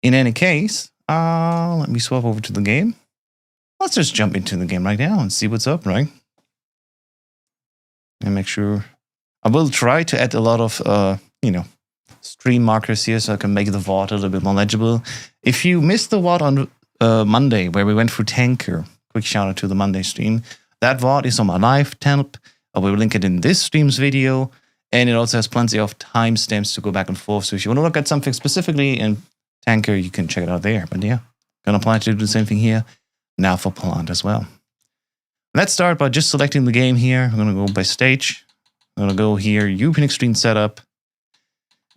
In any case, let me swap over to the game. Let's just jump into the game right now and see what's up, right? And make sure. I will try to add a lot of, stream markers here so I can make the VOD a little bit more legible. If you missed the VOD on Monday, where we went through Tanker, quick shout out to the Monday stream. That VOD is on my live tab. I will link it in this stream's video. And it also has plenty of timestamps to go back and forth. So if you want to look at something specifically in Tanker, you can check it out there. But yeah, gonna apply to do the same thing here now for Plant as well. Let's start by just selecting the game here. I'm gonna go by stage. I'm gonna go here, European Extreme Setup.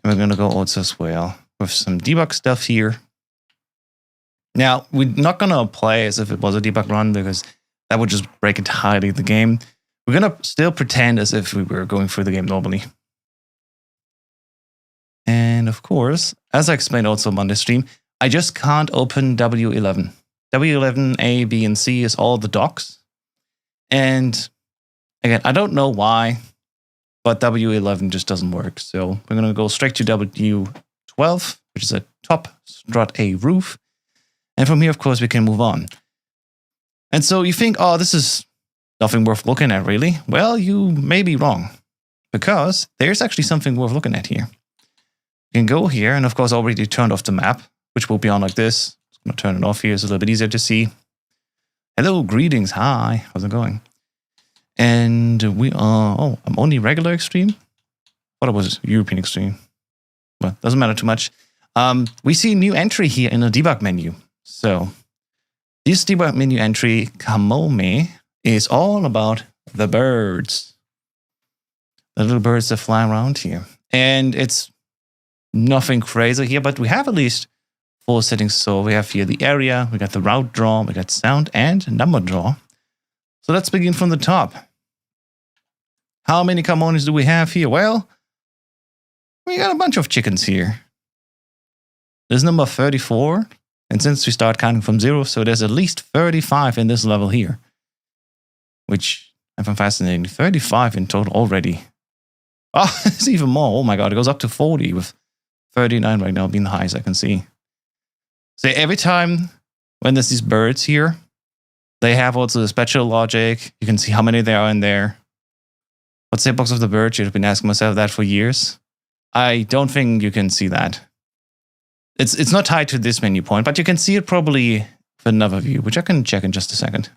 And we're gonna go also as well with some debug stuff here. Now, we're not gonna play as if it was a debug run because that would just break entirely the game. We're gonna still pretend as if we were going through the game normally. And of course, as I explained also on Monday stream, I just can't open W11. W11, A, B, and C is all the docs. And again, I don't know why, but W11 just doesn't work. So we're gonna go straight to W12, which is a top Strut A roof. And from here, of course, we can move on. And so you think, oh, this is nothing worth looking at, really? Well, you may be wrong, because there's actually something worth looking at here. You can go here, and of course, already turned off the map, which will be on like this. I'm going to turn it off here. It's a little bit easier to see. Hello, greetings. Hi. How's it going? And we are... Oh, I'm only regular extreme? Thought it was European extreme. Well, doesn't matter too much. We see a new entry here in the debug menu. So, this debug menu entry, Kamome, is all about the birds. The little birds that fly around here. And it's nothing crazy here, but we have at least 4 settings. So we have here the area, we got the route draw, we got sound and number draw. So let's begin from the top. How many Kamones do we have here? Well, we got a bunch of chickens here. There's number 34. And since we start counting from 0, so there's at least 35 in this level here. Which I find fascinating. 35 in total already. Oh, it's even more. Oh my god, it goes up to 40 with 39 right now being the highest I can see. So every time when there's these birds here, they have also the special logic. You can see how many there are in there. What's the hitbox of the bird? I've been asking myself that for years. I don't think you can see that. It's not tied to this menu point, but you can see it probably with another view, which I can check in just a second.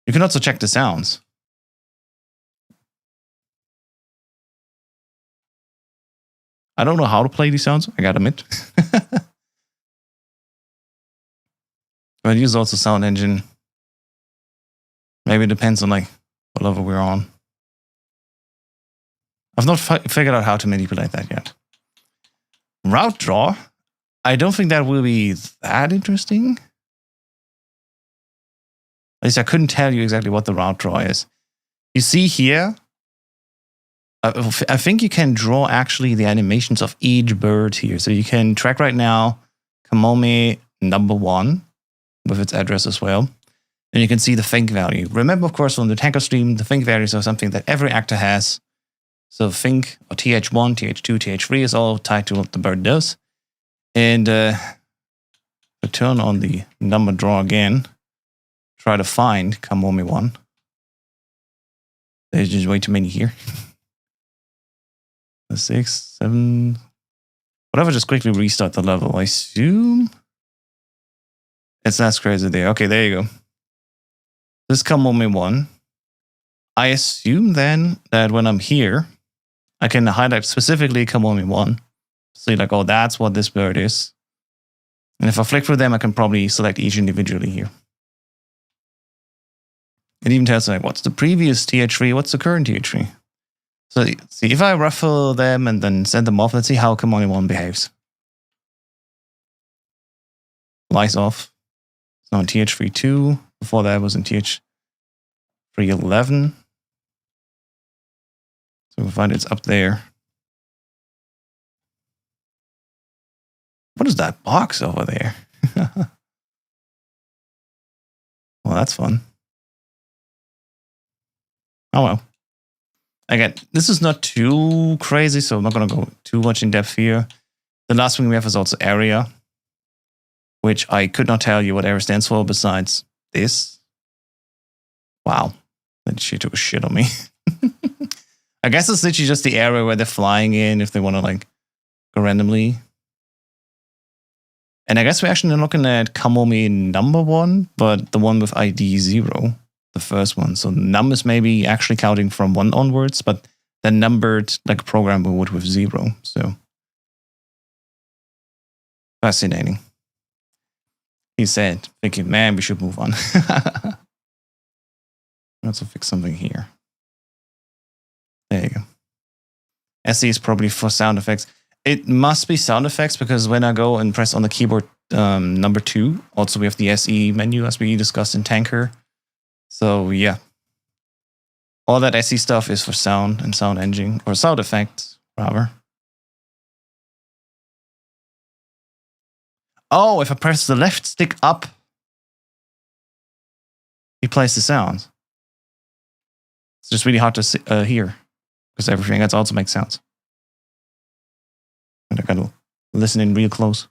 You can also check the sounds. I don't know how to play these sounds, I gotta admit. But I use also sound engine. Maybe it depends on like what level we're on. I've not figured out how to manipulate that yet. Route draw. I don't think that will be that interesting. At least I couldn't tell you exactly what the route draw is. You see here, I think you can draw actually the animations of each bird here. So you can track right now Kamome number 1 with its address as well. And you can see the think value. Remember, of course, from the Tanker stream, the think values are something that every actor has. So think, or TH1, TH2, TH3 is all tied to what the bird does. And turn on the number draw again. Try to find Kamome 1. There's just way too many here. 6, 7... Whatever, just quickly restart the level. I assume... It's not crazy there. Okay, there you go. This is Kamome 1. I assume then that when I'm here, I can highlight specifically Kamome 1. See like, oh, that's what this bird is. And if I flick through them, I can probably select each individually here. It even tells me like, what's the previous TH3, what's the current TH3. So see, if I ruffle them and then send them off, let's see how Kamome 1 behaves. Lies off. It's now in TH3 2. Before that was in TH3 11. So we'll find it's up there. What is that box over there? Well, that's fun. Oh well. Again, this is not too crazy, so I'm not going to go too much in depth here. The last thing we have is also area, which I could not tell you what area stands for besides this. Wow, that she took a shit on me. I guess it's literally just the area where they're flying in if they want to like go randomly. And I guess we're actually looking at Kamome number 1, but the one with ID 0, the first one. So numbers may be actually counting from 1 onwards, but they're numbered like a programmer would with 0. So fascinating. He said, thinking, man, we should move on. Let's fix something here. There you go. SE is probably for sound effects. It must be sound effects because when I go and press on the keyboard number 2, also we have the SE menu as we discussed in Tanker. So yeah, all that SE stuff is for sound and sound engine, or sound effects rather. Oh, if I press the left stick up, he plays the sounds. It's just really hard to hear because everything else also makes sounds. And I gotta listen in real close.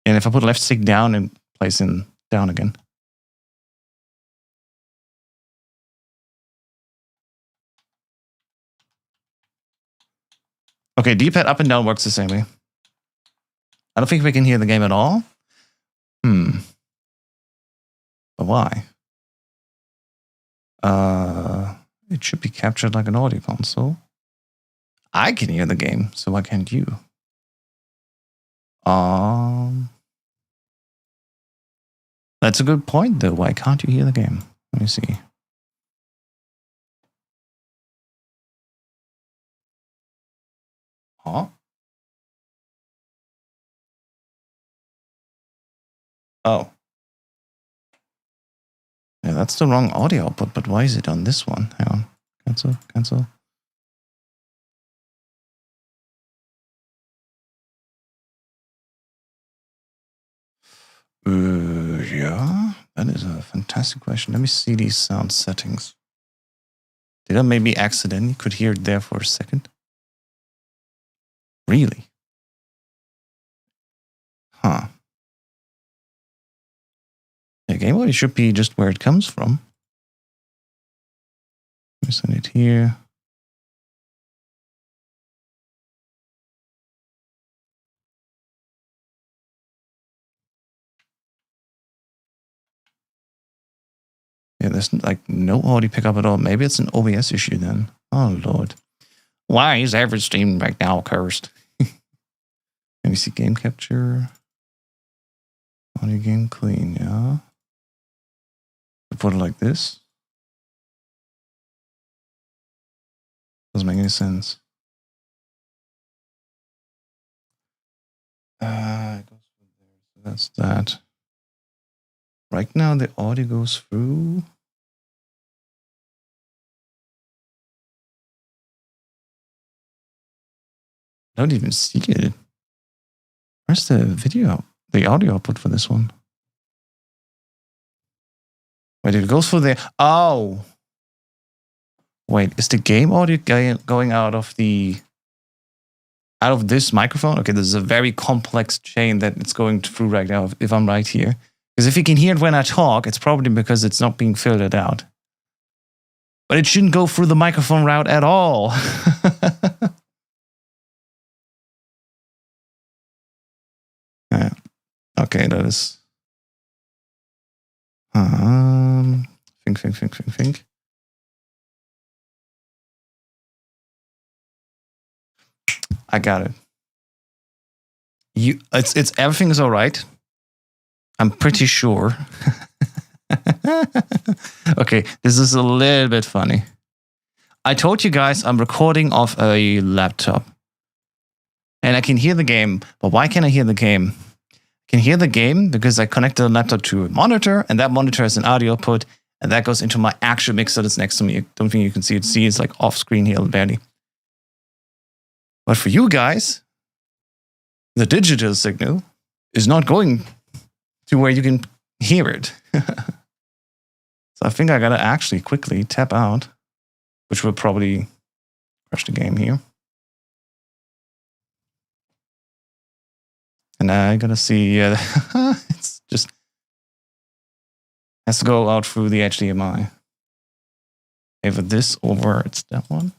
And if I put left stick down and place in down again. Okay, D-pad up and down works the same way. I don't think we can hear the game at all. But why? It should be captured like an audio console. I can hear the game, so why can't you? That's a good point, though. Why can't you hear the game? Let me see. Huh? Oh. Yeah, that's the wrong audio output, but why is it on this one? Hang on. Cancel, cancel. Yeah, that is a fantastic question. Let me see these sound settings. Did I maybe accidentally could hear it there for a second? Really? Huh. The game audio should be just where it comes from. Let me send it here. Yeah, there's like no audio pickup at all. Maybe it's an OBS issue then. Oh, Lord. Why is everything right now cursed? Let me see game capture. Audio game clean, yeah. I put it like this. Doesn't make any sense. It goes through there. So that's that. Right now the audio goes through. I don't even see it. Where's the video, the audio output for this one? Wait, it goes through there. Oh. Wait, is the game audio going out of this microphone? Okay, this is a very complex chain that it's going through right now, if I'm right here. Because if you can hear it when I talk, it's probably because it's not being filtered out. But it shouldn't go through the microphone route at all. Yeah. Okay, that is... Think. I got it. It's everything is all right. I'm pretty sure. Okay, this is a little bit funny. I told you guys I'm recording off a laptop. And I can hear the game. But why can I hear the game? I can hear the game because I connected the laptop to a monitor, and that monitor has an audio output, and that goes into my actual mixer that's next to me. I don't think you can see it. See, it's like off screen here, barely. But for you guys, the digital signal is not going to where you can hear it. So I think I gotta actually quickly tap out, which will probably crash the game here. And I gotta see, it's just has to go out through the HDMI. Either this or it's that one.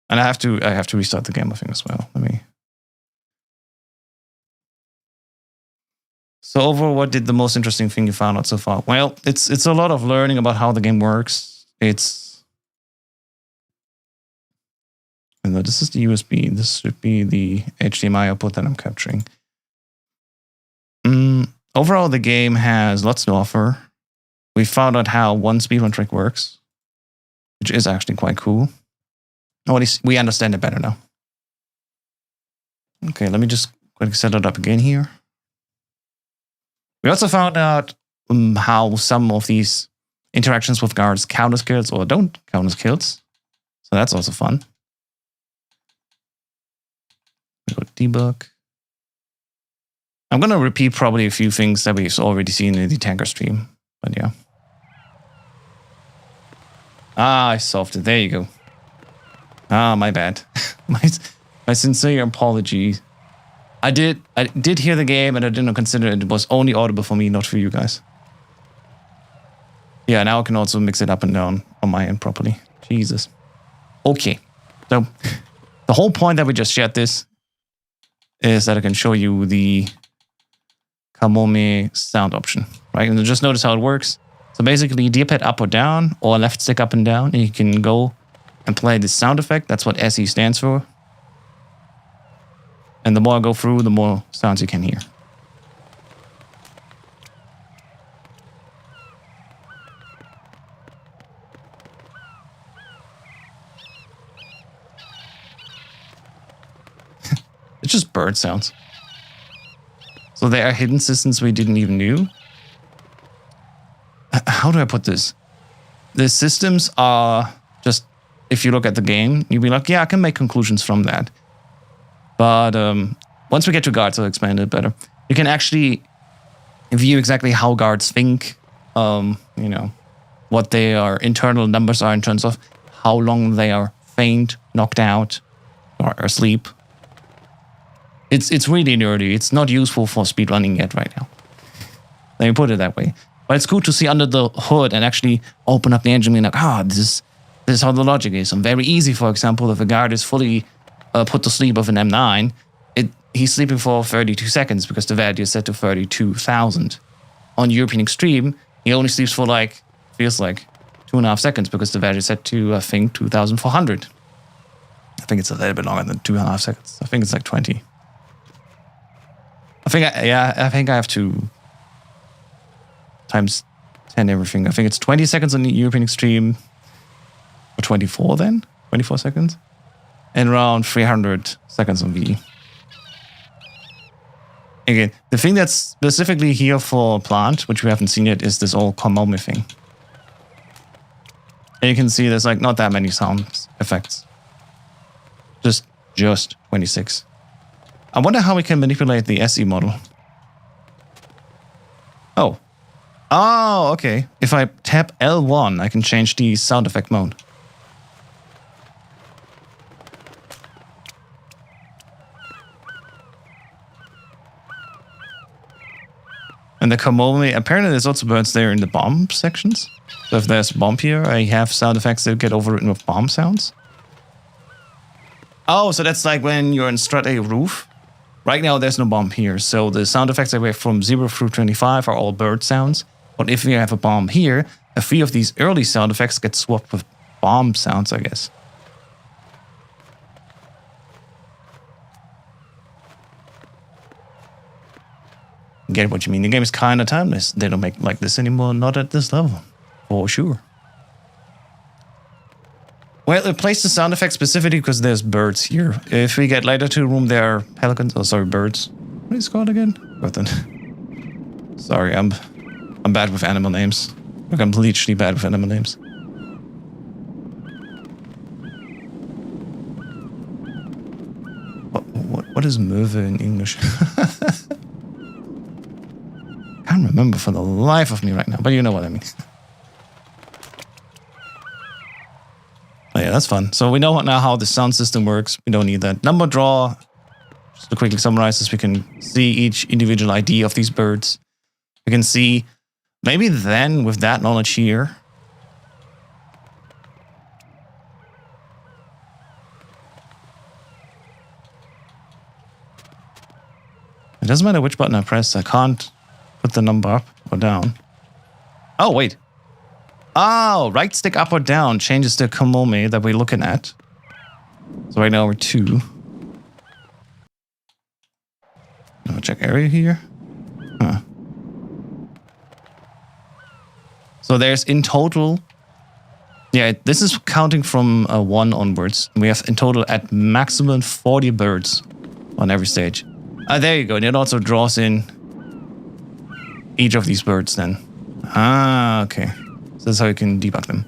And I have to restart the game, I think, as well. Let me. So overall, what did the most interesting thing you found out so far? Well, it's a lot of learning about how the game works. And this is the USB. This should be the HDMI output that I'm capturing. Overall, the game has lots to offer. We found out how one speedrun trick works, which is actually quite cool. Or at least we understand it better now. Okay, let me just quickly set it up again here. We also found out how some of these interactions with guards count as kills or don't count as kills. So that's also fun. We go debug. I'm going to repeat probably a few things that we've already seen in the tanker stream. But yeah. Ah, I solved it. There you go. Ah, my bad. my sincere apology. I did hear the game and I didn't consider it was only audible for me, not for you guys. Yeah, now I can also mix it up and down on my end properly. Jesus. Okay. So the whole point that we just shared this is that I can show you the Kamome sound option, right? And just notice how it works. So basically, D-pad up or down, or left stick up and down, and you can go and play this sound effect. That's what SE stands for. And the more I go through, the more sounds you can hear. It's just bird sounds. So there are hidden systems we didn't even know. How do I put this? The systems are just, if you look at the game, you'll be like, yeah, I can make conclusions from that. But once we get to guards, I'll explain it better. You can actually view exactly how guards think, you know, what their internal numbers are in terms of how long they are faint, knocked out, or asleep. It's really nerdy. It's not useful for speedrunning yet right now. Let me put it that way. But it's cool to see under the hood and actually open up the engine and be like, this is how the logic is. And very easy, for example, if a guard is fully put to sleep of an M9, he's sleeping for 32 seconds because the value is set to 32,000. On European Extreme, he only sleeps for feels like 2.5 seconds because the value is set to, I think, 2,400. I think it's a little bit longer than 2.5 seconds. I think it's like 20. I think I have to times 10 everything. I think it's 20 seconds on the European Extreme. Or 24 then? 24 seconds? And around 300 seconds on VE. Again, the thing that's specifically here for Plant, which we haven't seen yet, is this old Kamome thing. And you can see there's not that many sound effects. Just 26. I wonder how we can manipulate the SE model. Oh, okay. If I tap L1, I can change the sound effect mode. And the Kamome, apparently there's also birds there in the bomb sections. So if there's a bomb here, I have sound effects that get overwritten with bomb sounds. Oh, so that's like when you're in Strut A roof. Right now, there's no bomb here, so the sound effects I have from 0 through 25 are all bird sounds. But if we have a bomb here, a few of these early sound effects get swapped with bomb sounds, I guess. Get what you mean. The game is kind of timeless. They don't make like this anymore, not at this level, for sure. Well, it plays the sound effect specifically because there's birds here. If we get later to the room, there are pelicans. Oh, sorry, birds. What is it called again? Sorry, I'm bad with animal names. I'm completely bad with animal names. What is 𝐼𝐻 in English? Can't remember for the life of me right now, but you know what I mean. Oh yeah, that's fun. So we know now how the sound system works. We don't need that number draw. Just to quickly summarize this, we can see each individual ID of these birds. We can see, maybe then with that knowledge here, it doesn't matter which button I press, I can't put the number up or down. Oh, wait. Oh, right stick up or down changes the Kamome that we're looking at. So right now we're 2. I'll check area here. Huh. So there's in total... Yeah, this is counting from 1 onwards. We have in total at maximum 40 birds on every stage. There you go. And it also draws in each of these birds then. Ah, okay. So that's how you can debug them.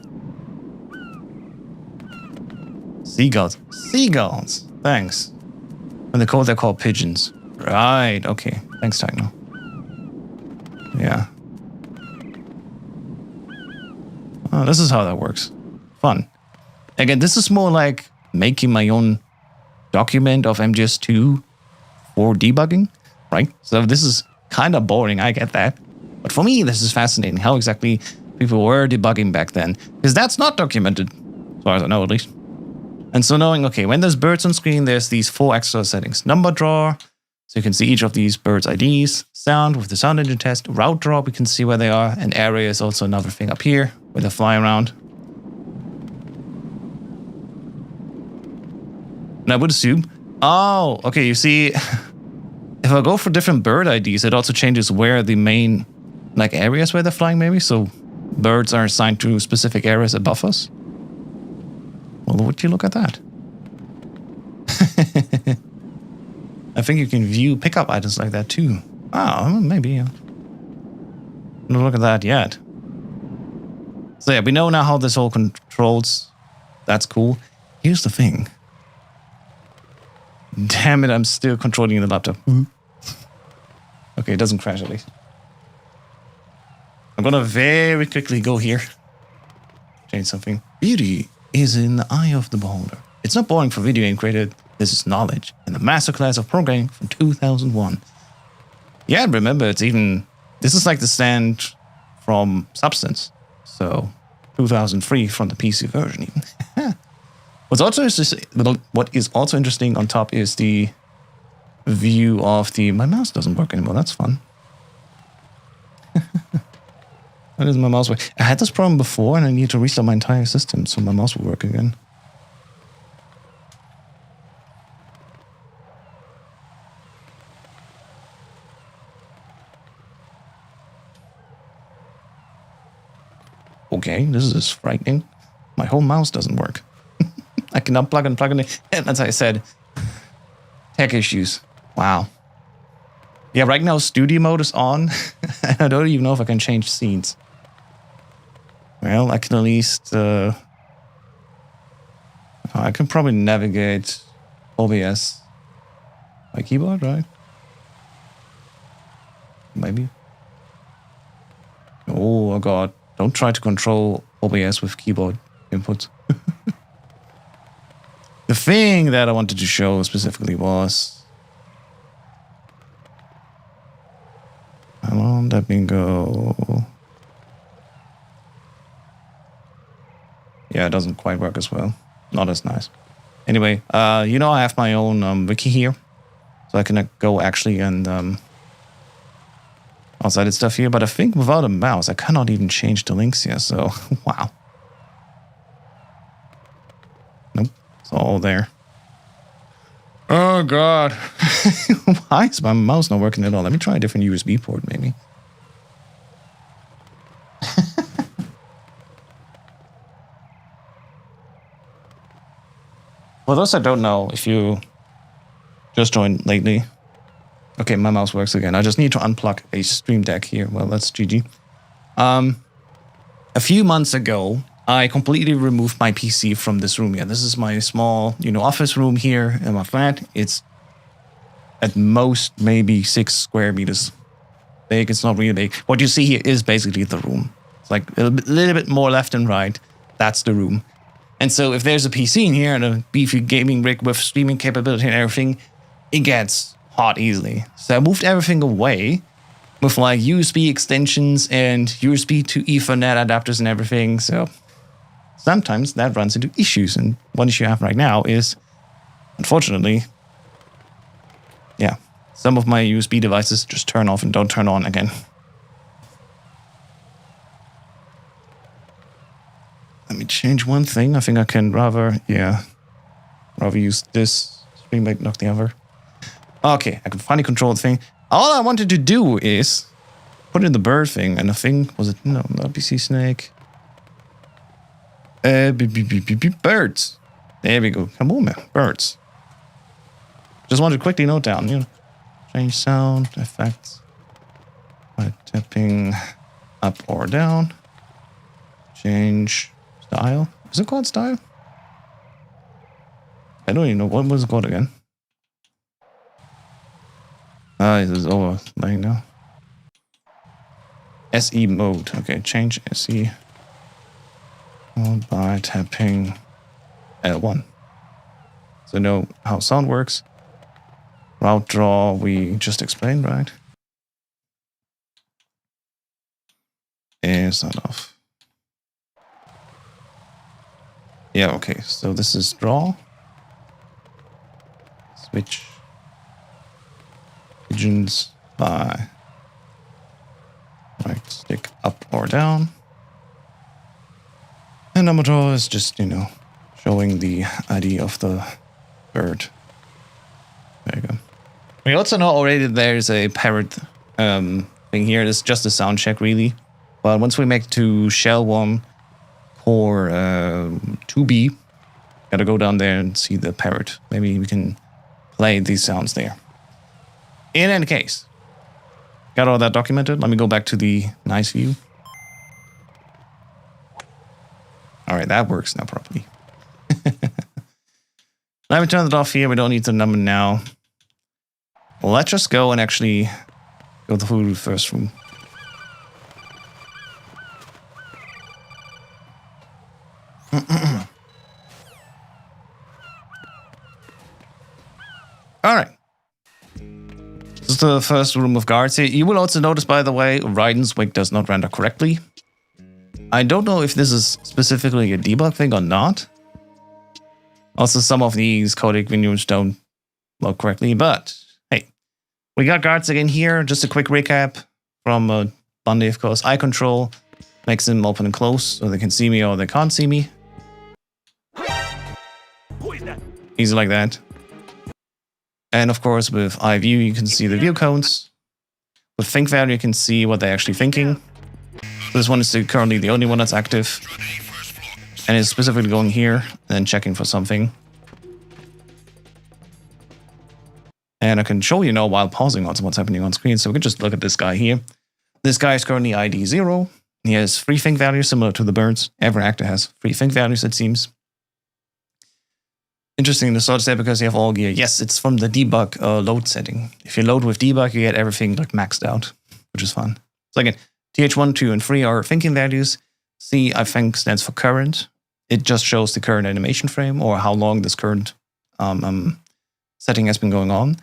Seagulls. Seagulls. Thanks. And they're called pigeons. Right. Okay. Thanks, Techno. Yeah. Oh, this is how that works. Fun. Again, this is more like making my own document of MGS2 for debugging, right? So this is kind of boring, I get that. But for me, this is fascinating, how exactly people were debugging back then. Because that's not documented, as far as I know at least. And so knowing, okay, when there's birds on screen, there's these 4 extra settings. Number draw, so you can see each of these birds' IDs. Sound with the sound engine test. Route draw, we can see where they are. And area is also another thing up here, where they fly around. And I would assume, oh, okay, you see, if I go for different bird IDs, it also changes where the main, like, areas where they're flying maybe. So birds are assigned to specific areas above us. Well, would you look at that? I think you can view pickup items like that too. Oh, maybe, yeah. Don't look at that yet. So yeah, we know now how this all controls. That's cool. Here's the thing. Damn it, I'm still controlling the laptop. Okay, it doesn't crash at least. I'm gonna very quickly go here. Change something. Beauty is in the eye of the beholder. It's not boring for video game created. This is knowledge in the masterclass of programming from 2001. Yeah, remember, it's even... This is like the stand from Substance. So, 2003 from the PC version even. What is also interesting on top is the view of the... My mouse doesn't work anymore. That's fun. Why doesn't my mouse work? I had this problem before and I need to restart my entire system so my mouse will work again. Okay, this is frightening. My whole mouse doesn't work. I can unplug and plug in it. And as I said, tech issues. Wow. Yeah, right now studio mode is on. I don't even know if I can change scenes. Well, I can at least... I can probably navigate OBS by keyboard, right? Maybe. Oh, God. Don't try to control OBS with keyboard inputs. The thing that I wanted to show specifically was... Come on, let me go... Yeah, it doesn't quite work as well. Not as nice. Anyway, you know I have my own wiki here. So I can go actually and... outside stuff here, but I think without a mouse, I cannot even change the links here, so wow. Nope, it's all there. Oh God. Why is my mouse not working at all? Let me try a different USB port, maybe. For those that don't know, if you just joined lately, okay, my mouse works again. I just need to unplug a Stream Deck here. Well, that's GG. A few months ago, I completely removed my PC from this room here. This is my small, office room here in my flat. It's at most maybe 6 square meters. big. It's not really big. What you see here is basically the room. It's like a little bit more left and right. That's the room. And so if there's a PC in here and a beefy gaming rig with streaming capability and everything, it gets hot easily. So I moved everything away with like USB extensions and USB to Ethernet adapters and everything. So sometimes that runs into issues. And one issue I have right now is, unfortunately, yeah, some of my USB devices just turn off and don't turn on again. Let me change one thing. I think I can rather use this stream back, not the other. Okay, I can finally control the thing. All I wanted to do is put in the bird thing, and the thing was it? No, not NPC Snake. Birds. There we go. Kamome, birds. Just wanted to quickly note down, you know, change sound effects by tapping up or down. Change style. Is it called style? I don't even know. What was it called again? This is overlaying now. SE mode. Okay, change SE mode by tapping L1. So know how sound works. Route draw we just explained, right? Is that off? Yeah, okay. So this is draw. Switch pigeons by right stick up or down. And number draw is just, you know, showing the ID of the bird. There you go. We also know already that there's a parrot thing here. It's just a sound check, really. But once we make to shell 1 core 2B, gotta go down there and see the parrot. Maybe we can play these sounds there. In any case, got all that documented. Let me go back to the nice view. All right, that works now properly. Let me turn it off here. We don't need the number now. Well, let's just go and actually go through the first room. All right. This is the first room of guards here. You will also notice, by the way, Raiden's wig does not render correctly. I don't know if this is specifically a debug thing or not. Also, some of these codec venues don't load correctly, but hey, we got guards again here. Just a quick recap from Monday, of course. Eye control makes them open and close so they can see me or they can't see me. Easy like that. And of course, with eye view, you can see the view cones. With think value, you can see what they're actually thinking. This one is currently the only one that's active. And it's specifically going here and checking for something. And I can show you now while pausing also what's happening on screen. So we can just look at this guy here. This guy is currently ID 0. He has 3 think values similar to the birds. Every actor has 3 think values, it seems. Interesting to sort there because you have all gear. Yes, it's from the debug load setting. If you load with debug, you get everything like maxed out, which is fun. So again, TH1, 2, and 3 are thinking values. C, I think, stands for current. It just shows the current animation frame or how long this current setting has been going on.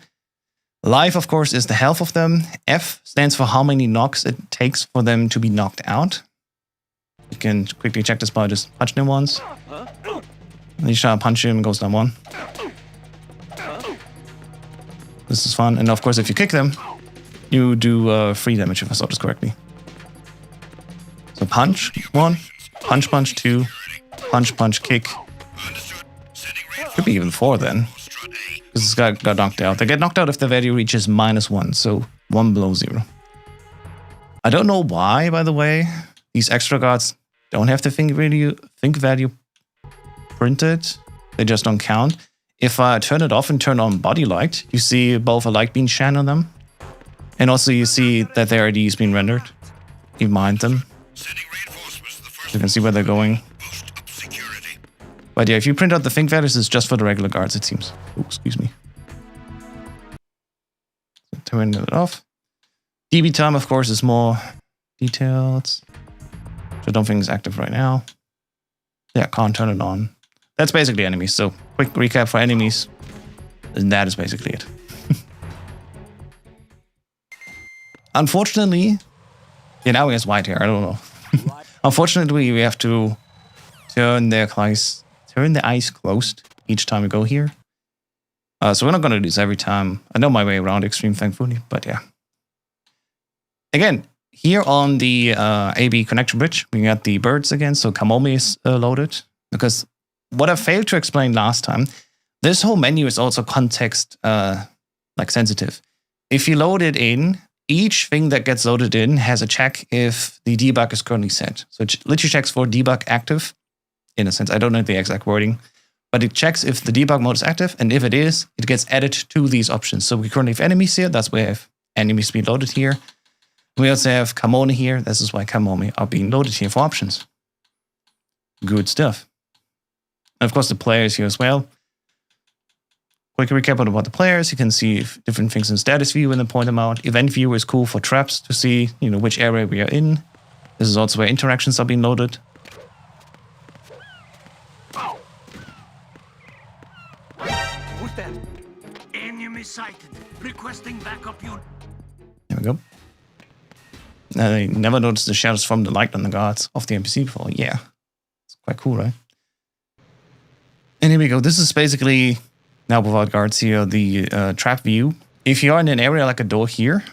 Life, of course, is the health of them. F stands for how many knocks it takes for them to be knocked out. You can quickly check this by just punching him once. And you try to punch him and goes down 1. This is fun. And of course, if you kick them, you do 3 damage if I saw this correctly. So punch 1, punch, punch 2, punch, punch, kick. Could be even 4 then. Because this guy got knocked out. They get knocked out if the value reaches -1, so 1 below 0. I don't know why, by the way, these extra guards don't have the think value printed. They just don't count. If I turn it off and turn on body light, you see both a light being shined on them. And also you see that their ID is being rendered even behind them. You can see where they're going. But yeah, if you print out the think values, it's just for the regular guards, it seems. Oh, excuse me. So turn it off. DB time, of course, is more detailed. So I don't think it's active right now. Yeah, can't turn it on. That's basically enemies. So quick recap for enemies. And that is basically it. Unfortunately, yeah, now he has white hair. I don't know. Unfortunately, we have to turn the eyes closed each time we go here. So we're not going to do this every time. I know my way around Extreme, thankfully, but yeah. Again, here on the AB connection bridge, we got the birds again. So Kamome is loaded. Because what I failed to explain last time, this whole menu is also context like sensitive. If you load it in, each thing that gets loaded in has a check if the debug is currently set. So it literally checks for debug active, in a sense. I don't know the exact wording, but it checks if the debug mode is active, and if it is, it gets added to these options. So we currently have enemies here. That's why we have enemies being loaded here. We also have Kamome here. This is why Kamome are being loaded here for options. Good stuff. And of course, the players here as well. Quick recap about the players. You can see different things in status view when they point them out. Event view is cool for traps to see, which area we are in. This is also where interactions are being loaded. Who's that? Enemy sighted. Requesting backup unit. There we go. I never noticed the shadows from the light on the guards of the NPC before. Yeah. It's quite cool, right? And here we go. This is basically, now without guards here, the trap view. If you are in an area like a door here,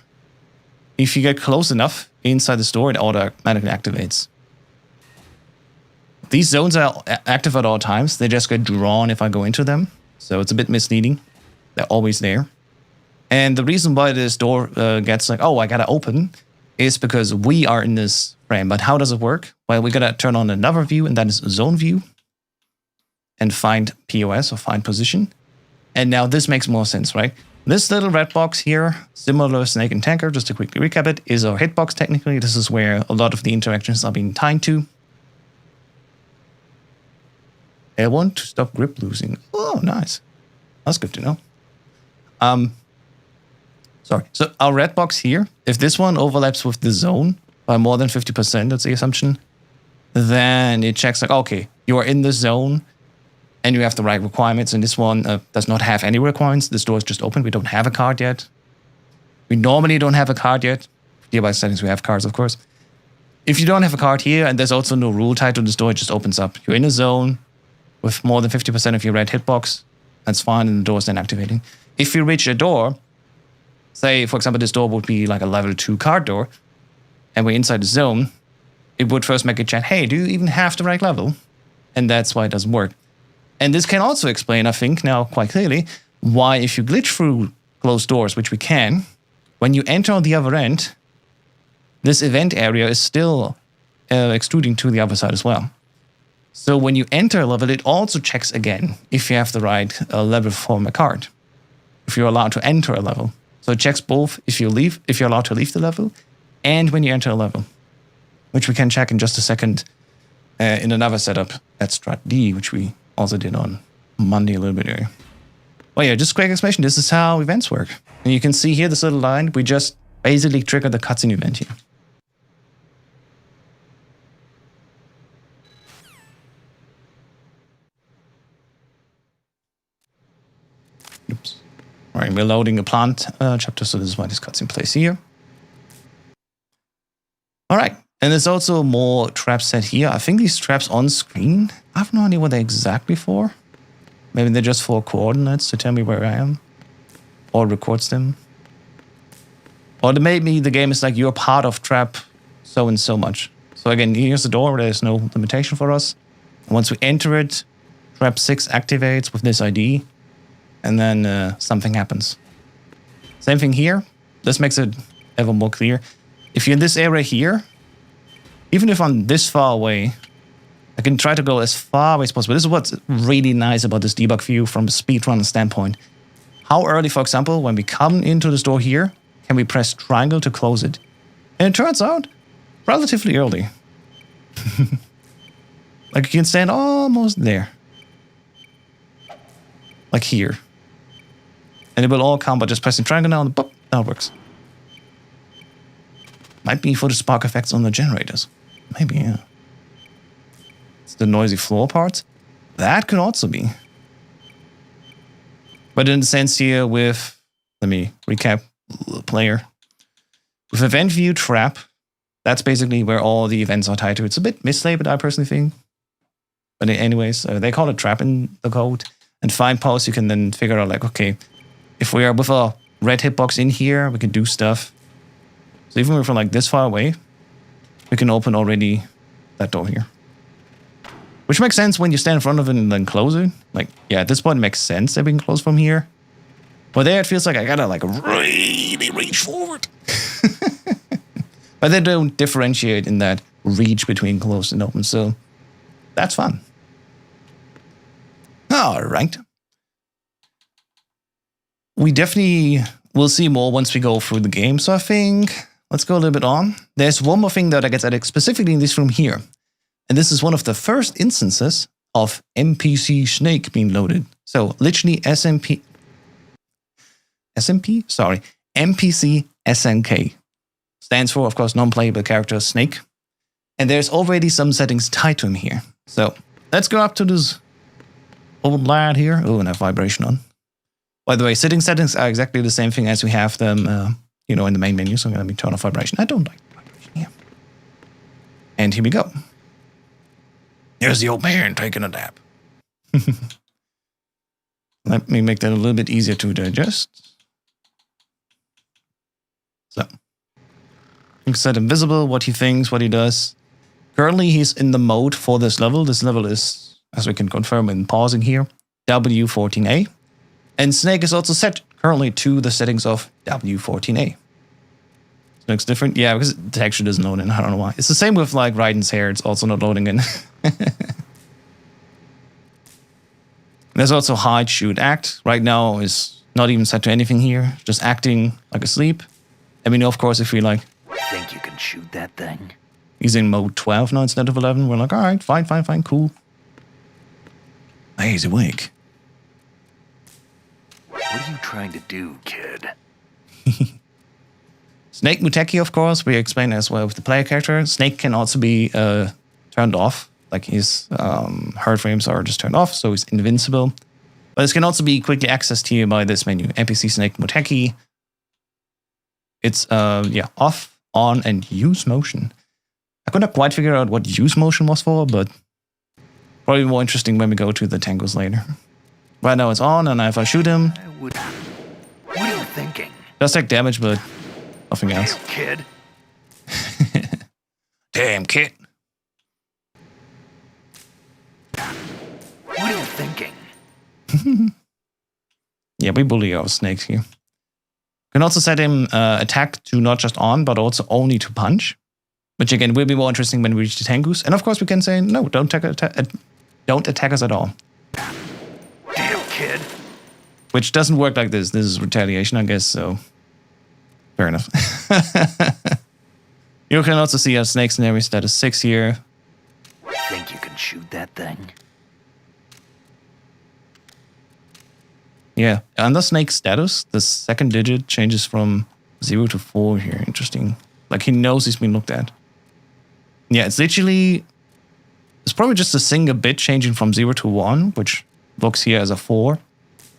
if you get close enough inside this door, it automatically activates. These zones are active at all times. They just get drawn if I go into them. So it's a bit misleading. They're always there. And the reason why this door gets like, oh, I gotta open, is because we are in this frame. But how does it work? Well, we gotta turn on another view, and that is zone view. And find POS, or find position. And now this makes more sense, right? This little red box here, similar to Snake and Tanker, just to quickly recap it, is our hitbox technically. This is where a lot of the interactions are being tied to. L1 to stop grip losing. Oh, nice. That's good to know. Sorry. So our red box here, if this one overlaps with the zone by more than 50%, that's the assumption, then it checks like, okay, you are in the zone and you have the right requirements. And this one does not have any requirements. This door is just open. We don't have a card yet. We normally don't have a card yet. Nearby settings, we have cards, of course. If you don't have a card here and there's also no rule tied to this door, it just opens up. You're in a zone with more than 50% of your red hitbox. That's fine, and the door is then activating. If you reach a door, say, for example, this door would be like a level 2 card door, and we're inside the zone, it would first make a check, hey, do you even have the right level? And that's why it doesn't work. And this can also explain, I think, now quite clearly, why if you glitch through closed doors, which we can, when you enter on the other end, this event area is still extruding to the other side as well. So when you enter a level, it also checks again if you have the right level for a card, if you're allowed to enter a level. So it checks both if you're allowed to leave the level and when you enter a level, which we can check in just a second in another setup at Strut D, which we also did on Monday a little bit earlier. Well, yeah, just a quick explanation. This is how events work. And you can see here this little line. We just basically triggered the cutscene event here. Oops. All right, we're loading a plant chapter, so this is why this cutscene plays here. All right, and there's also more traps set here. I think these traps on screen, I have no idea what they're exactly for. Maybe they're just for coordinates to tell me where I am, or records them. Or maybe the game is like, you're part of trap so and so much. So again, here's the door, there's no limitation for us. And once we enter it, trap 6 activates with this ID. And then something happens. Same thing here. This makes it ever more clear. If you're in this area here, even if I'm this far away, I can try to go as far away as possible. This is what's really nice about this debug view from a speedrun standpoint. How early, for example, when we come into this door here, can we press triangle to close it? And it turns out relatively early. Like you can stand almost there. Like here. And it will all come by just pressing triangle now and boop, now it works. Might be for the spark effects on the generators. Maybe, yeah. It's the noisy floor parts. That could also be. But in the sense here with, let me recap the player. With event view trap, that's basically where all the events are tied to. It's a bit mislabeled, I personally think. But anyways, they call it trap in the code. And find pause, you can then figure out like, okay, if we are with a red hitbox in here, we can do stuff. So even if we're like this far away, we can open already that door here. Which makes sense when you stand in front of it and then close it. Like, yeah, at this point it makes sense that we can close from here. But there it feels like I gotta like really reach forward. But they don't differentiate in that reach between closed and open, so that's fun. All right. We definitely will see more once we go through the game, so I think let's go a little bit on. There's one more thing that gets added specifically in this room here. And this is one of the first instances of NPC Snake being loaded. So literally NPC SNK. Stands for, of course, non-playable character Snake. And there's already some settings tied to him here. So let's go up to this old lad here. Oh, and have vibration on. By the way, settings are exactly the same thing as we have them, in the main menu. So I'm going to turn off vibration. I don't like vibration here. And here we go. Here's the old man taking a nap. Let me make that a little bit easier to digest. So, you can set invisible, what he thinks, what he does. Currently, he's in the mode for this level. This level is, as we can confirm in pausing here, W14A. And Snake is also set currently to the settings of W14A. Looks different. Yeah, because the texture doesn't load in. I don't know why. It's the same with like Raiden's hair. It's also not loading in. There's also hide, shoot, act. Right now is not even set to anything here. Just acting like asleep. And we know, of course, if we like... Think you can shoot that thing? He's in mode 12 now instead of 11. We're like, all right, fine, cool. Hey, he's awake. What are you trying to do, kid? Snake Muteki, of course, we explained as well with the player character. Snake can also be turned off. Like his heart frames are just turned off, so he's invincible. But this can also be quickly accessed here by this menu. NPC Snake Muteki. It's off, on, and use motion. I could not quite figure out what use motion was for, but probably more interesting when we go to the tangos later. Right now it's on, and if I shoot him... What are you thinking? Does take damage, but nothing else. Damn, kid. Damn, kid. What are you thinking? Yeah, we bully our snakes here. Can also set him attack to not just on, but also only to punch. Which again will be more interesting when we reach the Tengus. And of course we can say, no, don't attack us at all. Damn, kid. Which doesn't work like this. This is retaliation, I guess, so... Fair enough. You can also see our snake scenario status 6 here. Think you can shoot that thing? Yeah, under snake status, the second digit changes from 0 to 4 here. Interesting. Like he knows he's been looked at. Yeah, it's literally... It's probably just a single bit changing from 0 to 1, which looks here as a 4.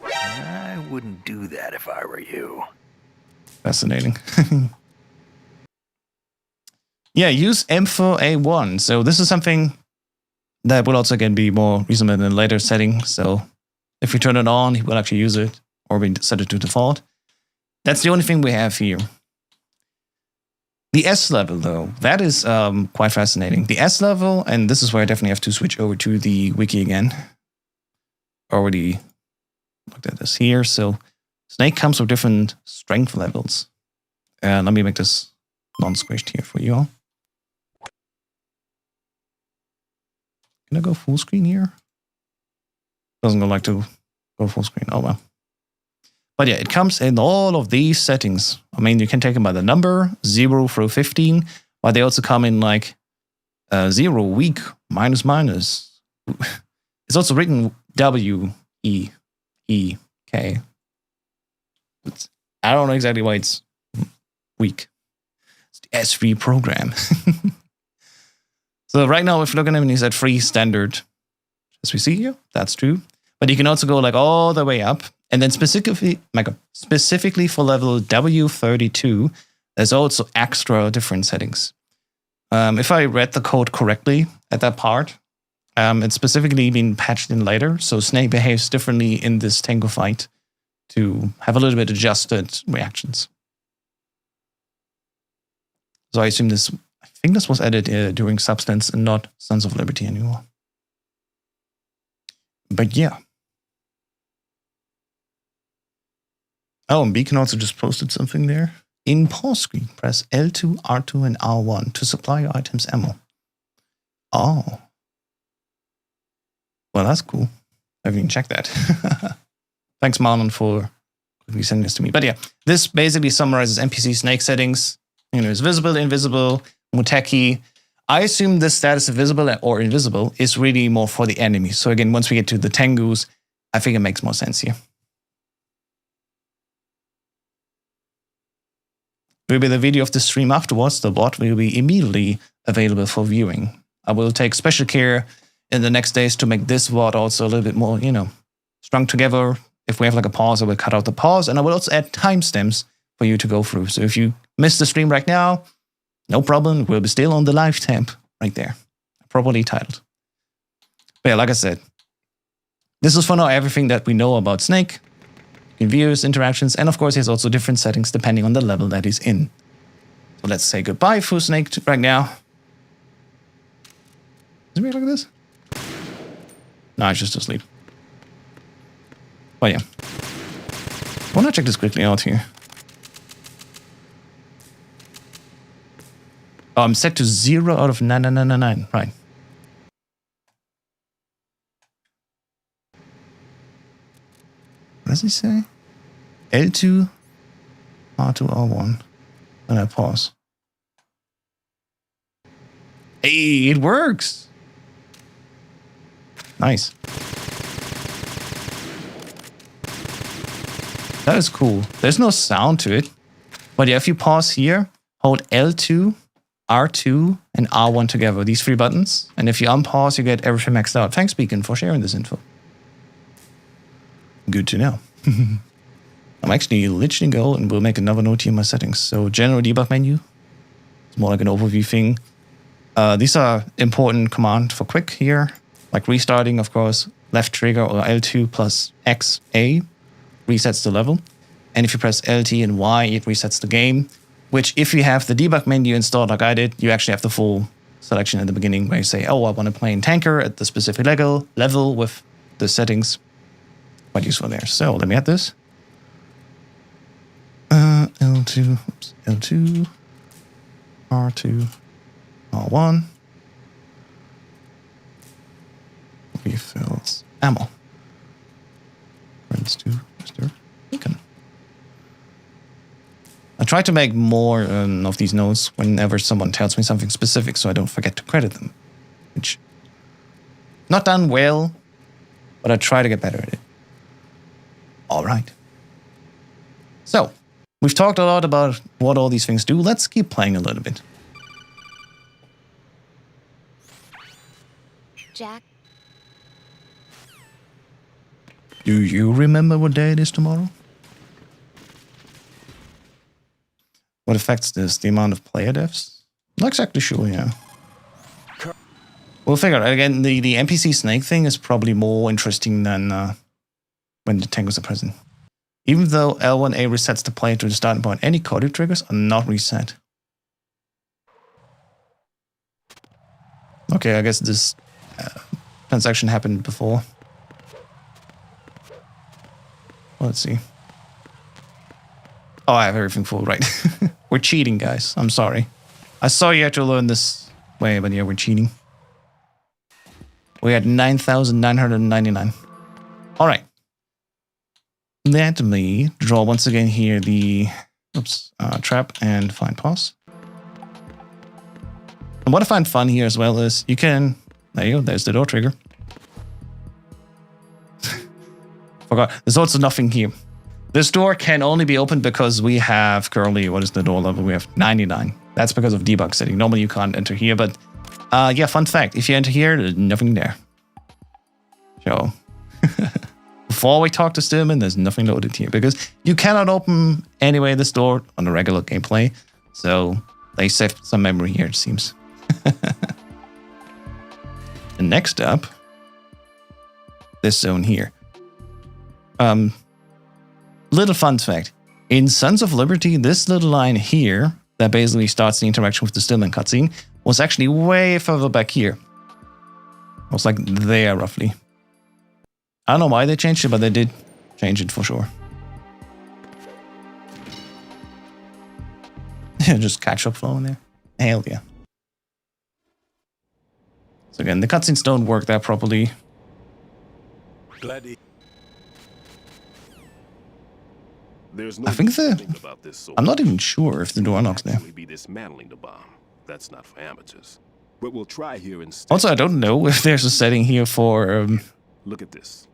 I wouldn't do that if I were you. Fascinating. Yeah, use M4A1. So this is something that will also again be more reasonable in a later setting. So if we turn it on, he will actually use it, or we set it to default. That's the only thing we have here. The S level, though, that is quite fascinating. The S level, and this is where I definitely have to switch over to the wiki again. Already looked at this here. So Snake comes with different strength levels. And let me make this non-squished here for you all. Can I go full screen here? Doesn't go like to go full screen. Oh well. But yeah, it comes in all of these settings. I mean, you can take them by the number, 0 through 15, but they also come in like 0, weak, minus, minus. It's also written W, E, E, K. I don't know exactly why it's weak. It's the S3 program. So right now, if you look at him, he's at 3 standard, as we see here. That's true. But you can also go like all the way up. And then specifically for level W32, there's also extra different settings. If I read the code correctly at that part, it's specifically been patched in later. So Snake behaves differently in this Tango fight to have a little bit adjusted reactions. So I assume I think this was added during Substance and not Sons of Liberty anymore. But yeah. Oh, and Beacon also just posted something there. In pause screen, press L2, R2, and R1 to supply your items ammo. Oh. Well, that's cool. I haven't even checked that. Thanks, Marlon, for quickly sending this to me. But yeah, this basically summarizes NPC Snake settings. It's visible, invisible, Muteki. I assume this status of visible or invisible is really more for the enemy. So again, once we get to the Tengus, I think it makes more sense here. Will be the video of the stream afterwards. The bot will be immediately available for viewing. I will take special care in the next days to make this VOD also a little bit more, strung together. If we have like a pause, I will cut out the pause, and I will also add timestamps for you to go through. So if you miss the stream right now, no problem. We'll be still on the live tab right there, properly titled. But yeah, like I said, this is for now everything that we know about Snake. You can view his interactions, and of course, he has also different settings depending on the level that he's in. So let's say goodbye for Snake right now. Is it like this? No, it's just asleep. Oh yeah. I want to check this quickly out here. Oh, I'm set to 0 out of 999. Right. What does he say? L2, R2, R1. And I pause. Hey, it works! Nice. That is cool. There's no sound to it. But yeah, if you pause here, hold L2, R2, and R1 together, these 3 buttons. And if you unpause, you get everything maxed out. Thanks, Beacon, for sharing this info. Good to know. I'm actually literally go and will make another note here in my settings. So general debug menu. It's more like an overview thing. These are important commands for quick here. Like restarting, of course, left trigger or L2 plus X, A resets the level. And if you press LT and Y, it resets the game. Which if you have the debug menu installed like I did, you actually have the full selection at the beginning where you say, oh, I want to play in tanker at the specific level with the settings. Quite useful there. So let me add this. L2, oops, L2, R2, R1. Refills ammo. Friends to Mr. Beacon. I try to make more of these notes whenever someone tells me something specific so I don't forget to credit them. Which, not done well, but I try to get better at it. All right. So, we've talked a lot about what all these things do. Let's keep playing a little bit. Jack. Do you remember what day it is tomorrow? What affects this? The amount of player deaths? Not exactly sure, yeah. We'll figure out. Again, the NPC Snake thing is probably more interesting than when the Tangos are present. Even though L1A resets the player to the starting point, any coded triggers are not reset. Okay, I guess this transaction happened before. Let's see. Oh, I have everything full, right. We're cheating, guys. I'm sorry. I saw you had to learn this way, but yeah, we're cheating. We had 9,999. All right. Let me draw once again here the trap and find pause. And what I find fun here as well is you can, there you go, there's the door trigger. Forgot, there's also nothing here. This door can only be opened because we have currently, what is the door level? We have 99. That's because of debug setting. Normally you can't enter here, but yeah, fun fact. If you enter here, there's nothing there. So before we talk to Stillman, there's nothing loaded here because you cannot open anyway this door on the regular gameplay. So they saved some memory here, it seems. And next up, this zone here. Little fun fact. In Sons of Liberty, this little line here that basically starts the interaction with the Stillman cutscene was actually way further back here. It was like there, roughly. I don't know why they changed it, but they did change it for sure. Just catch-up flow in there. Hell yeah. So again, the cutscenes don't work that properly. There's no I think about this I'm not even sure if the door unlocks there. be dismantling the bomb. That's not for amateurs. But we'll try here instead. Also, I don't know if there's a setting here for Look at this.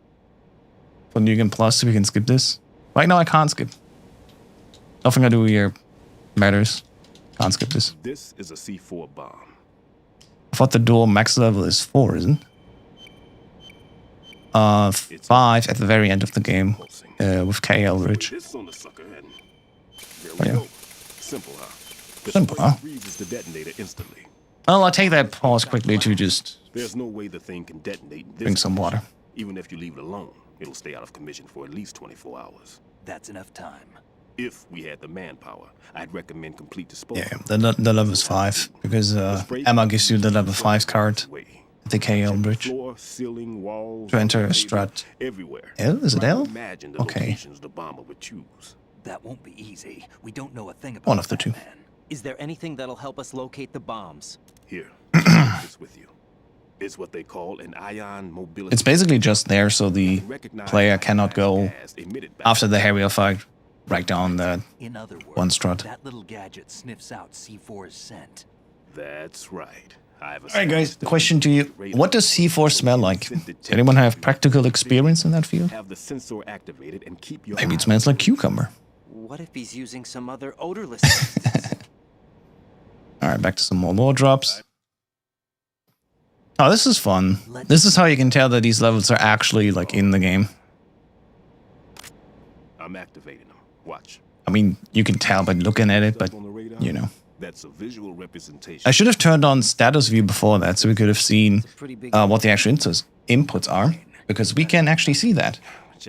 for New Game Plus, so we can skip this. Right now, I can't skip. Nothing I do here matters. Can't skip this. This is a C4 bomb. I thought the door max level is 4, isn't it? 5 at the very end of the game with 𝐾𝐮𝟓. This on the sucker and there Oh, we yeah. go. Simple, huh? The Simple, spring huh? freezes the detonator instantly. Well, I'll take that pause quickly to just There's no way the thing can detonate in this drink some water. condition. Even if you leave it alone, it'll stay out of commission for at least 24 hours. That's enough time. If we had the manpower, I'd recommend complete disposal. Yeah, the level is 5 because Emma gives you the level 5 card at the 𝐾𝐮𝟓 Floor, ceiling, walls, to enter a table, Strut. everywhere. L? Is it Try to L? Imagine the Okay. locations the bomber would choose. That won't be easy. We don't know a thing about One of the two. Batman. Is there anything that'll help us locate the bombs? Here, take this with you. It's what they call an ion mobility. It's basically just there so the Recognize player cannot go gas emitted by after the Harrier fight right down the In other words, one Strut. that little gadget sniffs out C4's scent. That's right. Alright guys, the question to you, what does C4 smell like? Does anyone have practical experience in that field? Have the sensor activated and keep your Maybe it smells like cucumber. What if he's using some other odorless substance? Alright, back to some more lore drops. Oh, this is fun. This is how you can tell that these levels are actually like in the game. I'm activating them. Watch. I mean, you can tell by looking at it, but On the radar, you know. that's a visual representation. I should have turned on status view before that so we could have seen Pretty big. what the actual inputs are, because we can actually see that.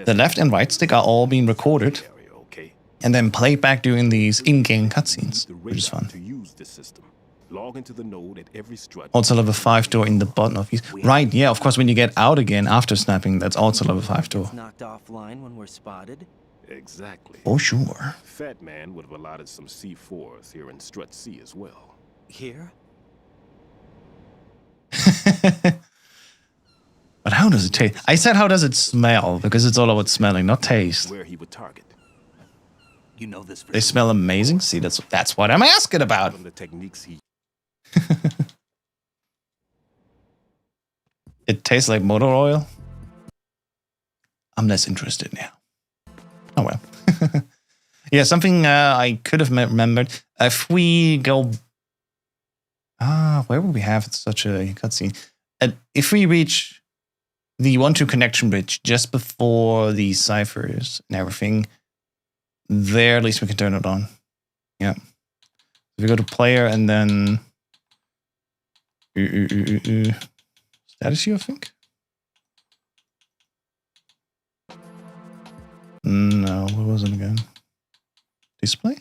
The left and right stick are all being recorded Area, okay? and then played back during these in-game cutscenes, The which is radar fun. to use this system. Log into the node at every strut. Also level 5 door in the bottom of these. Right, yeah, of course, when you get out again after snapping, that's also level 5 door. Knocked offline when we're spotted. Exactly. For sure. Fat Man would have allotted some C4s here in Strut C as well. Here? But how does it taste? I said how does it smell, because it's all about smelling, not taste. Where he would target. You know this for They smell amazing? See, that's what I'm asking about. From the techniques he It tastes like motor oil. I'm less interested now. Oh well. Yeah, something I could have remembered. If we go... where would we have such a cutscene? If we reach the 1-2 connection bridge just before the Cyphers and everything, there at least we can turn it on. Yeah. If we go to player and then... Status view, I think? No, what was it again? Display?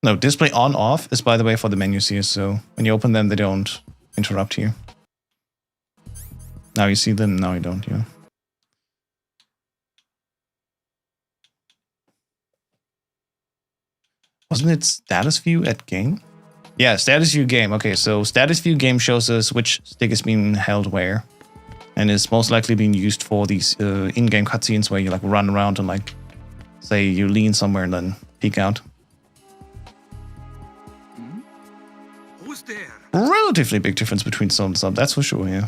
No, display on off is, by the way, for the menus here, so when you open them, they don't interrupt here. Now you see them, now you don't, yeah. Wasn't it status view at game? Yeah, status view game. Okay, so status view game shows us which stick is being held where. And is most likely being used for these in-game cutscenes where you like run around and like, say you lean somewhere and then peek out. Who's there? Relatively big difference between some and some, that's for sure, yeah.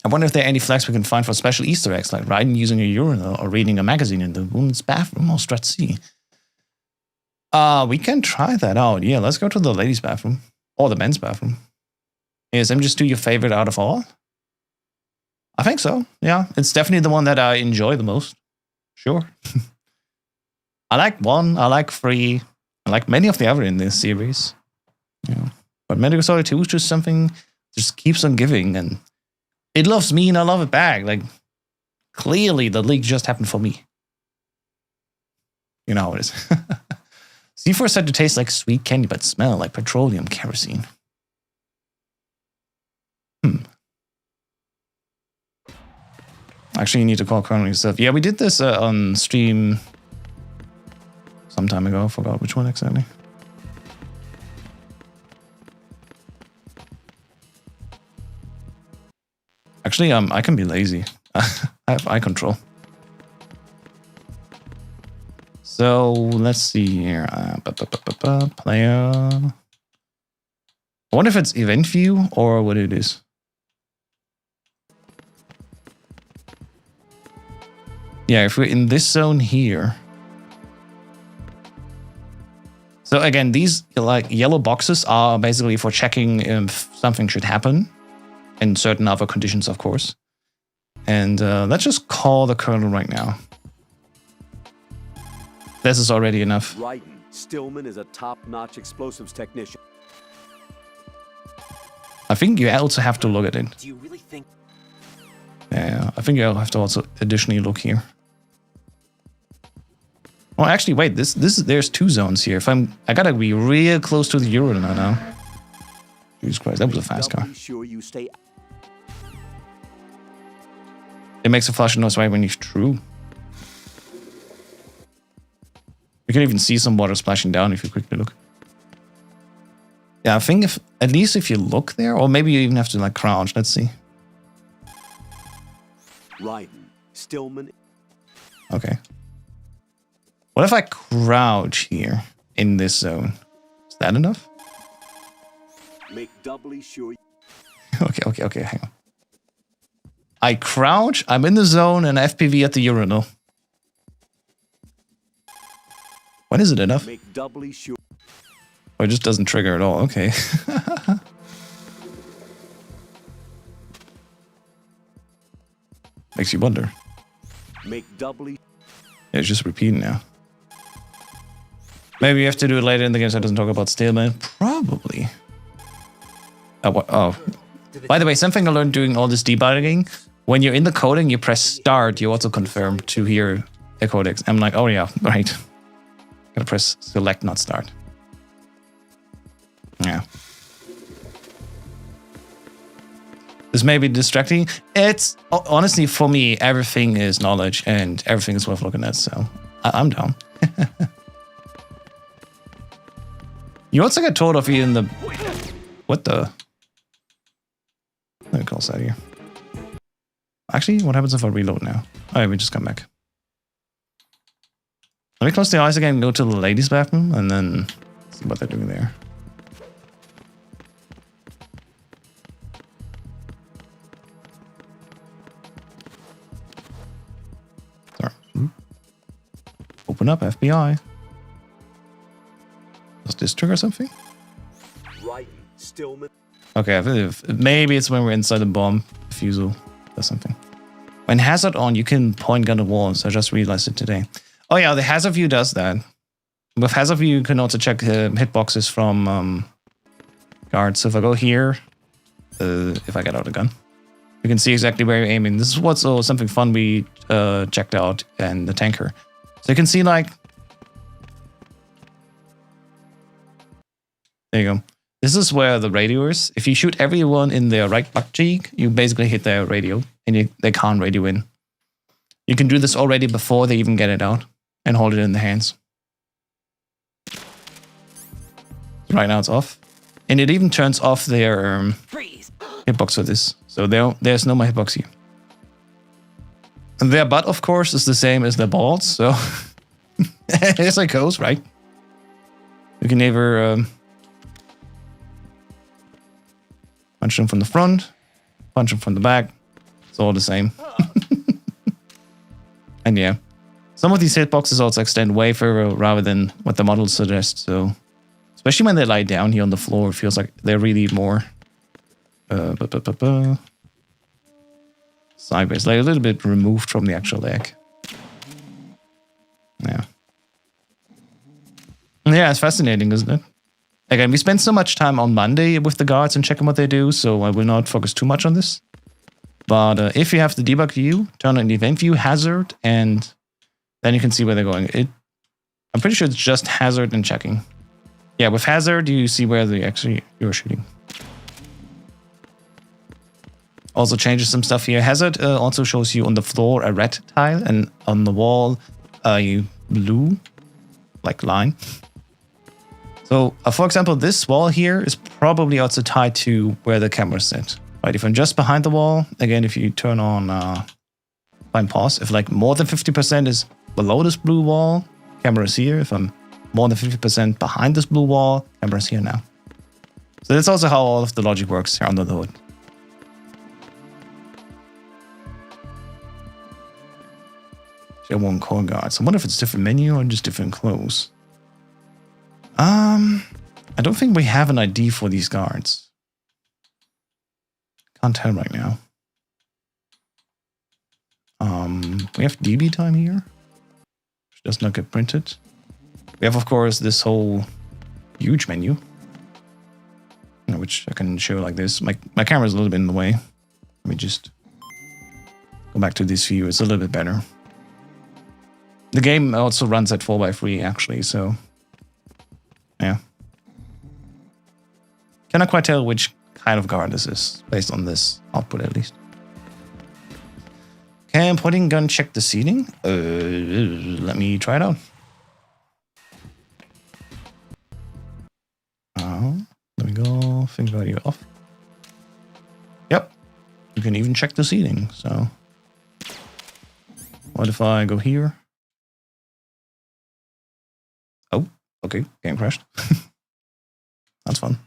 I wonder if there are any flags we can find for special Easter eggs, like riding using a urinal or reading a magazine in the woman's bathroom or Strut C. We can try that out. Yeah, let's go to the ladies' bathroom. Or the men's bathroom. Is MGS2 your favorite out of all? I think so. Yeah, it's definitely the one that I enjoy the most. Sure. I like 1, I like 3, I like many of the other in this series. Yeah. But Metal Gear Solid 2 is just something just keeps on giving, and it loves me and I love it back. Like, clearly the leak just happened for me. You know how it is. C4 said to taste like sweet candy, but smell like petroleum kerosene. Actually, you need to call Konami yourself. Yeah, we did this on stream some time ago. I forgot which one exactly. Actually, I can be lazy. I have eye control. So let's see here. Player. I wonder if it's event view or what it is. Yeah, if we're in this zone here. So again, these like yellow boxes are basically for checking if something should happen, and certain other conditions, of course. And let's just call the colonel right now. This is already enough. Stillman is a top-notch explosives technician. I think you also have to look at it. Do you really think? Yeah, I think you'll have to also additionally look here. Oh, actually, wait. There's 2 zones here. I gotta be real close to the urinal now. Jesus Christ, that was a fast car. It makes a flashing noise right when you're true. You can even see some water splashing down if you quickly look. Yeah, I think at least if you look there, or maybe you even have to like crouch. Let's see. Stillman. Okay. What if I crouch here in this zone? Is that enough? Make doubly sure. Okay, hang on. I crouch, I'm in the zone, and FPV at the urinal. When is it enough? Make doubly sure. Oh, it just doesn't trigger at all. Okay. Makes you wonder. Make doubly. Yeah, it's just repeating now. Maybe you have to do it later in the game so it doesn't talk about stalemate. Probably. Oh, what? Oh. By the way, something I learned doing all this debugging. When you're in the coding, you press start. You also confirm to hear the codecs. I'm like, oh yeah, right. Gotta press select, not start. Yeah. This may be distracting. It's honestly, for me, everything is knowledge and everything is worth looking at. So I'm down. You also get told of in the... What the... Let me call that here. Actually, what happens if I reload now? Alright, we just come back. Let me close the eyes again and go to the ladies' bathroom and then see what they're doing there. Sorry. Open up FBI. Does this trigger something? Stillman. Okay, I believe maybe it's when we're inside the bomb defusal or something. When hazard on, you can point gun at walls. I just realized it today. Oh yeah, the hazard view does that. With hazard view, you can also check hitboxes from guards. So if I go here, if I get out a gun, you can see exactly where you're aiming. This is what's something fun we checked out in the tanker. So you can see like, there you go. This is where the radio is. If you shoot everyone in their right butt cheek, you basically hit their radio and they can't radio in. You can do this already before they even get it out and hold it in the hands. Right now it's off. And it even turns off their hitbox for this. So there's no more hitbox here. And their butt, of course, is the same as their balls. So as it goes, right? You can either... punch them from the front, punch them from the back. It's all the same. And yeah. Some of these hitboxes also extend way further rather than what the models suggest. So, especially when they lie down here on the floor, it feels like they're really more sideways, like a little bit removed from the actual leg. Yeah. Yeah, it's fascinating, isn't it? Again, we spent so much time on Monday with the guards and checking what they do, so I will not focus too much on this. But if you have the debug view, turn on the event view hazard, and then you can see where they're going. I'm pretty sure it's just hazard and checking. Yeah, with hazard, you see where you're shooting. Also changes some stuff here. Hazard also shows you on the floor a red tile, and on the wall a blue, like line. So, for example, this wall here is probably also tied to where the camera's set. Right, if I'm just behind the wall, again, if you turn on find pause, if like more than 50% is below this blue wall, camera's here. If I'm more than 50% behind this blue wall, camera's here now. So that's also how all of the logic works here under the hood. 𝐤𝐭 𝐤𝐿. I wonder if it's a different menu or just different clothes. I don't think we have an ID for these guards. Can't tell right now. We have DB time here, which does not get printed. We have, of course, this whole huge menu, which I can show like this. My camera's a little bit in the way. Let me just go back to this view. It's a little bit better. The game also runs at 4x3 actually, so yeah. Cannot quite tell which kind of guard this is, based on this output at least. Can pointing gun check the ceiling? Let me try it out. Let me go, think value off. Yep, you can even check the ceiling, so. What if I go here? Oh, okay, game crashed. That's fun.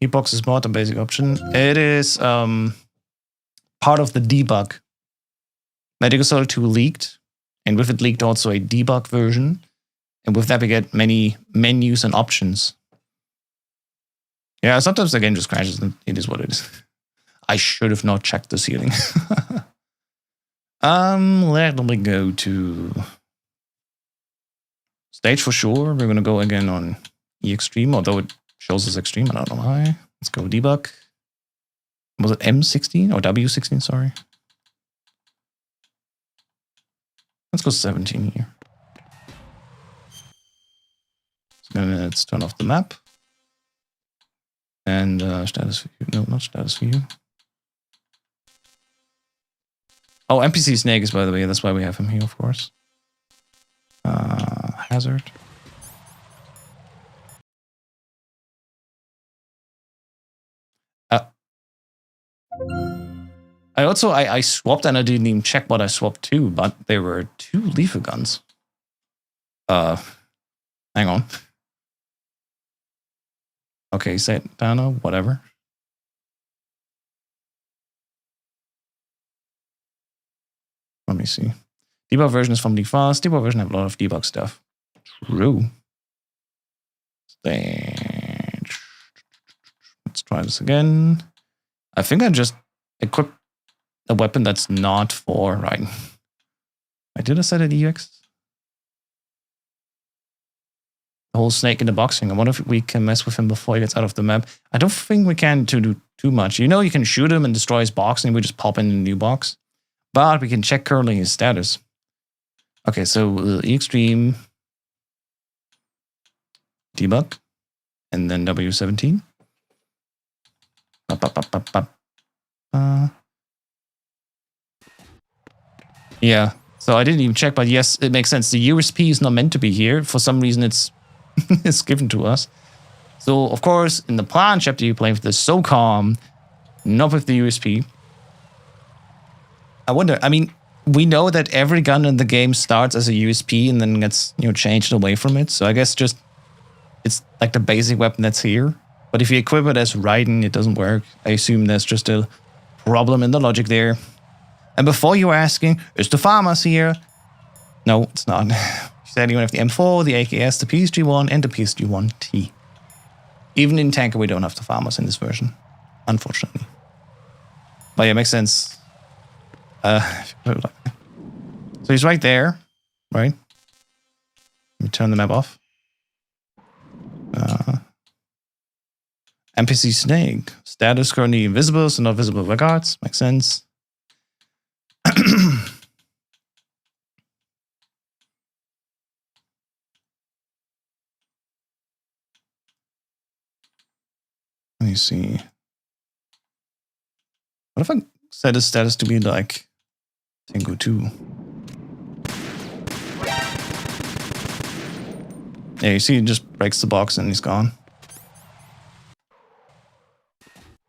Hitbox is not a basic option. It is part of the debug. MGS2 leaked, and with it leaked also a debug version. And with that we get many menus and options. Yeah, sometimes the game just crashes and it is what it is. I should have not checked the ceiling. Let me go to stage for sure. We're gonna go again on Extreme, although it shows us Extreme. I don't know why. Let's go debug. Was it M16 or W16? Sorry. Let's go 17 here. So let's turn off the map. And status view. No, not status view. Oh, NPC Snake is, by the way. That's why we have him here, of course. Hazard. I swapped and I didn't even check what I swapped to, but there were 2 lever guns. Hang on. Okay, set down, whatever. Let me see. Debug version is from the fast. Debug version have a lot of debug stuff. True. Stage. Let's try this again. I think I just equipped a weapon that's not for right. Did I set it EX? The whole snake in the boxing. I wonder if we can mess with him before he gets out of the map. I don't think we can do too much. You know, you can shoot him and destroy his box and we just pop in a new box. But we can check currently his status. Okay, so Extreme debug and then W17. Yeah, so I didn't even check, but yes, it makes sense. The USP is not meant to be here. For some reason, it's it's given to us. So, of course, in the plan chapter, you play with the SOCOM, not with the USP. I wonder, I mean, we know that every gun in the game starts as a USP and then gets, changed away from it. So I guess just, it's like the basic weapon that's here. But if you equip it as Raiden, it doesn't work. I assume there's just a problem in the logic there. And before you were asking, is the farmers here? No, it's not. You said you have the M4, the AKS, the PSG-1, and the PSG-1T. Even in Tanker, we don't have the farmers in this version, unfortunately. But yeah, makes sense. So he's right there, right? Let me turn the map off. NPC Snake. Status currently invisible, so not visible by guards. Makes sense. Let me see. What if I set his status to be like Tango 2? Yeah, you see, he just breaks the box and he's gone.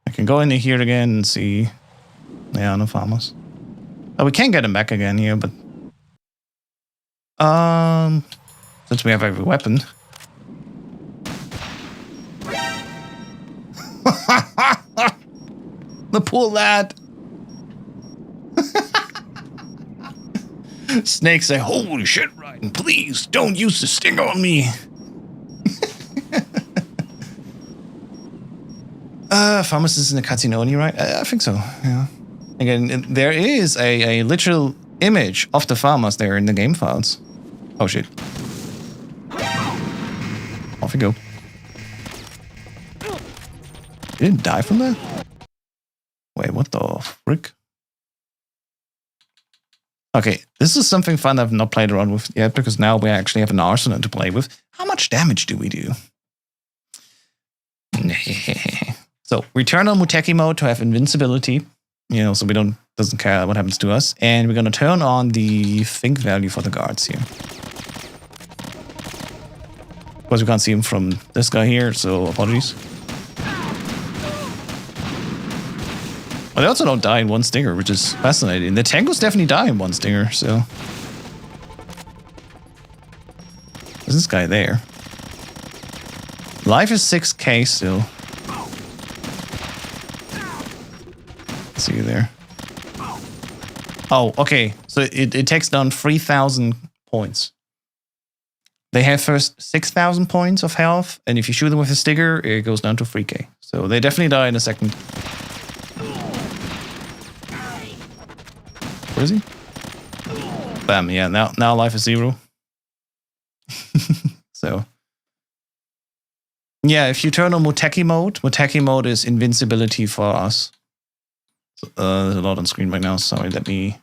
I can go in here again and see. Yeah, no farmers. Oh, we can get him back again here, but since we have every weapon. The poor lad. Snake say, holy shit, Raiden, please don't use the stinger on me. Pharmacist is in the cutscene only, right? I think so, yeah. Again, there is a literal image of the farmers there in the game files. Oh shit. Off we go. You didn't die from that? Wait, what the frick? Okay, this is something fun I've not played around with yet, because now we actually have an arsenal to play with. How much damage do we do? So, return on Muteki mode to have invincibility. You know, so we doesn't care what happens to us. And we're gonna turn on the think value for the guards here. Of course, we can't see him from this guy here, so apologies. Well, they also don't die in one stinger, which is fascinating. The Tangos definitely die in one stinger, so. There's this guy there. Life is 6k still. See you there. Oh, okay. So it takes down 3,000 points. They have first 6,000 points of health, and if you shoot them with a stinger, it goes down to 3k. So they definitely die in a second. Where is he? Bam, yeah, now life is 0. So. Yeah, if you turn on Muteki mode is invincibility for us. So, there's a lot on screen right now, sorry, let me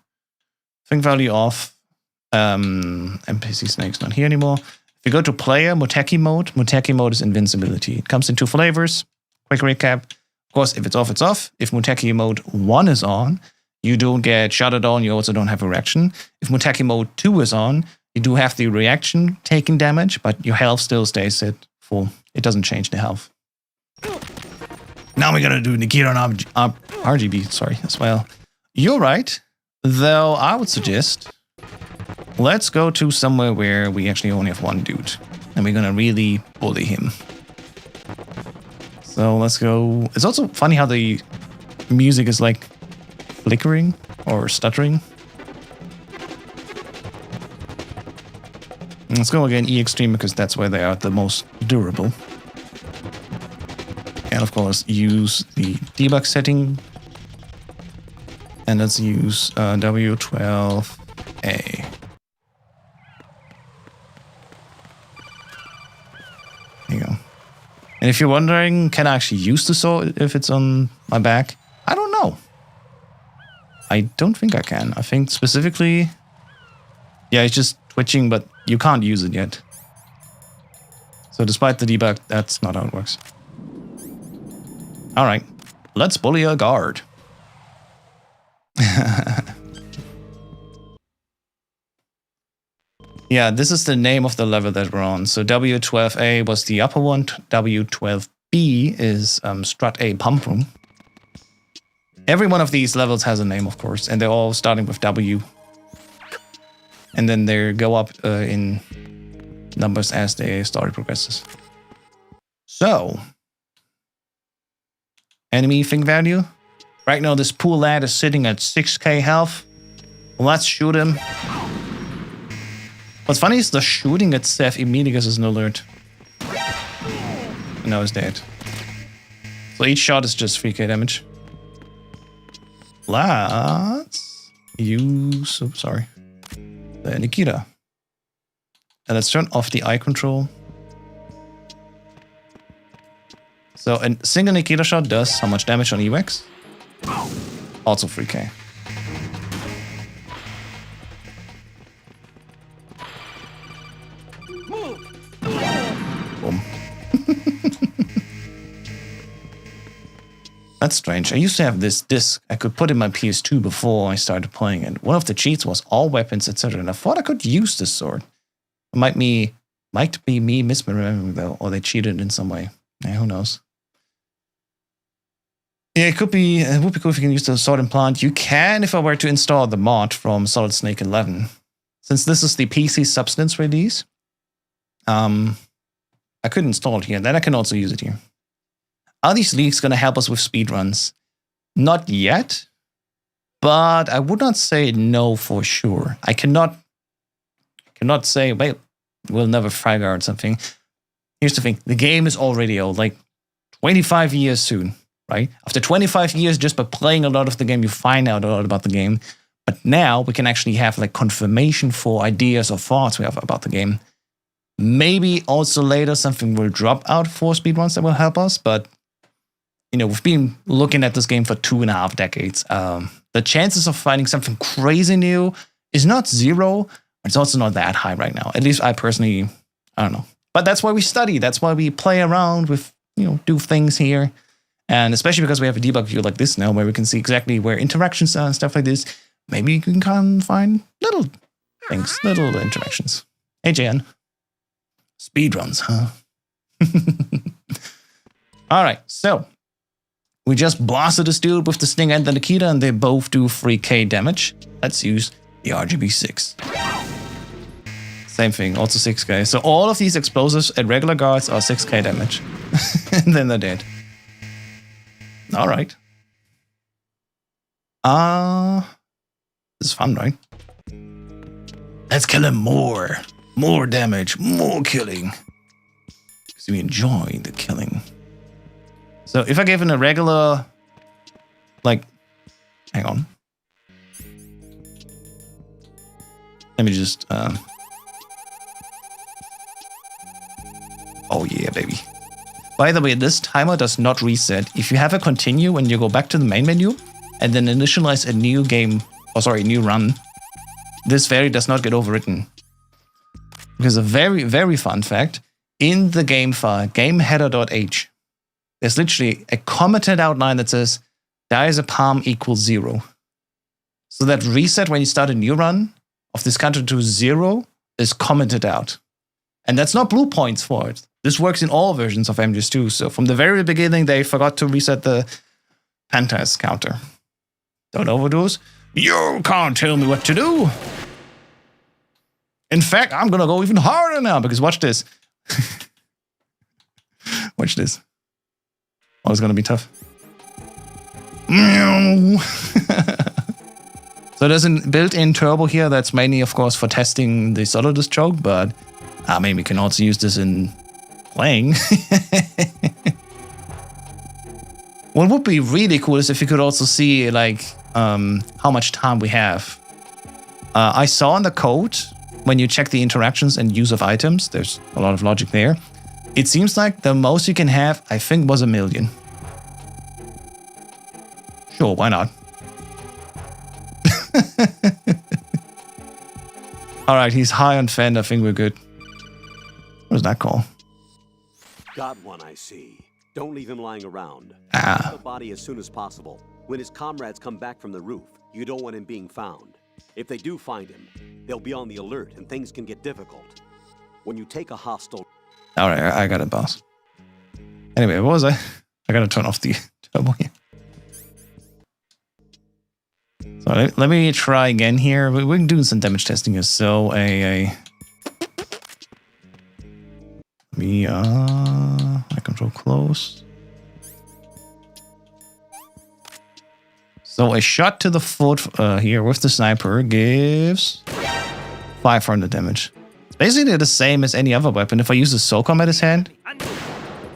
think value off. NPC Snake's not here anymore. If you go to player, Muteki mode is invincibility. It comes in 2 flavors. Quick recap. Of course, if it's off, it's off. If Muteki mode 1 is on, you don't get shot on, you also don't have a reaction. If Muteki mode 2 is on, you do have the reaction taking damage, but your health still stays at full. It doesn't change the health. Now we're gonna do Nikita on RGB, sorry, as well. You're right, though I would suggest, let's go to somewhere where we actually only have one dude, and we're gonna really bully him. So let's go. It's also funny how the music is like flickering or stuttering. Let's go again E Extreme because that's where they are the most durable. And of course use the debug setting. And let's use W12A. There you go. And if you're wondering, can I actually use the sword if it's on my back? I don't know. I don't think I can. I think specifically, yeah, it's just twitching, but you can't use it yet. So despite the debug, that's not how it works. All right, let's bully a guard. Yeah, this is the name of the level that we're on. So W12A was the upper one. W12B is Strut A pump room. Every one of these levels has a name, of course, and they're all starting with W. And then they go up in numbers as the story progresses. So, enemy thing value. Right now, this poor lad is sitting at 6k health. Well, let's shoot him. What's funny is the shooting itself immediately gives us an alert. And now he's dead. So each shot is just 3k damage. Let's use, oh, sorry, the Nikita. And let's turn off the eye control. So a single Nikita shot does how much damage on evacs? Also 3k. Boom. That's strange. I used to have this disc I could put in my PS2 before I started playing it. One of the cheats was all weapons, etc. And I thought I could use this sword. It might be me misremembering though, or they cheated in some way. Yeah, who knows? Yeah, it would be cool if you can use the sword implant. You can if I were to install the mod from Solid Snake 11. Since this is the PC substance release, I could install it here. Then I can also use it here. Are these leaks going to help us with speedruns? Not yet, but I would not say no for sure. I cannot say, wait, we'll never figure out something. Here's the thing. The game is already old, like 25 years soon, right? After 25 years, just by playing a lot of the game, you find out a lot about the game. But now we can actually have like confirmation for ideas or thoughts we have about the game. Maybe also later something will drop out for speedruns that will help us, but you know, we've been looking at this game for 2.5 decades. The chances of finding something crazy new is not zero. It's also not that high right now. At least I personally, I don't know. But that's why we study. That's why we play around with, you know, do things here. And especially because we have a debug view like this now, where we can see exactly where interactions are and stuff like this. Maybe you can come find little things, little interactions. Hey, Jan. Speedruns, huh? All right, so we just blasted this dude with the Sting and the Nikita, and they both do 3k damage. Let's use the RGB6. Same thing, also 6k. So all of these explosives at regular guards are 6k damage. And then they're dead. All right. This is fun, right? Let's kill him more. More damage, more killing. Because we enjoy the killing. So if I gave him a regular, like, hang on. Let me just, oh yeah, baby. By the way, this timer does not reset. If you have a continue and you go back to the main menu and then initialize a new game, a new run, this vary does not get overwritten. Because a very, very fun fact, in the game file, gameheader.h, there's literally a commented outline that says Diazepam equals 0. So that reset when you start a new run of this counter to 0 is commented out. And that's not blue points for it. This works in all versions of MGS2. So from the very beginning, they forgot to reset the Pantas counter. Don't overdose. You can't tell me what to do. In fact, I'm going to go even harder now because watch this. Watch this. Oh, it's going to be tough. So there's a built-in turbo here that's mainly, of course, for testing the solidus choke, but I mean, we can also use this in playing. What would be really cool is if you could also see like how much time we have. I saw in the code when you check the interactions and use of items, there's a lot of logic there. It seems like the most you can have, I think, was 1 million. Sure, why not? All right, he's high on Fend. I think we're good. What does that call? Got one, I see. Don't leave him lying around. Ah. The body as soon as possible. When his comrades come back from the roof, you don't want him being found. If they do find him, they'll be on the alert and things can get difficult. When you take a hostile... All right, I got it, boss. Anyway, what was I? I gotta turn off the turbo here. So let me try again here. We're doing some damage testing here. So I control close. So a shot to the foot here with the sniper gives 500 damage. It's basically the same as any other weapon. If I use the SOCOM at his hand,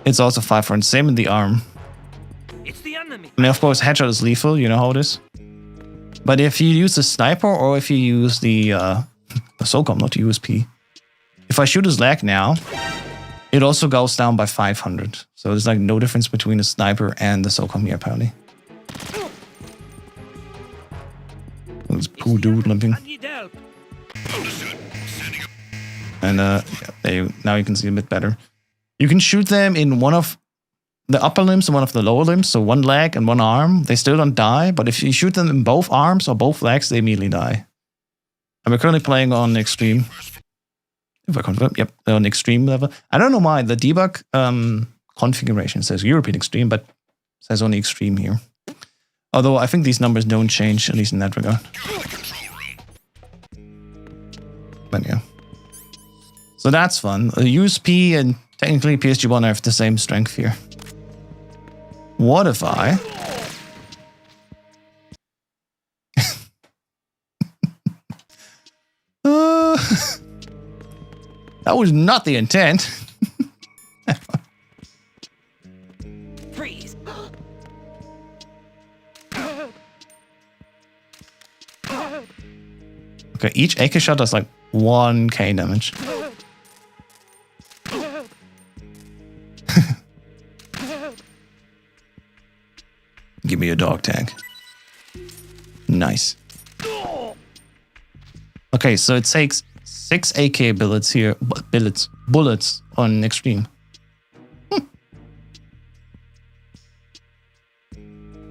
it's also 500. Same in the arm. It's the enemy. I mean, of course, headshot is lethal. You know how it is. But if you use the sniper or if you use the SOCOM, not the USP. If I shoot his leg now, it also goes down by 500. So there's like no difference between the sniper and the SOCOM here, apparently. This poor dude limping. And yeah, now you can see a bit better. You can shoot them in one of the upper limbs and one of the lower limbs. So one leg and one arm. They still don't die. But if you shoot them in both arms or both legs, they immediately die. And we're currently playing on extreme. If I confirm, yep, on extreme level. I don't know why the debug configuration says European extreme, but says only extreme here. Although I think these numbers don't change, at least in that regard. But yeah. So that's fun. USP and technically PSG1 have the same strength here. What if I... that was not the intent. Freeze. Okay, each AK shot does like 1k damage. Give me a dog tag. Nice. Okay, so it takes 6 AK bullets here. Bullets on extreme.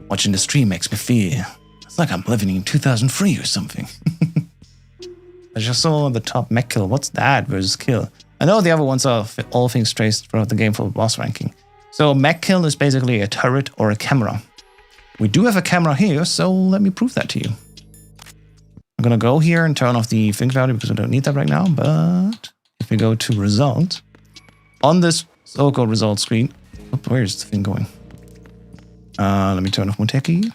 Watching the stream makes me feel it's like I'm living in 2003 or something. I just saw the top mech kill. What's that versus kill? I know the other ones are all things traced throughout the game for boss ranking. So mech kill is basically a turret or a camera. We do have a camera here, so let me prove that to you. I'm gonna go here and turn off the think value because we don't need that right now. But if we go to result, on this so-called result screen, where's the thing going? Let me turn off Muteki.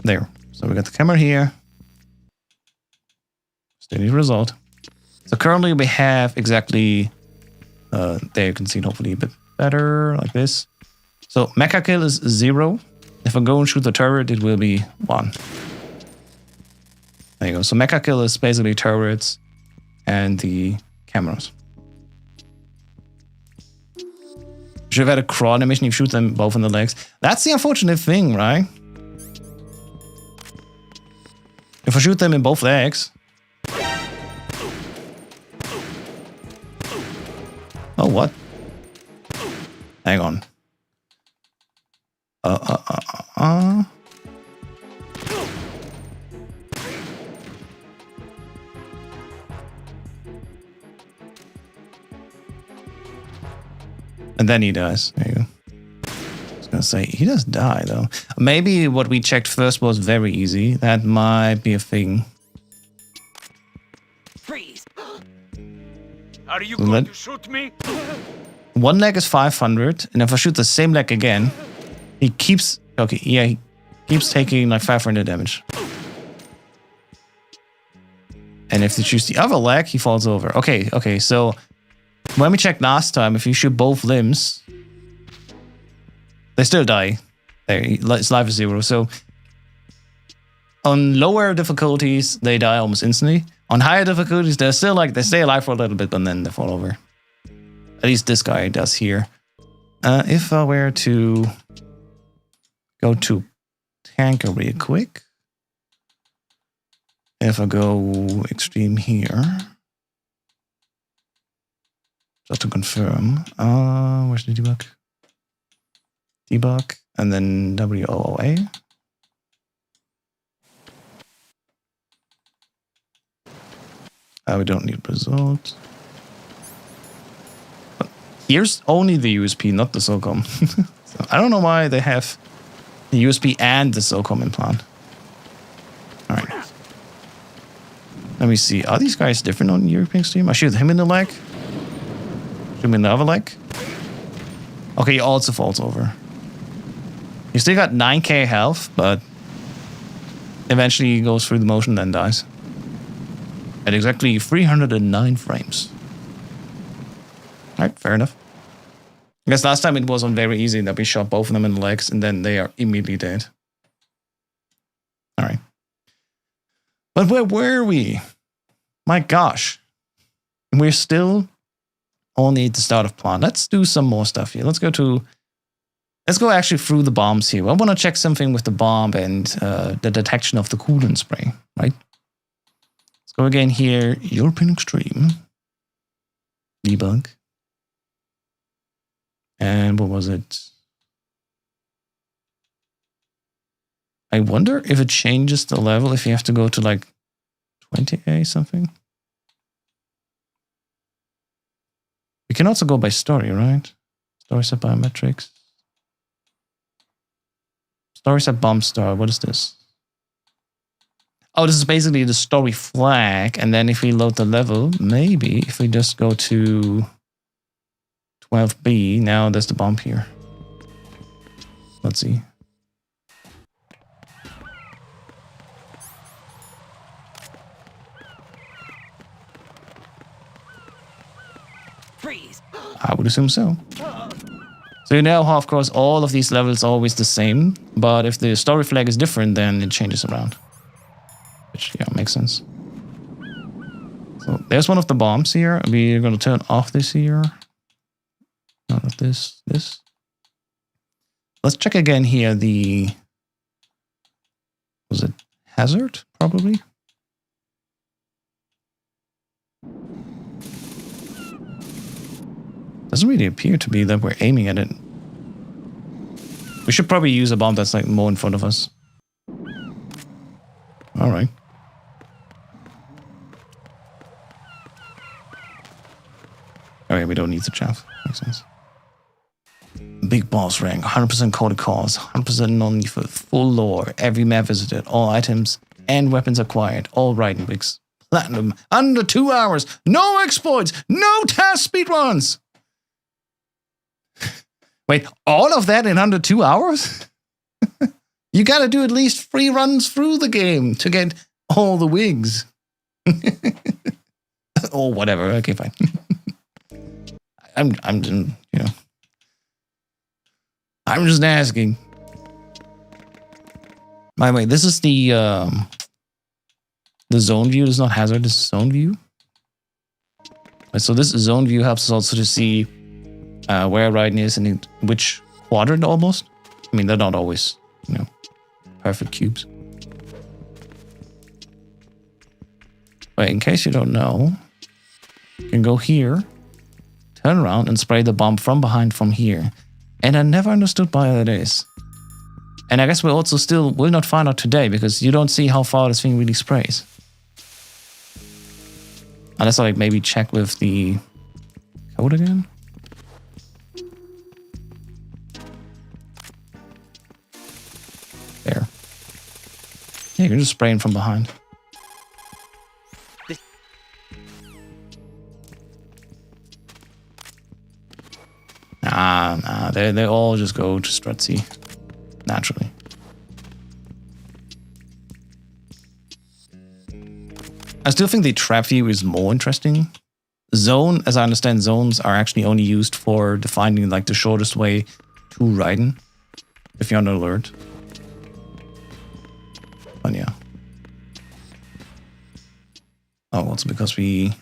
There. So we got the camera here. Steady result. So currently we have exactly, there you can see it hopefully a bit better, like this. So mecha kill is 0. If I go and shoot the turret, it will be 1. There you go. So mecha kill is basically turrets and the cameras. Should have had a crawl animation, you shoot them both in the legs. That's the unfortunate thing, right? If I shoot them in both legs... Oh, what? Hang on. And then he dies. There you go. I was gonna say, he does die though. Maybe what we checked first was very easy. That might be a thing. Freeze. Are you going to shoot me? One leg is 500, and if I shoot the same leg again, he keeps... Okay, yeah, he keeps taking like 500 damage. And if you choose the other leg, he falls over. Okay, so... When we checked last time, if you shoot both limbs, they still die. There, his life is 0. So on lower difficulties, they die almost instantly. On higher difficulties, they're still like, they stay alive for a little bit, but then they fall over. At least this guy does here. If I were to go to tanker real quick. If I go extreme here. Just to confirm. Where's the debug? Debug. And then WOOA. We don't need result. But here's only the USP, not the SOCOM. So I don't know why they have the USP and the SOCOM in plan. Alright. Let me see. Are these guys different on European Extreme? I shoot him in the leg. Shoot him in the other leg. Okay, he also falls over. You still got 9k health, but eventually he goes through the motion then dies. At exactly 309 frames. Alright, fair enough. I guess last time it was on very easy that we shot both of them in the legs and then they are immediately dead. Alright. But where were we? My gosh. We're still only at the start of plant. Let's do some more stuff here. Let's go actually through the bombs here. I want to check something with the bomb and the detection of the coolant spray, right? Let's go again here. European Extreme. Debug. And what was it? I wonder if it changes the level if you have to go to like 20A something. We can also go by story, right? Story set biometrics. Story set bomb star. What is this? Oh, this is basically the story flag. And then if we load the level, maybe if we just go to 12B, now there's the bomb here. Let's see. Freeze. I would assume so. So you know how, of course, all of these levels are always the same, but if the story flag is different, then it changes around. Which, yeah, makes sense. So there's one of the bombs here. We're going to turn off this here. None of this. Let's check again here the... Was it hazard, probably? Doesn't really appear to be that we're aiming at it. We should probably use a bomb that's like more in front of us. Alright. Okay, we don't need the chaff. Makes sense. Big boss rank, 100% coded calls, 100% non-lethal, full lore, every map visited, all items and weapons acquired, all riding wigs. Platinum, under 2 hours, no exploits, no task speedruns! Wait, all of that in under 2 hours? You gotta do at least 3 runs through the game to get all the wigs. Or whatever, okay, fine. I'm you know. I'm just asking. By the way, this is the zone view. This is not hazard, this is zone view. Right, so this zone view helps us also to see where riding is and in which quadrant almost. I mean, they're not always, you know, perfect cubes. But in case you don't know, you can go here, turn around and spray the bomb from behind from here. And I never understood why that is. And I guess we also still will not find out today because you don't see how far this thing really sprays. Unless I like maybe check with the code again. There. Yeah, you're just spraying from behind. Nah, they all just go to Strut C, naturally. I still think the trap view is more interesting. Zone, as I understand, zones are actually only used for defining like the shortest way to Raiden, if you're on alert. But yeah. Oh, well, it's because we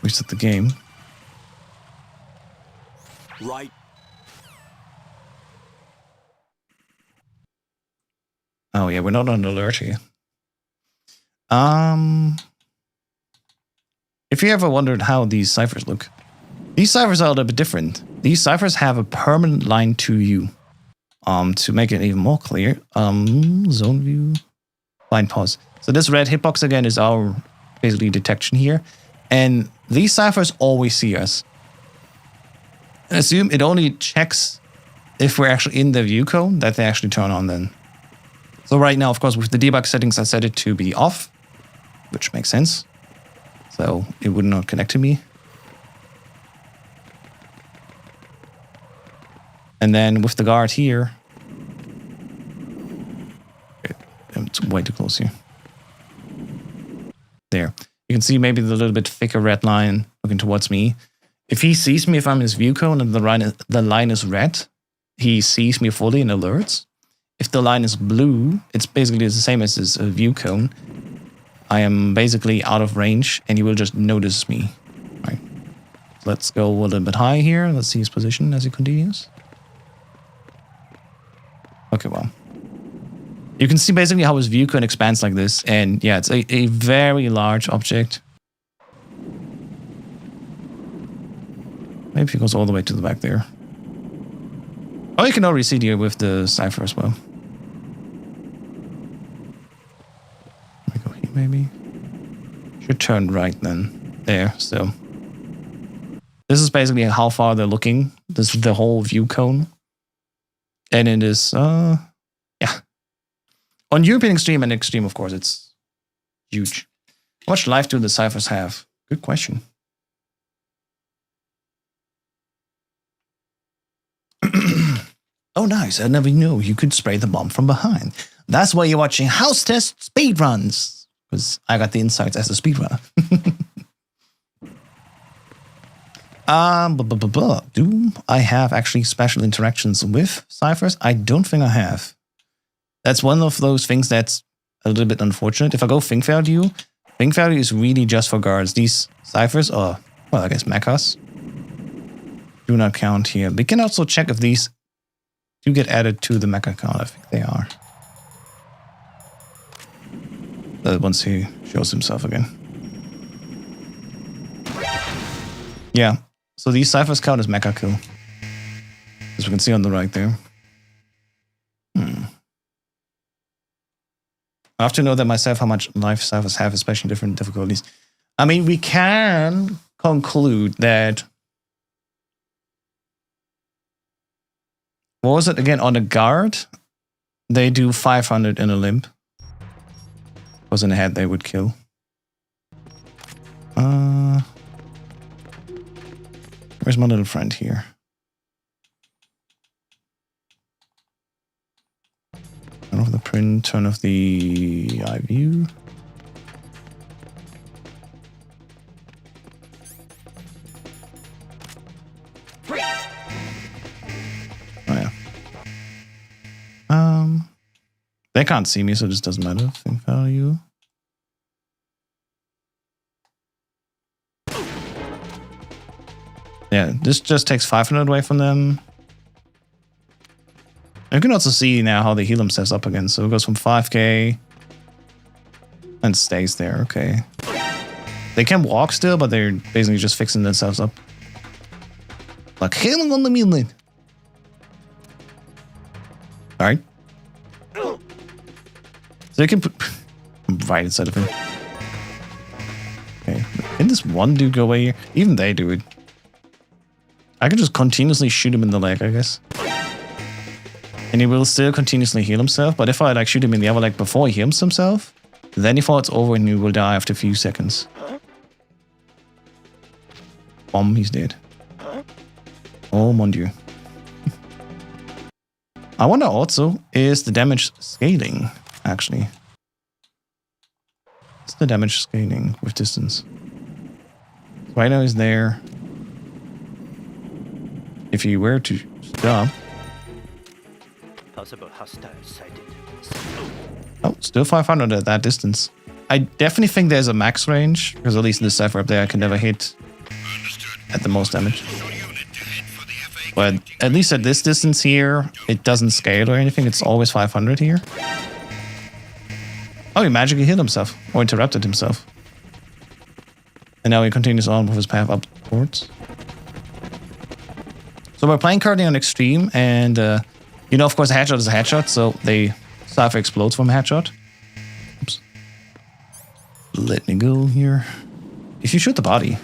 reset the game. Right. Oh yeah, we're not on alert here. If you ever wondered how these ciphers look, these ciphers are a little bit different. These ciphers have a permanent line to you. To make it even more clear, zone view, blind pause. So this red hitbox again is our basically detection here, and these ciphers always see us. And assume it only checks if we're actually in the view cone that they actually turn on then. So right now, of course, with the debug settings, I set it to be off, which makes sense. So it would not connect to me. And then with the guard here, way too close here. There. You can see maybe the little bit thicker red line looking towards me. If he sees me, if I'm in his view cone and the line is red, he sees me fully and alerts. If the line is blue, it's basically the same as his view cone. I am basically out of range and he will just notice me. Right. Let's go a little bit high here. Let's see his position as he continues. Okay, well. You can see basically how his view cone expands like this. And yeah, it's a very large object. Maybe he goes all the way to the back there. Oh, you can already see here with the Cypher as well. Let me go here maybe. Should turn right then. There, so. This is basically how far they're looking. This is the whole view cone. And it is, yeah. On European Extreme and Extreme, of course, it's huge. How much life do the Cyphers have? Good question. Oh, nice. I never knew you could spray the bomb from behind. That's why you're watching House Test Speedruns. Because I got the insights as a speedrunner. Do I have actually special interactions with Cyphers? I don't think I have. That's one of those things that's a little bit unfortunate. If I go think value is really just for guards. These Cyphers, or, well, I guess mechas, do not count here. We can also check if these do get added to the mecha count. I think they are. Once he shows himself again. Yeah. So these Cyphers count as mecha kill. As we can see on the right there. I have to know that myself how much life Cyphers have, especially different difficulties. I mean, we can conclude that. What was it again? On a guard, they do 500 in a limp. Was in a head they would kill. Where's my little friend here? Turn off the print, turn off the eye view. Oh yeah. They can't see me, so this doesn't matter. Think value. Yeah, this just takes 500 away from them. You can also see now how they heal themselves up again. So it goes from 5k and stays there. Okay. They can walk still, but they're basically just fixing themselves up. Like healing on the midline. Alright. So you can put right inside of him. Okay. Can this one dude go away here? Even they do it. I can just continuously shoot him in the leg, I guess. And he will still continuously heal himself. But if I like shoot him in the other leg before he heals himself, then he falls over and he will die after a few seconds. Bomb, he's dead. Oh mon dieu. I wonder also, is the damage scaling, actually? It's the damage scaling with distance. Right now he's there. If he were to stop. Possible hostile sighted. Oh, still 500 at that distance. I definitely think there's a max range, because at least in the Cypher up there I can never hit at the most damage. But at least at this distance here, it doesn't scale or anything. It's always 500 here. Oh, he magically hit himself, or interrupted himself. And now he continues on with his path upwards. So we're playing currently on Extreme, and you know, of course, a headshot is a headshot, so the Cypher explodes from a headshot. Oops. Let me go here. If you shoot the body.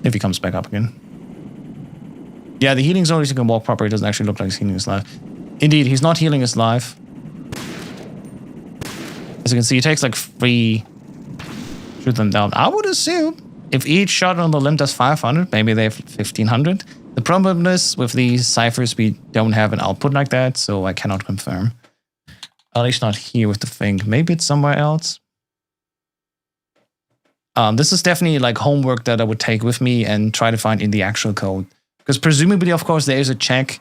If he comes back up again. Yeah, the healing zone, he can walk properly. It doesn't actually look like he's healing his life. Indeed, he's not healing his life. As you can see, it takes like 3... shoot them down. I would assume if each shot on the limb does 500, maybe they have 1500. The problem is with these ciphers, we don't have an output like that, so I cannot confirm. At least not here with the thing. Maybe it's somewhere else. This is definitely like homework that I would take with me and try to find in the actual code. Because presumably, of course, there is a check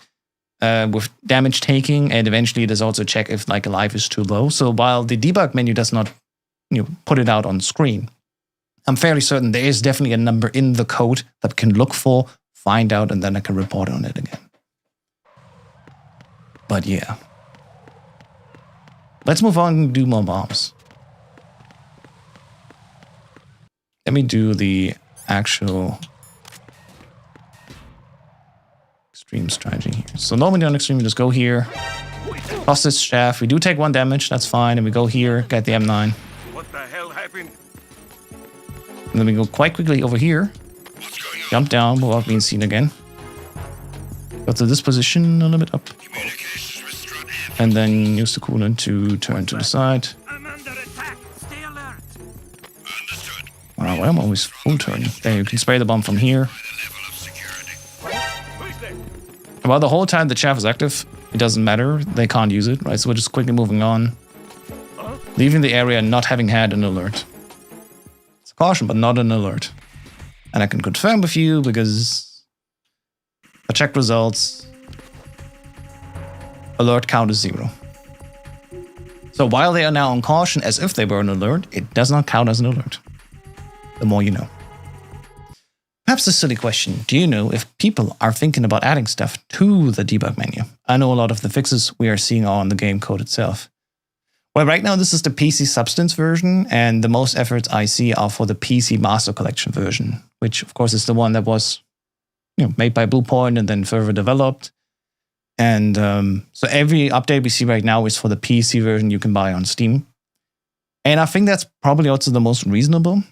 with damage taking, and eventually there's also a check if like a life is too low. So while the debug menu does not, put it out on screen, I'm fairly certain there is definitely a number in the code that we can look for, find out, and then I can report on it again. But yeah. Let's move on and do more bombs. Let me do the actual extreme strategy here. So normally on extreme, we just go here, toss this shaft. We do take 1 damage, that's fine. And we go here, get the M9. What the hell happened? And then we go quite quickly over here, jump down without being seen again. Go to this position a little bit up. And then use the coolant to turn to the side. I'm under attack. Stay alert. Wow, well, I'm always full turn. There, you can spray the bomb from here. While the whole time the chaff is active, it doesn't matter. They can't use it, right? So we're just quickly moving on. Leaving the area not having had an alert. It's a caution, but not an alert. And I can confirm with you because I checked results. Alert count is 0. So while they are now on caution as if they were an alert, it does not count as an alert. The more you know. Perhaps a silly question. Do you know if people are thinking about adding stuff to the debug menu? I know a lot of the fixes we are seeing are on the game code itself. Well, right now this is the PC Substance version, and the most efforts I see are for the PC Master Collection version, which of course is the one that was made by Bluepoint and then further developed. And so every update we see right now is for the PC version you can buy on Steam. And I think that's probably also the most reasonable.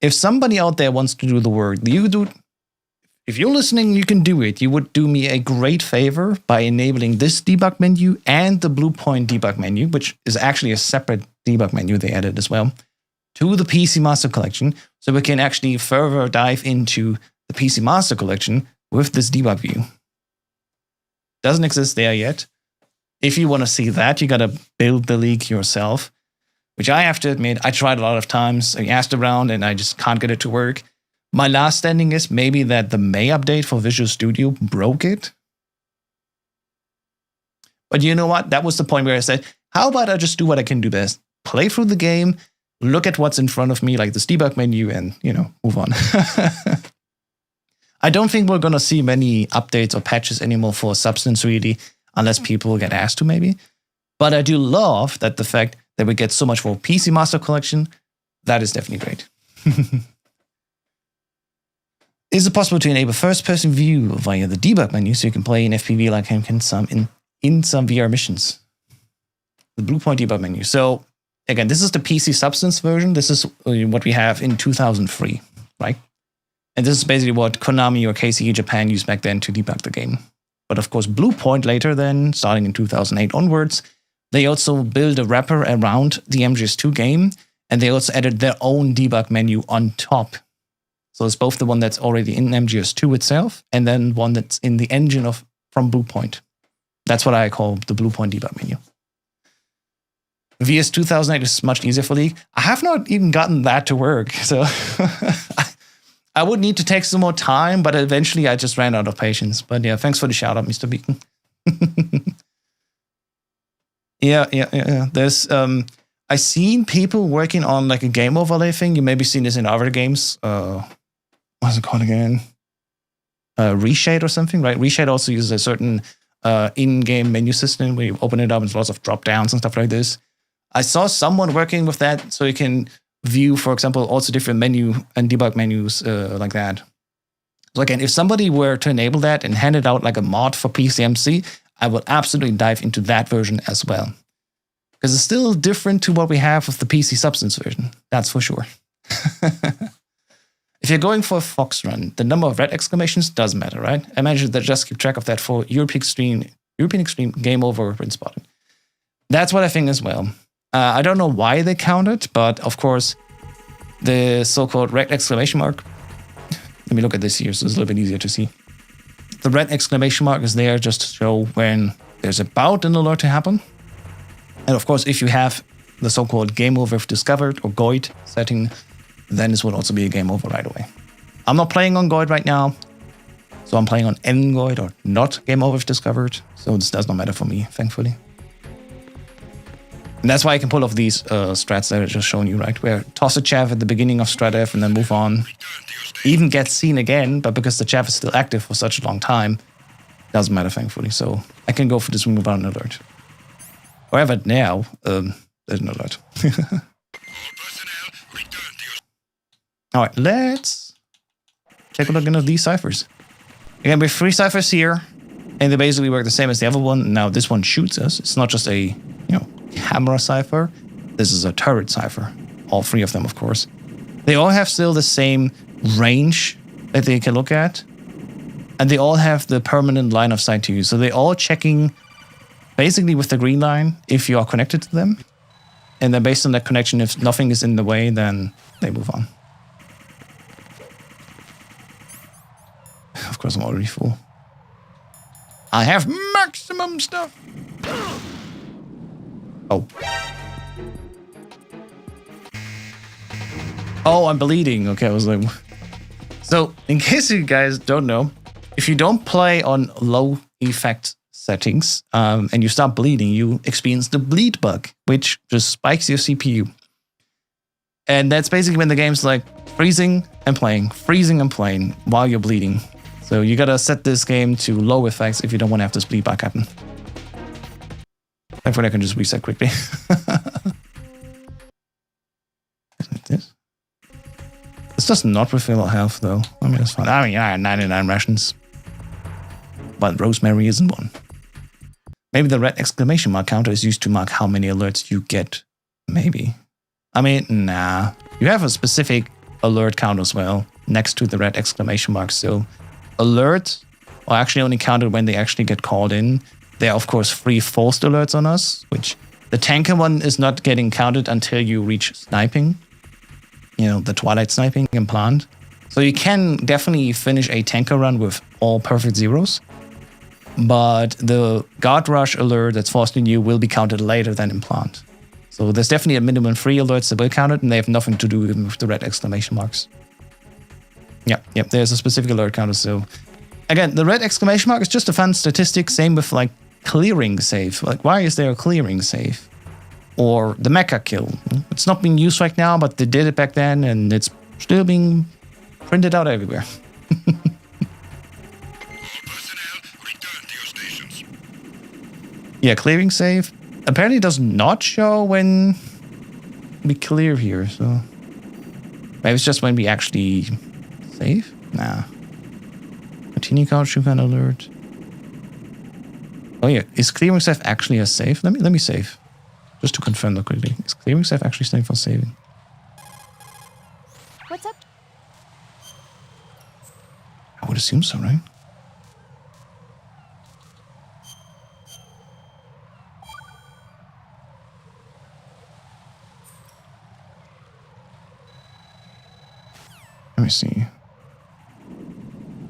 If somebody out there wants to do the work, if you're listening, you can do it. You would do me a great favor by enabling this debug menu and the Bluepoint debug menu, which is actually a separate debug menu they added as well, to the PC Master Collection, so we can actually further dive into the PC Master Collection with this debug view. Doesn't exist there yet. If you want to see that, you got to build the leak yourself, which I have to admit, I tried a lot of times. I asked around and I just can't get it to work. My last standing is maybe that the May update for Visual Studio broke it. But you know what? That was the point where I said, how about I just do what I can do best? Play through the game, look at what's in front of me, like this debug menu, and, move on. I don't think we're going to see many updates or patches anymore for Substance, really, unless people get asked to, maybe. But I do love that the fact that we get so much for PC Master Collection. That is definitely great. Is it possible to enable first-person view via the debug menu so you can play in FPV like 𝐾𝐚𝐮 in some VR missions? The Bluepoint debug menu. So, again, this is the PC Substance version. This is what we have in 2003, right? And this is basically what Konami or KCE Japan used back then to debug the game. But of course, Bluepoint later then, starting in 2008 onwards, they also built a wrapper around the MGS2 game, and they also added their own debug menu on top. So it's both the one that's already in MGS2 itself, and then one that's in the engine from Bluepoint. That's what I call the Bluepoint debug menu. VS 2008 is much easier for Leak. I have not even gotten that to work, so I would need to take some more time, but eventually I just ran out of patience. But yeah, thanks for the shout out, Mr. Beacon. Yeah. There's I've seen people working on like a game overlay thing. You maybe seen this in other games. What's it called again? Reshade or something, right? Reshade also uses a certain in-game menu system where you open it up and there's lots of drop downs and stuff like this. I saw someone working with that so you can view, for example, also different menu and debug menus like that. So again, if somebody were to enable that and hand it out like a mod for PCMC, I will absolutely dive into that version as well. Because it's still different to what we have with the PC Substance version. That's for sure. If you're going for a Fox run, the number of red exclamations does matter, right? I imagine that just keep track of that for European Extreme Game Over Print Spotting. That's what I think as well. I don't know why they count it, but of course, the so-called red exclamation mark. Let me look at this here so it's a little bit easier to see. The red exclamation mark is there just to show when there's about an alert to happen. And of course, if you have the so-called game over if discovered or GOID setting, then this would also be a game over right away. I'm not playing on GOID right now, so I'm playing on NGOID or not game over if discovered. So this does not matter for me, thankfully. And that's why I can pull off these strats that I just shown you, right? Where toss a chaff at the beginning of Strut F and then move on. Even gets seen again, but because the chaff is still active for such a long time, doesn't matter, thankfully. So I can go for this move on alert. However, now, there's an alert. All right, let's take a look into these ciphers. Again, we have 3 ciphers here, and they basically work the same as the other one. Now, this one shoots us. It's not just a, camera cipher. This is a turret cipher. All 3 of them, of course. They all have still the same range that they can look at. And they all have the permanent line of sight to you. So they're all checking basically with the green line if you are connected to them. And then based on that connection, if nothing is in the way, then they move on. Of course, I'm already full. I have maximum stuff. Oh. Oh, I'm bleeding. Okay, I was like... So, in case you guys don't know, if you don't play on low effect settings and you start bleeding, you experience the bleed bug, which just spikes your CPU. And that's basically when the game's like freezing and playing while you're bleeding. So you gotta set this game to low effects if you don't want to have this bleed bug happen. Thankfully, I can just reset quickly. Isn't it this? This does not refill health, though. I mean, that's fine. I mean, I had 99 rations. But rosemary isn't one. Maybe the red exclamation mark counter is used to mark how many alerts you get. Maybe. I mean, nah. You have a specific alert count as well, next to the red exclamation mark. So, alerts are actually only counted when they actually get called in. There are, of course, 3 forced alerts on us, which the tanker one is not getting counted until you reach sniping. The twilight sniping in plant. So you can definitely finish a tanker run with all perfect zeros. But the guard rush alert that's forced in you will be counted later than in plant. So there's definitely a minimum 3 alerts that will count it, and they have nothing to do with the red exclamation marks. Yep, there's a specific alert counter. So again, the red exclamation mark is just a fun statistic. Same with like clearing save. Like, why is there a clearing save? Or the mecha kill. It's not being used right now, but they did it back then, and it's still being printed out everywhere. Yeah, clearing save apparently does not show when we clear here, so maybe it's just when we actually save? Nah. Continue card should kind of alert. Oh yeah, is clearing save actually a save? Let me save. Just to confirm that quickly. Is clearing save actually staying for saving? What's up? I would assume so, right? Let me see.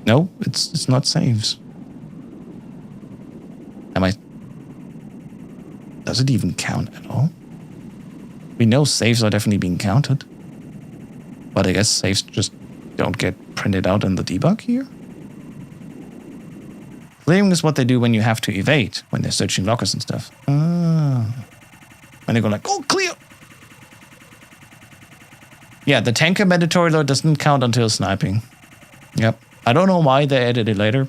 No, it's not saves. Does it even count at all? We know saves are definitely being counted. But I guess saves just don't get printed out in the debug here. Clearing is what they do when you have to evade, when they're searching lockers and stuff. When they go like, oh, clear! Yeah, the tanker mandatory load doesn't count until sniping. Yep. I don't know why they added it later.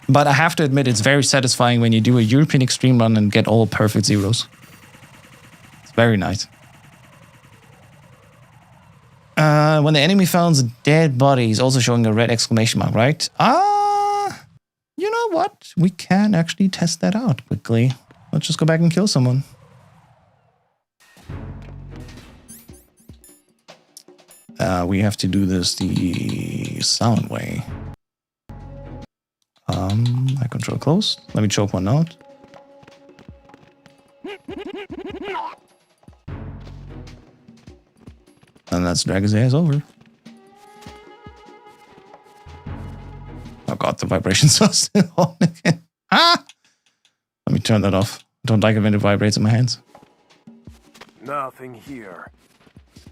But I have to admit, it's very satisfying when you do a European extreme run and get all perfect zeros. It's very nice. When the enemy finds a dead body, he's also showing a red exclamation mark, right? You know what? We can actually test that out quickly. Let's just go back and kill someone. We have to do this the sound way. I control close. Let me choke one out. And let's drag his ass over. god, the vibrations are still on again. Ah! Let me turn that off. I don't like it when it vibrates in my hands. Nothing here.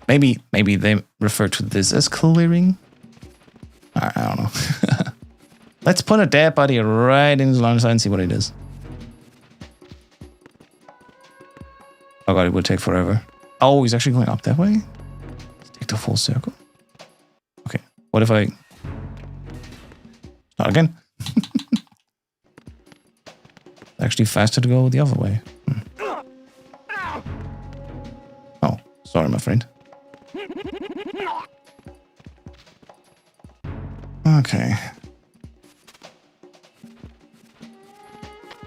Maybe they refer to this as clearing. I don't know. Let's put a dead body right in the line of sight and see what it is. Oh god, it would take forever. Oh, he's actually going up that way? Let's take the full circle. Okay, what if I... Not again. Actually faster to go the other way. Oh, sorry, my friend. Okay.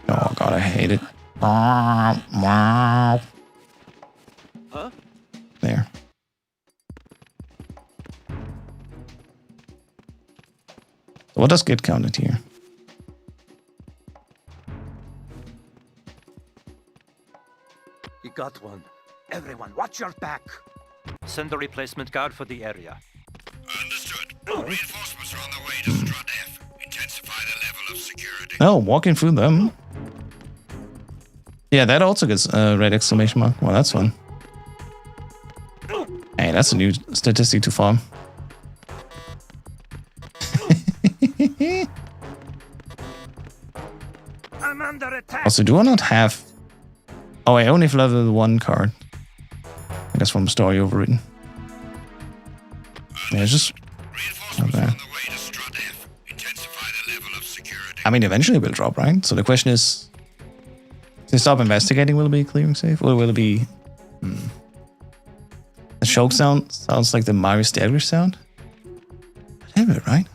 Oh god, I hate it. Huh? There. What does get counted here? You got one. Everyone, watch your back. Send a replacement guard for the area. Understood. Reinforcements are on their way to Strut F. Intensify the level of security. Oh, walking through them. Yeah, that also gets a red exclamation mark. Well, that's fun. Hey, that's a new statistic to farm. I'm under attack. Also, do I not have... Oh, I only have level 1 card. I guess from story overwritten. Yeah, it's just... Reinforcements are on the way to Strut F. Intensify the level of security. I mean, eventually it will drop, right? So the question is... To stop investigating, will it be clearing safe? Or will it be... The choke sound sounds like the Mario Staggers sound? A little bit, right?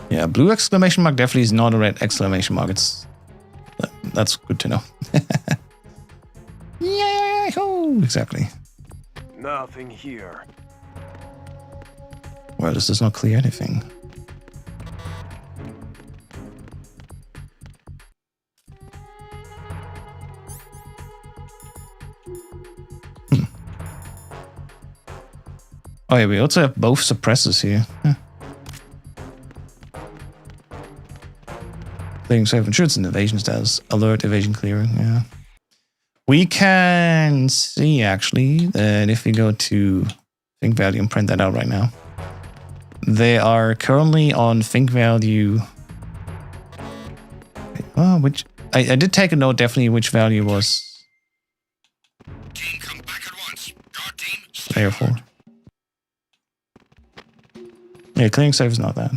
Yeah, blue exclamation mark definitely is not a red exclamation mark. It's... That's good to know. Yeah, exactly. Nothing here. Well, this does not clear anything. Oh yeah, we also have both suppressors here. Huh. Clearing safe and sure it's an evasion status. Alert, evasion, clearing, yeah. We can see actually that if we go to think value and print that out right now. They are currently on think value. Oh, which I did take a note definitely which value was. Team, come back at once. Guard team, Layer 4. Yeah, clearing safe is not that.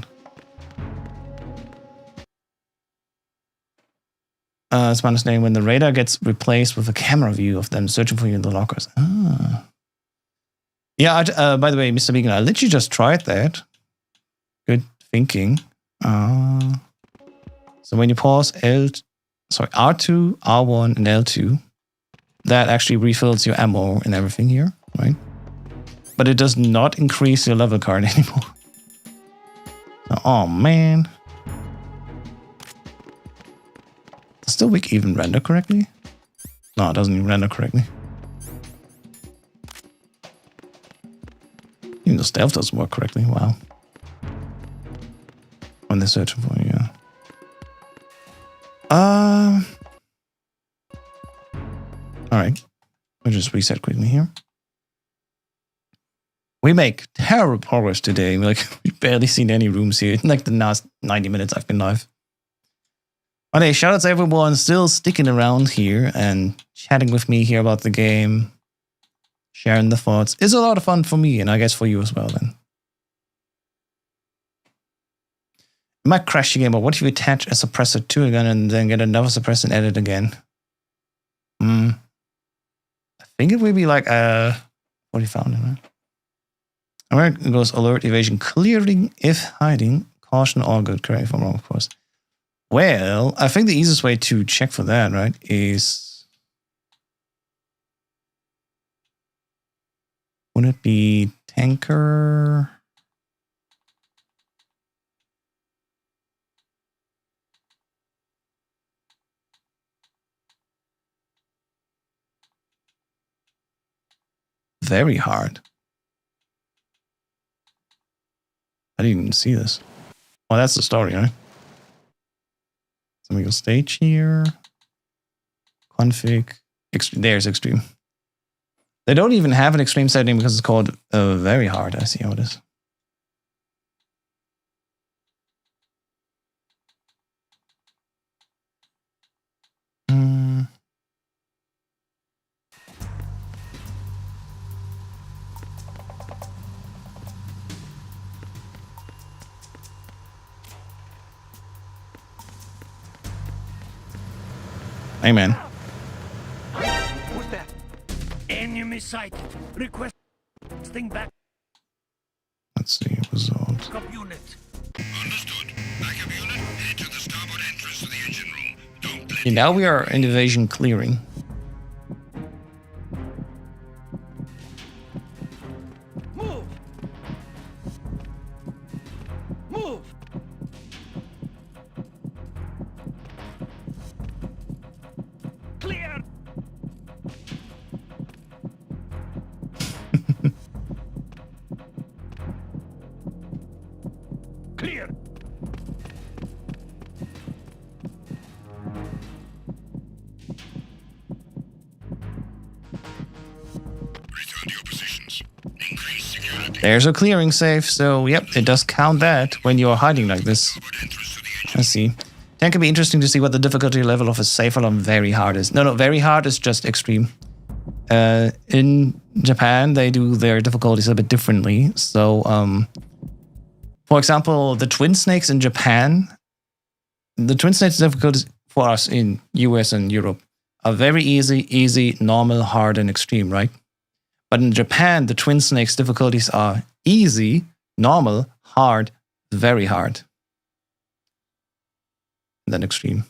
It's my understanding when the radar gets replaced with a camera view of them searching for you in the lockers. Ah. Yeah, by the way, Mr. Beacon, I literally just tried that. Good thinking. So when you pause R2, R1, and L2, that actually refills your ammo and everything here, right? But it does not increase your level card anymore. Oh, man. Does the wig even render correctly? No, it doesn't even render correctly. Even the stealth doesn't work correctly. Wow. When they're searching for you, yeah. Alright. We'll just reset quickly here. We make terrible progress today. We've barely seen any rooms here in like the last 90 minutes I've been live. Okay, shout out to everyone still sticking around here and chatting with me here about the game. Sharing the thoughts. It's a lot of fun for me and I guess for you as well then. It might crash the game, but what if you attach a suppressor to a gun and then get another suppressor and edit again? I think it would be like what you found, right? Alright, it goes alert, evasion, clearing, if hiding, caution, all good. Correct if I'm wrong, of course. Well, I think the easiest way to check for that, right, is... Wouldn't it be tanker? very hard. I didn't even see this. Oh, that's the story, right? So we go stage here. Config. There's extreme. They don't even have an extreme setting because it's called very hard. I see how it is. Amen. Who's that? Enemy sighted. Requesting back Let's see result. up unit. Understood. Backup unit, head to the starboard entrance to the engine room. Don't let Okay, now we are in division clearing. Move! Move! Clear! Clear! return to your positions. Increase security. There's a clearing safe, so yep, it does count that when you're hiding like this. Starboard entrance to the engine. Let's see. Then it can be interesting to see what the difficulty level of a safe alarm very hard is. No, very hard is just extreme. In Japan, they do their difficulties a bit differently. So, for example, the twin snakes in Japan, the twin snakes difficulties for us in US and Europe are very easy, normal, hard, and extreme, right? But in Japan, the twin snakes difficulties are easy, normal, hard, very hard. And then extreme.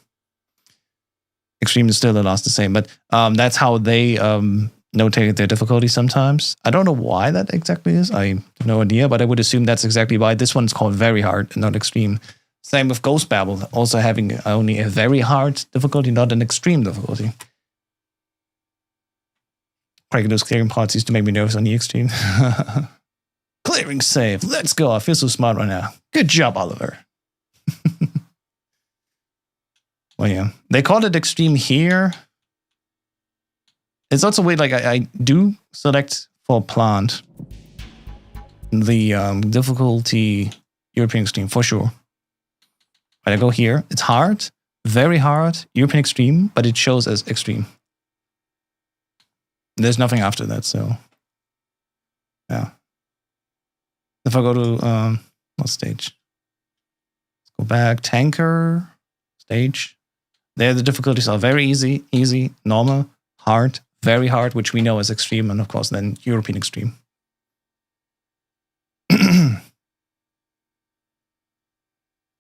Extreme is still the last the same, but that's how they notate their difficulty sometimes. I don't know why that exactly is. I have no idea, but I would assume that's exactly why this one's called very hard and not extreme. Same with Ghost Babel, also having only a very hard difficulty, not an extreme difficulty. Cracking those clearing parts used to make me nervous on the extreme. Clearing save. Let's go. I feel so smart right now. Good job, Oliver. Well, yeah. They called it extreme here. It's also weird, like I do select for plant the difficulty European extreme for sure. But I go here, it's hard, very hard, European extreme, but it shows as extreme. There's nothing after that, so yeah. If I go to what stage? Let's go back, tanker stage. There the difficulties are very easy, normal, hard, very hard, which we know as extreme, and of course then European extreme.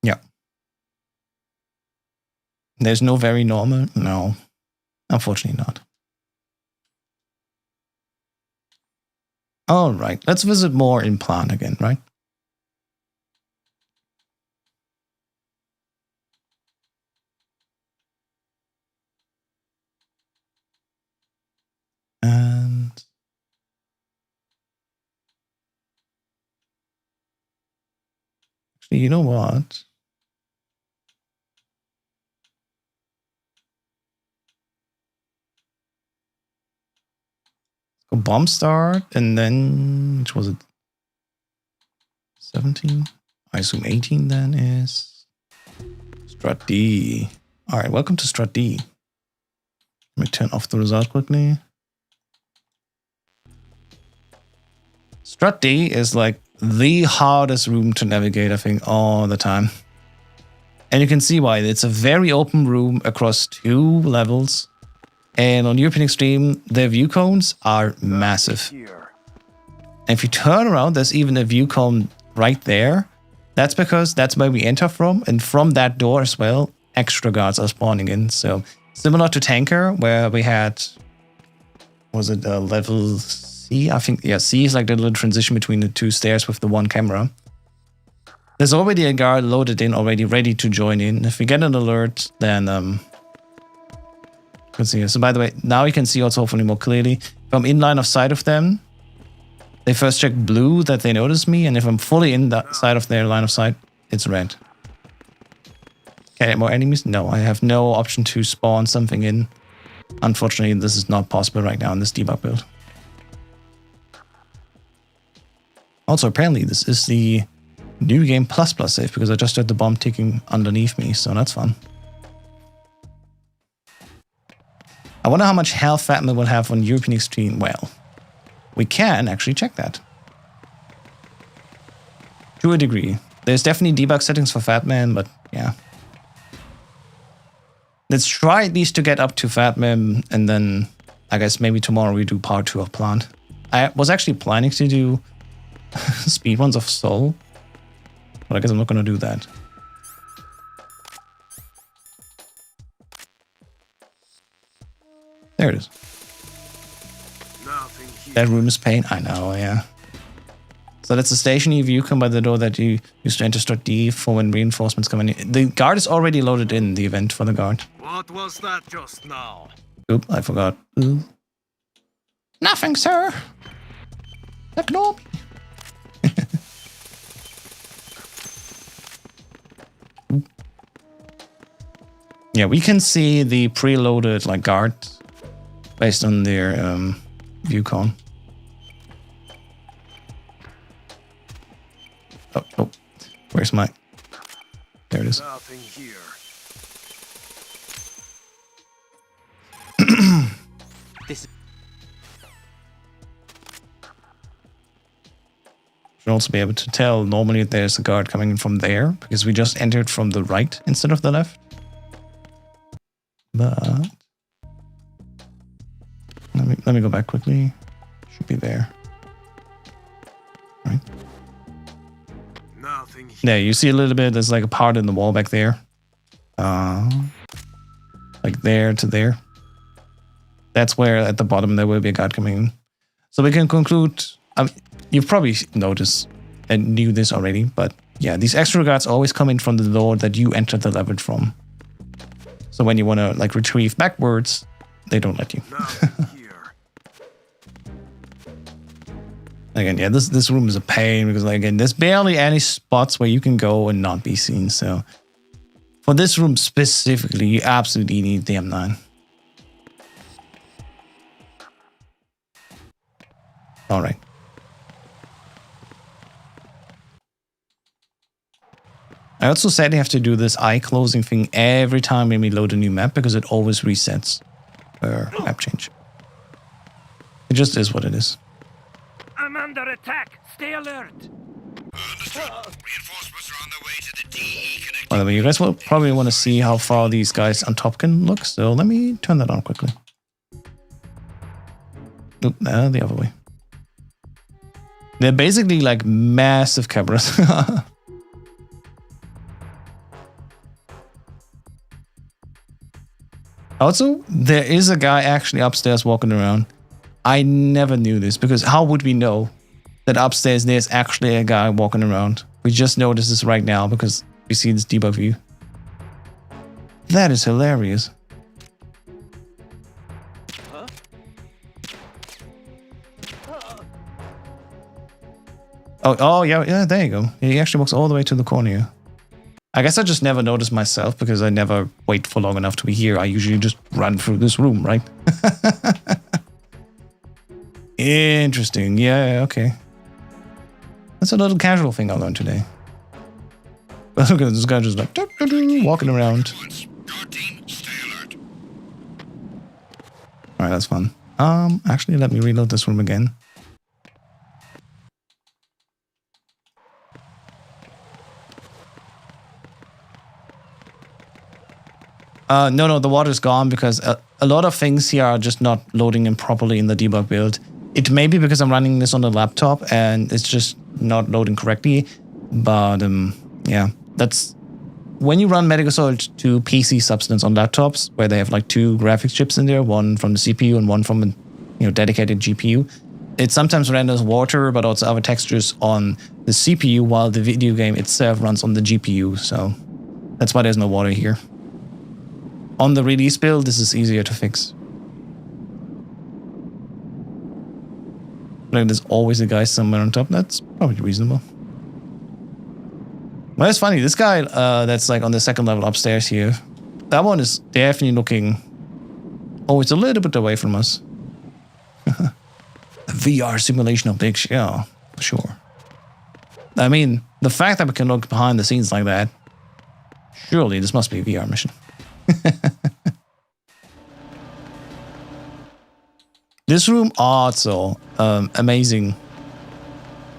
Yeah. There's no very normal? No. Unfortunately not. All right, let's visit more in plant again, right? And actually, you know what? Go bomb start, and then which was it? 17. I assume 18 then is Strut D. All right, welcome to Strut D. Let me turn off the result quickly. Strut D is like the hardest room to navigate, I think, all the time. And you can see why. It's a very open room across 2 levels. And on European Extreme, their view cones are massive. And if you turn around, there's even a view cone right there. That's because that's where we enter from. And from that door as well, extra guards are spawning in. So similar to Tanker, where we had, was it level C? I think, yeah, C is like the little transition between the 2 stairs with the 1 camera. There's already a guard loaded in already, ready to join in. If we get an alert, then let's see. So by the way, now you can see also hopefully more clearly. If I'm in line of sight of them, they first check blue that they notice me, and if I'm fully in that side of their line of sight, it's red. Can I get more enemies? No, I have no option to spawn something in. Unfortunately, this is not possible right now in this debug build. Also, apparently, this is the New Game plus save, because I just heard the bomb ticking underneath me, so that's fun. I wonder how much health Fatman will have on European Extreme. Well, we can actually check that. To a degree. There's definitely debug settings for Fatman, but yeah. Let's try at least to get up to Fatman, and then I guess maybe tomorrow we do part 2 of Plant. I was actually planning to do speedruns of Soul, but I guess I'm not going to do that. There it is. That room is pain. I know, yeah. So that's the stationary view. Come by the door that you used to enter Strut D for when reinforcements come in. The guard is already loaded in the event for the guard. What was that just now? Oop, I forgot. Ooh. Nothing, sir. Ignore me. Yeah, we can see the preloaded like guard based on their view con. Oh, where's my? There it is. Nothing here. Should also be able to tell normally there's a guard coming in from there, because we just entered from the right instead of the left. But let me go back quickly. Should be there. Right. Nothing here. There, you see a little bit. There's like a part in the wall back there. Like there to there. That's where at the bottom there will be a guard coming in. So we can conclude. You've probably noticed and knew this already, but yeah, these extra guards always come in from the door that you entered the level from. So when you want to like retrieve backwards, they don't let you. Here. Again, yeah, this room is a pain because like, again, there's barely any spots where you can go and not be seen. So for this room specifically, you absolutely need the M9. All right. I also said you have to do this eye closing thing every time when we load a new map because it always resets per map change. It just is what it is. I'm under attack. Stay alert. Understood. Reinforcements are on their way to the DE connecting. By the way, you guys will probably want to see how far these guys on top can look, so let me turn that on quickly. Oop, no, the other way. They're basically like massive cameras. Also, there is a guy actually upstairs walking around. I never knew this because how would we know that upstairs there's actually a guy walking around? We just noticed this right now because we see this debug view. That is hilarious. Oh yeah, there you go. He actually walks all the way to the corner here. I guess I just never noticed myself because I never wait for long enough to be here. I usually just run through this room, right? Interesting. Yeah, okay. That's a little casual thing I learned today. But look at this guy just like walking around. Guard team, stay alert. Alright, that's fun. Actually, let me reload this room again. No, the water's gone because a lot of things here are just not loading in properly in the debug build. It may be because I'm running this on the laptop and it's just not loading correctly. But yeah, that's when you run Medical Assault 2 PC Substance on laptops where they have like 2 graphics chips in there, one from the CPU and one from a dedicated GPU. It sometimes renders water, but also other textures on the CPU while the video game itself runs on the GPU. So that's why there's no water here. On the release build, this is easier to fix. Like there's always a guy somewhere on top. That's probably reasonable. Well, it's funny. This guy that's like on the second level upstairs here, that one is definitely looking... Oh, it's a little bit away from us. A VR simulation of Big yeah, for sure. I mean, the fact that we can look behind the scenes like that, surely this must be a VR mission. This room also amazing.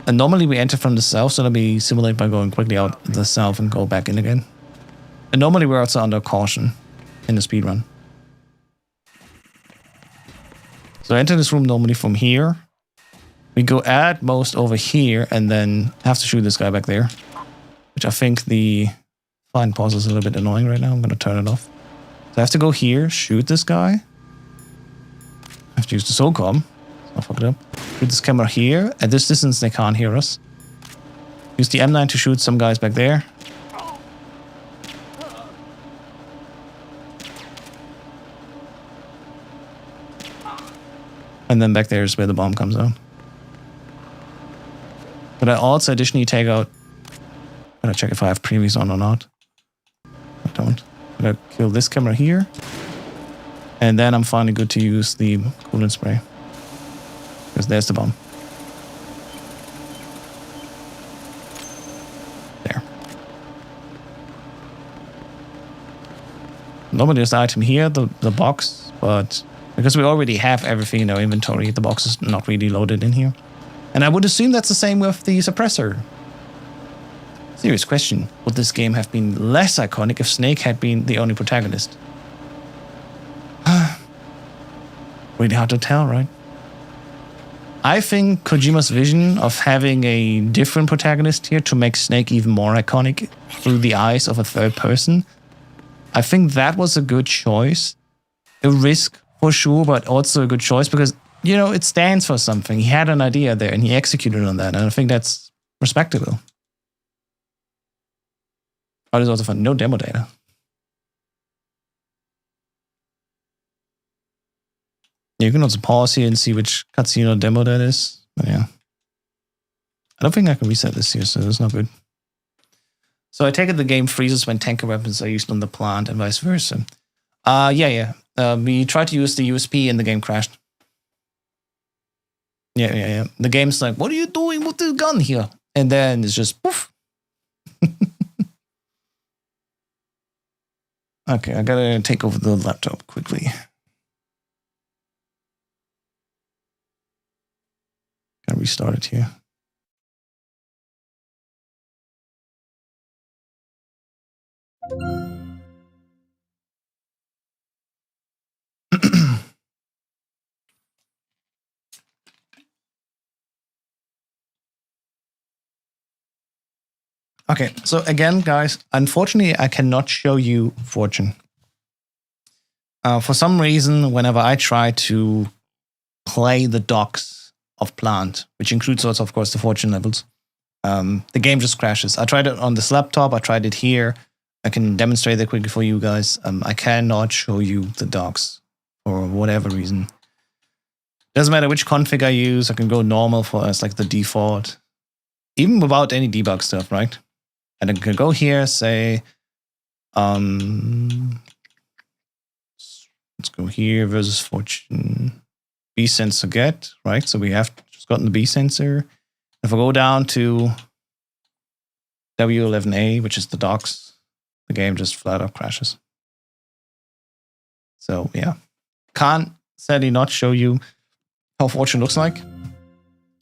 And normally we enter from the south, so let me simulate by going quickly out the south and go back in again. And normally we're also under caution in the speedrun. So I enter this room normally from here. We go at most over here and then have to shoot this guy back there. Which I think the fine pause is a little bit annoying right now. I'm going to turn it off. So I have to go here, shoot this guy. I have to use the SOCOM. I'll fuck it up. Shoot this camera here. At this distance, they can't hear us. Use the M9 to shoot some guys back there. And then back there is where the bomb comes out. But I also additionally take out... I'm gonna check if I have previous on or not. I don't. I'm gonna kill this camera here. And then I'm finally good to use the coolant spray. Because there's the bomb. There. Normally there's the item here, the box, but because we already have everything in our inventory, the box is not really loaded in here. And I would assume that's the same with the suppressor. Serious question. Would this game have been less iconic if Snake had been the only protagonist? Really hard to tell, right? I think Kojima's vision of having a different protagonist here to make Snake even more iconic through the eyes of a third person, I think that was a good choice. A risk for sure, but also a good choice because, you know, it stands for something. He had an idea there and he executed on that, and I think that's respectable. Oh, there's also fun. No demo data. You can also pause here and see which cutscene or demo that is. But yeah. I don't think I can reset this here, so that's not good. So I take it the game freezes when tanker weapons are used on the plant and vice versa. Yeah. We tried to use the USP and the game crashed. Yeah. The game's like, what are you doing with this gun here? And then it's just poof. Okay, I gotta take over the laptop quickly. Gotta restart it here. Okay, so again, guys, unfortunately, I cannot show you Fortune. For some reason, whenever I try to play the docs of Plant, which includes also, of course, the Fortune levels, the game just crashes. I tried it on this laptop. I tried it here. I can demonstrate that quickly for you guys. I cannot show you the docs for whatever reason. Doesn't matter which config I use. I can go normal for as like the default, even without any debug stuff, right? And I can go here, say, let's go here versus Fortune B sensor get, right? So we have just gotten the B sensor. If I go down to W11A, which is the docs, the game just flat out crashes. So yeah, can't sadly not show you how Fortune looks like.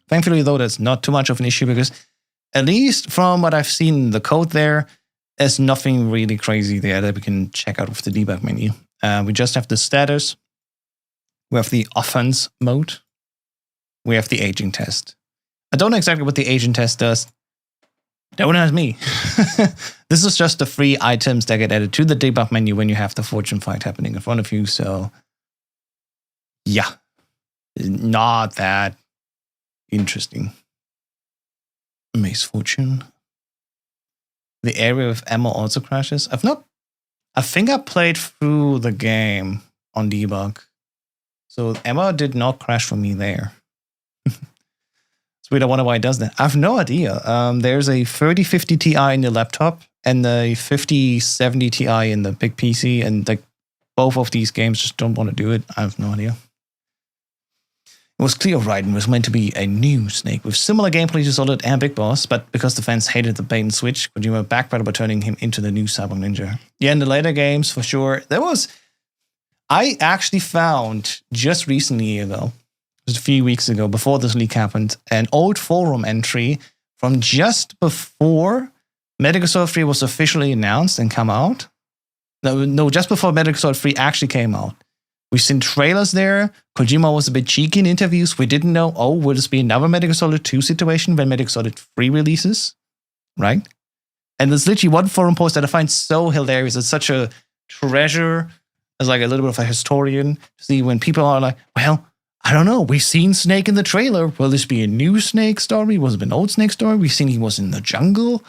Thankfully, though, that's not too much of an issue because at least from what I've seen in the code there, there's nothing really crazy there that we can check out with the debug menu. We just have the status. We have the offense mode. We have the aging test. I don't know exactly what the aging test does. That one has me. This is just the 3 items that get added to the debug menu when you have the Fortune fight happening in front of you. So, yeah, not that interesting. Mace Fortune. The area of ammo also crashes. I think I played through the game on debug. So ammo did not crash for me there. It's weird. I wonder why it does that. I have no idea. There's a 3050 Ti in the laptop and a 5070 Ti in the big PC, and like both of these games just don't want to do it. I have no idea. It was clear Raiden was meant to be a new Snake with similar gameplay to Solid and Big Boss, but because the fans hated the bait and switch, Kojima backpedaled by turning him into the new Cyber Ninja. Yeah, in the later games, for sure. I actually found just recently ago, just a few weeks ago, before this leak happened, an old forum entry from just before Metal Gear Solid 3 was officially announced and come out. No, just before Metal Gear Solid 3 actually came out. We've seen trailers there. Kojima was a bit cheeky in interviews. We didn't know, will this be another Metal Gear Solid 2 situation when Metal Gear Solid 3 releases? Right? And there's literally one forum post that I find so hilarious. It's such a treasure as like a little bit of a historian to see when people are like, well, I don't know. We've seen Snake in the trailer. Will this be a new Snake story? Was it an old Snake story? We've seen he was in the jungle.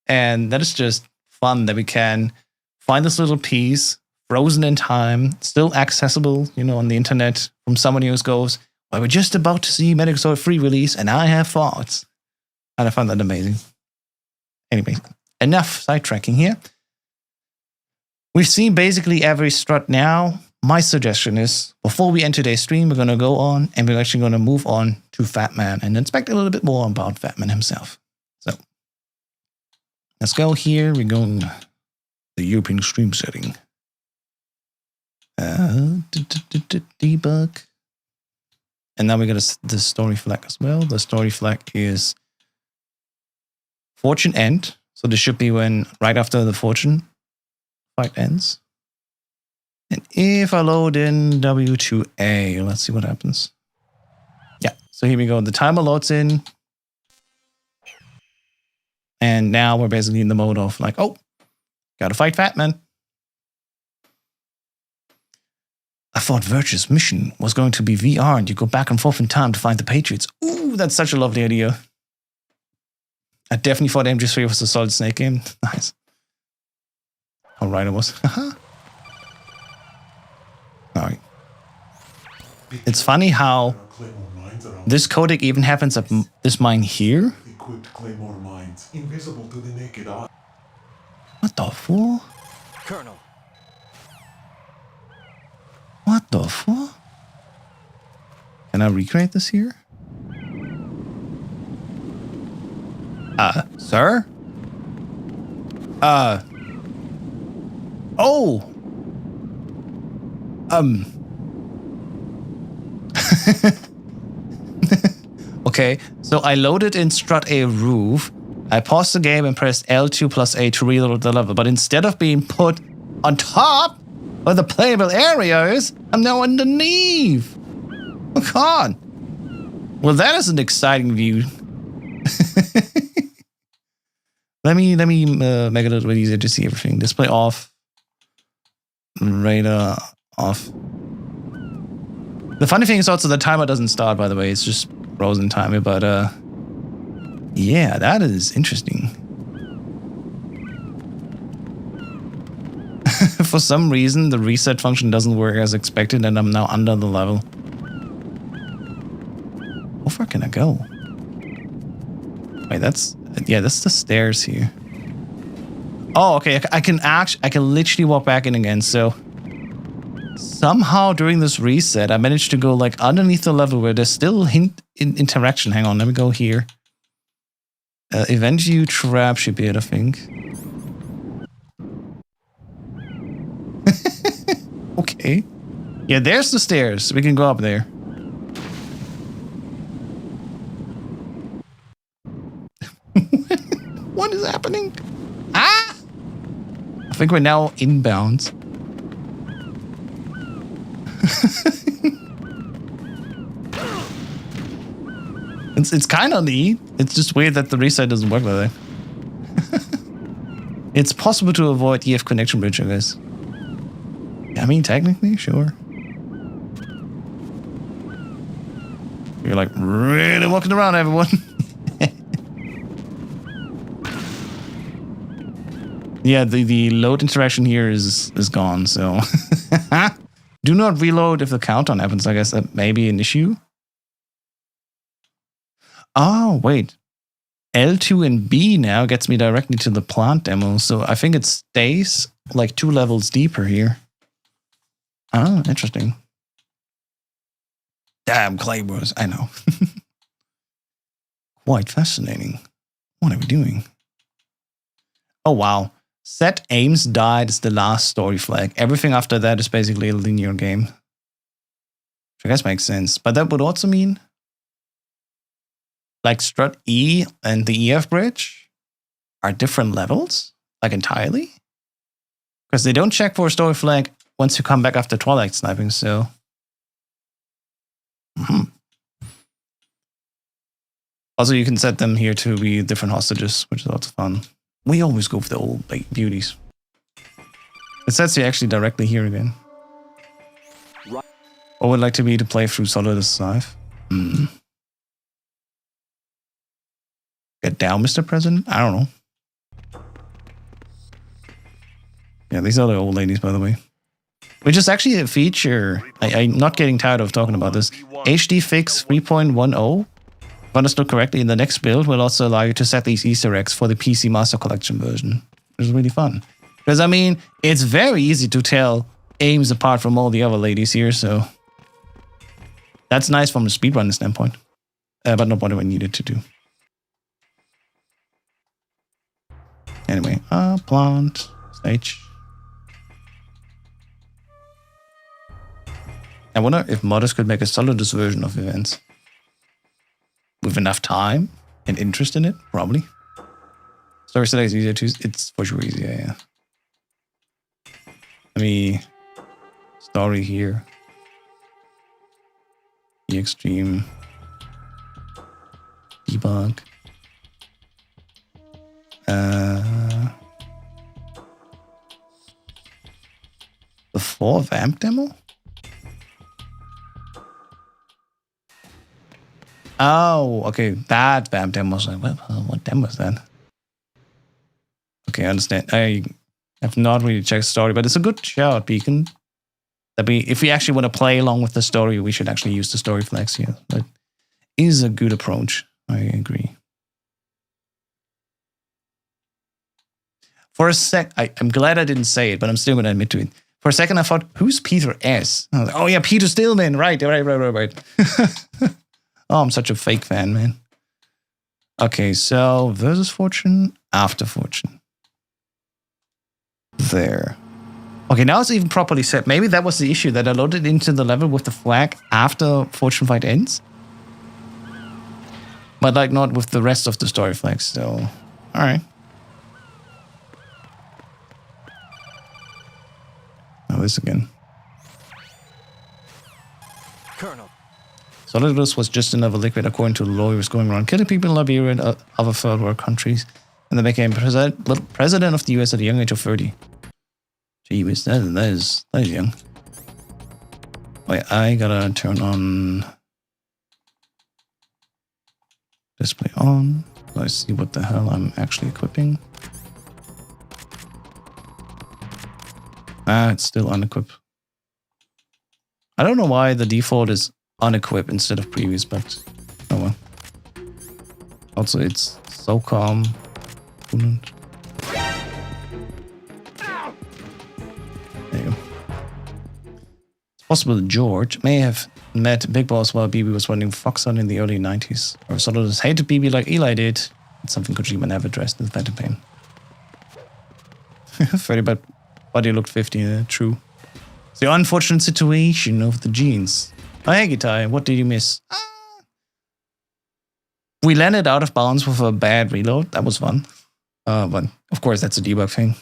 And that is just fun that we can find this little piece frozen in time, still accessible, on the internet from someone who goes, well, we're just about to see Metal Gear Solid 3 release, and I have thoughts. And I find that amazing. Anyway, enough sidetracking here. We've seen basically every strut now. My suggestion is, before we end today's stream, we're going to go on, and we're actually going to move on to Fatman and inspect a little bit more about Fatman himself. So, let's go here. We're going to the European stream setting. Debug. And now we got the story flag as well. The story flag is Fortune End. So this should be when right after the Fortune fight ends. And if I load in W2A, let's see what happens. Yeah, so here we go. The timer loads in. And now we're basically in the mode of like, gotta fight Fatman. I thought Verge's mission was going to be VR and you go back and forth in time to find the Patriots. Ooh, that's such a lovely idea. I definitely thought MGS2 was a Solid Snake game. Nice. How right it was. Alright. It's funny how this codec even happens at this mine here. Invisible to the naked eye. What the fuck? Colonel. What the fuck? Can I recreate this here? Sir? Oh! Okay, so I loaded in Strut A roof. I paused the game and pressed L2 plus A to reload the level, but instead of being put on top where the playable area is, I'm now underneath. Oh God. Well, that is an exciting view. Let me make it a little bit easier to see everything. Display off. Radar off. The funny thing is also the timer doesn't start, by the way. It's just frozen timer, but yeah, that is interesting. For some reason, the reset function doesn't work as expected, and I'm now under the level. How far can I go? Wait, that's the stairs here. Oh, okay. I can literally walk back in again. So somehow during this reset, I managed to go like underneath the level where there's still interaction. Hang on, let me go here. Event view trap should be it, I think. Okay. Yeah, there's the stairs. We can go up there. What is happening? Ah! I think we're now inbound. It's kind of neat. It's just weird that the reset doesn't work like that. It's possible to avoid EF connection bridge, I guess. I mean, technically, sure. You're like really walking around, everyone. Yeah, the load interaction here is gone, so. Do not reload if the countdown happens. I guess that may be an issue. Oh, wait. L2 and B now gets me directly to the plant demo. So I think it stays like 2 levels deeper here. Oh, interesting. Damn, claymores. I know. Quite fascinating. What are we doing? Oh, wow. Set aims died is the last story flag. Everything after that is basically a linear game. Which I guess makes sense. But that would also mean like Strut E and the EF bridge are different levels, like entirely. Because they don't check for a story flag once you come back after Twilight sniping, so. Also, you can set them here to be different hostages, which is also fun. We always go for the old beauties. It sets you actually directly here again. What would like to be to play through Solid as Scythe? Get down, Mr. President? I don't know. Yeah, these are the old ladies, by the way. Which is actually a feature. I'm not getting tired of talking about this. HD Fix 3.10, if understood correctly, in the next build will also allow you to set these Easter eggs for the PC Master Collection version. Which is really fun. Because, I mean, it's very easy to tell aims apart from all the other ladies here, so that's nice from a speedrunner standpoint. But not what I needed to do. Anyway, plant, stage. I wonder if modders could make a Solidus version of events. With enough time and interest in it, probably. Story select is easier to use. It's for sure easier, yeah. Let me story here. The extreme. Debug. Before Vamp demo? Oh, okay. That Vamp demo was like, what demo is that? Okay, I understand. I have not really checked the story, but it's a good shout, Beacon. That if we actually want to play along with the story, we should actually use the story flags here. That is a good approach. I agree. For a sec, I'm glad I didn't say it, but I'm still going to admit to it. For a second, I thought, who's Peter S? I was like, oh yeah, Peter Stillman. Right. Oh, I'm such a fake fan, man. Okay, so versus Fortune, after Fortune. There. Okay, now it's even properly set. Maybe that was the issue, that I loaded into the level with the flag after Fortune fight ends. But like not with the rest of the story flags, so alright. Now this again. Colonel. Solidus was just another liquid, according to the lawyers going around killing people in Liberia and other third world countries. And then became president of the US at the young age of 30. Gee whiz, that is young. Wait, I gotta turn on display on. Let's see what the hell I'm actually equipping. Ah, it's still unequipped. I don't know why the default is unequipped instead of previous, but oh well. Also, it's so calm. There you go. It's possible George may have met Big Boss while BB was running Foxhunt in the early 90s. Or Solidus hated BB like Eli did. It's something Kojima never addressed in Phantom Pain. 30 but he looked 50, true. It's the unfortunate situation of the genes. Oh, hey, Gitai, what did you miss? We landed out of bounds with a bad reload. That was fun. But of course, that's a debug thing.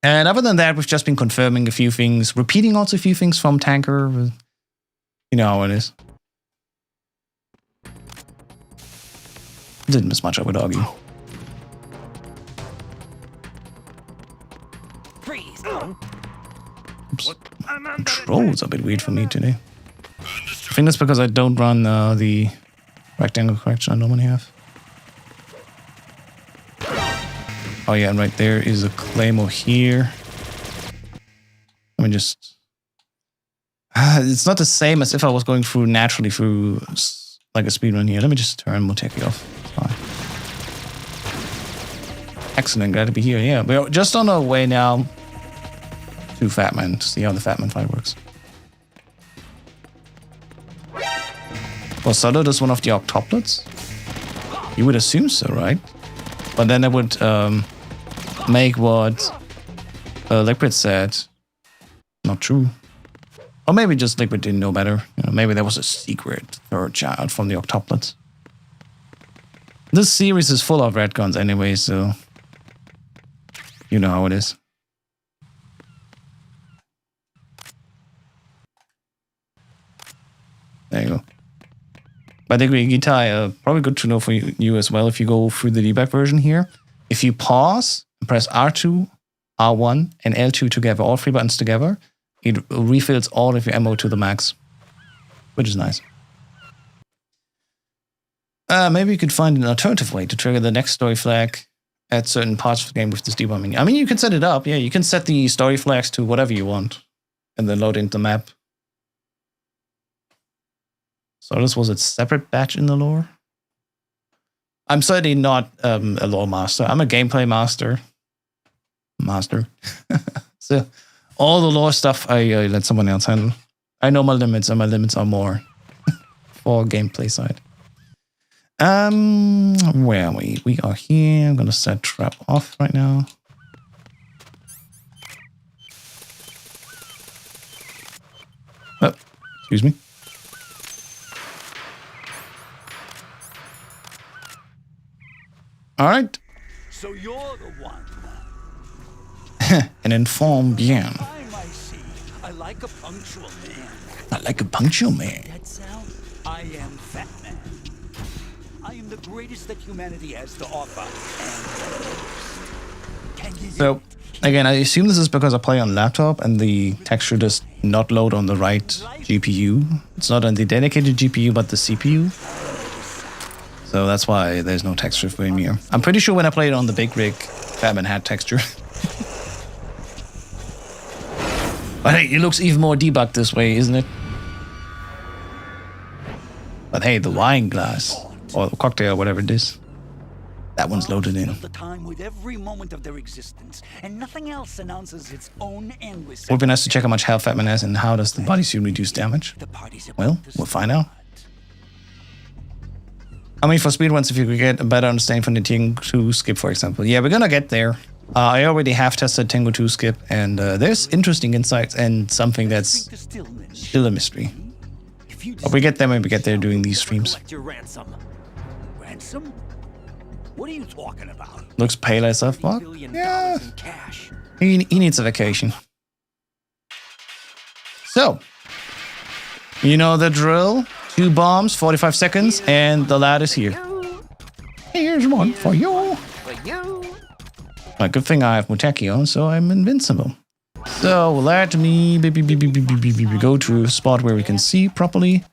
And other than that, we've just been confirming a few things, repeating also a few things from Tanker. You know how it is. Didn't miss much, I would argue. Oops. Controls a bit weird for me today. I think that's because I don't run the rectangle correction I normally have. Oh yeah, and right there is a claymore here. Let me just... it's not the same as if I was going through naturally through like a speedrun here. Let me just turn 𝐿𝐻𝐼 off. It's fine. Excellent, glad to be here. Yeah, we're just on our way now to Fatman to see how the Fatman fight works. Was Solid is one of the octuplets? You would assume so, right? But then that would make what Liquid said not true. Or maybe just Liquid didn't know better. You know, maybe there was a secret third child from the octuplets. This series is full of retcons anyway, so you know how it is. There you go. By the way, Gitai, probably good to know for you as well if you go through the debug version here. If you pause and press R2, R1, and L2 together, all three buttons together, it refills all of your ammo to the max, which is nice. Maybe you could find an alternative way to trigger the next story flag at certain parts of the game with this debug menu. I mean, you can set it up. Yeah, you can set the story flags to whatever you want and then load into the map. So this was a separate batch in the lore. I'm certainly not a lore master. I'm a gameplay master. So all the lore stuff I let someone else handle. I know my limits, and my limits are more for gameplay side. Where are we? We are here. I'm gonna set trap off right now. Oh, excuse me. All right. So you're the one. An informed bien. I see. I like a punctual man. I like a punctual man. That sound? I am Fatman. I am the greatest that humanity has to offer. And can you So, again, I assume this is because I play on laptop and the texture does not load on the right GPU. It's not on the dedicated GPU, but the CPU. So that's why there's no texture for him here. I'm pretty sure when I played on the big rig, Fatman had texture. But hey, it looks even more debugged this way, isn't it? But hey, the wine glass, or the cocktail, whatever it is, that one's loaded in. the time with every moment of their existence, and nothing else announces its own endless. Would be nice to check how much health Fatman has and how does the bodysuit reduce damage. Well, we'll find out. I mean, for speedruns, if you could get a better understanding from the 𝐇𝐚2 skip, for example. Yeah, we're gonna get there. I already have tested 𝐇𝐚2 skip, and there's interesting insights and something that's still a mystery. But we get there when we get there doing these streams. Your ransom. Ransom? What are you talking about? Looks pale as of fuck. Yeah, he needs a vacation. So, you know the drill. 2 bombs, 45 seconds, and the lad is here. Here's one for you. Well, good thing I have 𝐻𝐼 on, so I'm invincible. So let me go to a spot where we can see properly.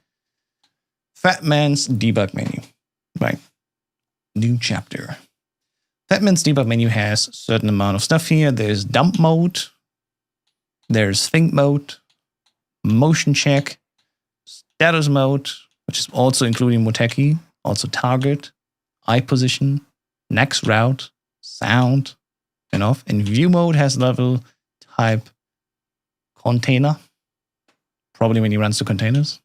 Fatman's debug menu. Right. New chapter. Fatman's debug menu has a certain amount of stuff here. There's dump mode. There's think mode. Motion check. Status mode, which is also including 𝐻𝐼, also target, eye position, next route, sound, and off. And view mode has level, type, container, probably when he runs to containers.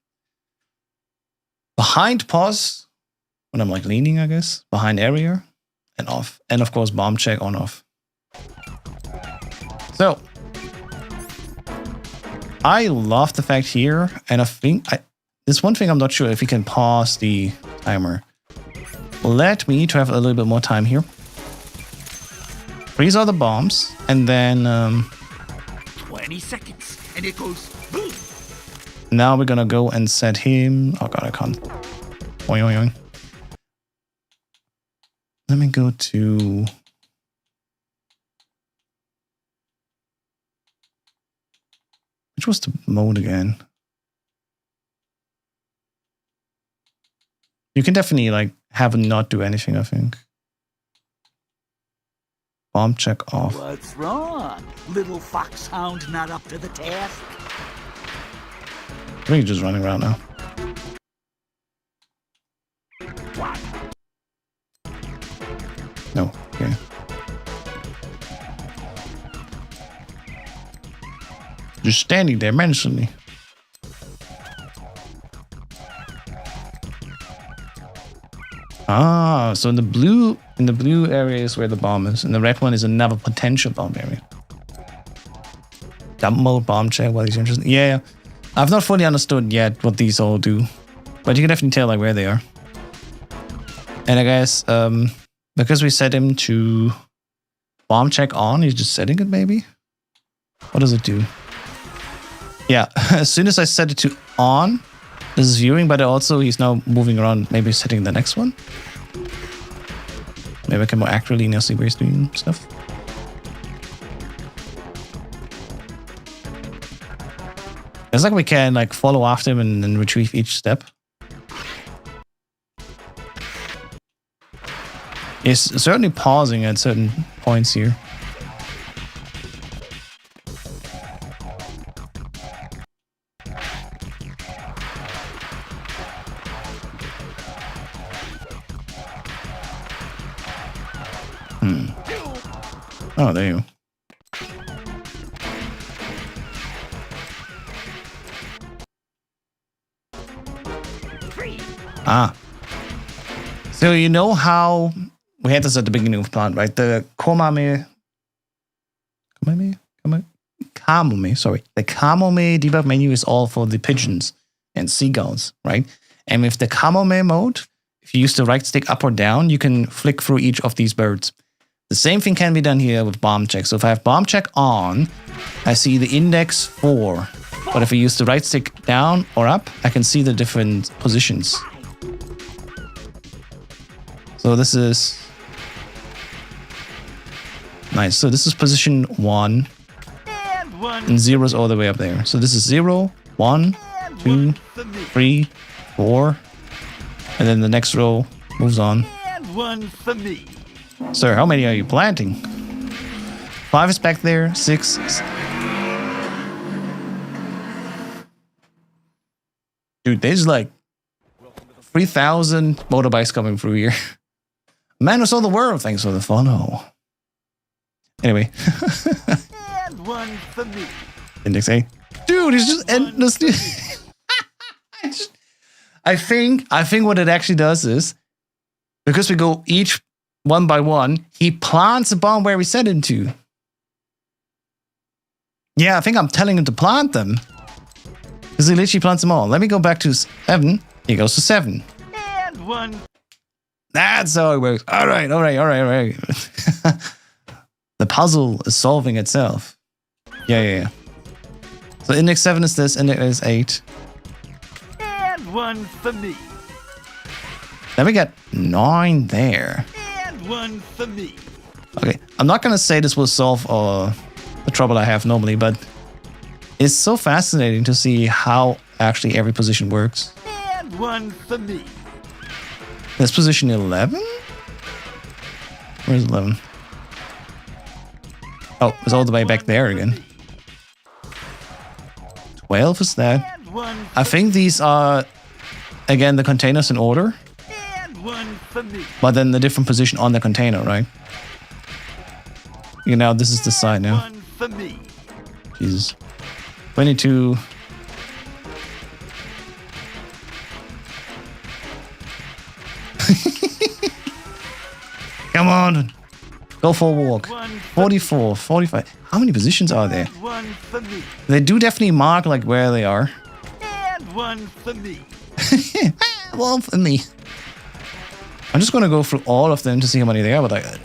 Behind pause, when I'm like leaning, I guess, behind area, and off. And of course, bomb check on off. So, I love the fact here, and I think there's one thing I'm not sure if we can pause the timer. Let me try a little bit more time here. Freeze all the bombs, and then 20 seconds, and it goes boom. Now we're gonna go and set him. Oh god, I can't. Oing, oing, oing. Let me go to. Which was the mode again? You can definitely like have him not do anything, I think. Bomb check off. What's wrong? Little foxhound not up to the task? I think he's just running around now. No, okay. Just standing there menacingly. Ah, so in the blue area is where the bomb is, and the red one is another potential bomb area. Dump mode, bomb check, what is interesting. Yeah, I've not fully understood yet what these all do, but you can definitely tell like where they are. And I guess because we set him to bomb check on, he's just setting it maybe. What does it do? Yeah, as soon as I set it to on, this is viewing, but also he's now moving around, maybe setting the next one. Maybe I can more accurately now see where he's doing stuff. It's like we can like follow after him and then retrieve each step. He's certainly pausing at certain points here. Oh, there you go. Ah. So you know how we had this at the beginning of the plant, right? The Kamome, sorry. The Kamome debug menu is all for the pigeons and seagulls, right? And with the Kamome mode, if you use the right stick up or down, you can flick through each of these birds. The same thing can be done here with bomb check. So if I have bomb check on, I see the index 4. But if I use the right stick down or up, I can see the different positions. So this is nice. So this is position 1. And 0 is all the way up there. So this is 0, 1, 2, 3, 4. And then the next row moves on. And one for me. Sir, how many are you planting? 5 is back there. 6. Dude, there's like 3,000 motorbikes coming through here. Man who saw the world, thanks for the follow. Anyway. And one for me. Index A. Dude, he's just endlessly. I think what it actually does is, because we go each one by one, he plants a bomb where we set him to. Yeah, I think I'm telling him to plant them. Because he literally plants them all. Let me go back to 7. He goes to 7. And one. That's how it works. All right. The puzzle is solving itself. Yeah. So index 7 is this, index is 8. And one for me. Then we get 9 there. And one for me. Okay, I'm not gonna say this will solve the trouble I have normally, but it's so fascinating to see how actually every position works. And one for me. There's position 11? Where's 11? Oh, it's all the way back there again. 12 is that. I think these are, again, the containers in order. And one for me. But then the different position on the container, right? You know, this is the side now. One for me. Jesus. 22. Come on. Go for a walk. 44, 45. How many positions are there? One for me. They do definitely mark like where they are. And one for me. One for me. I'm just going to go through all of them to see how many there are, but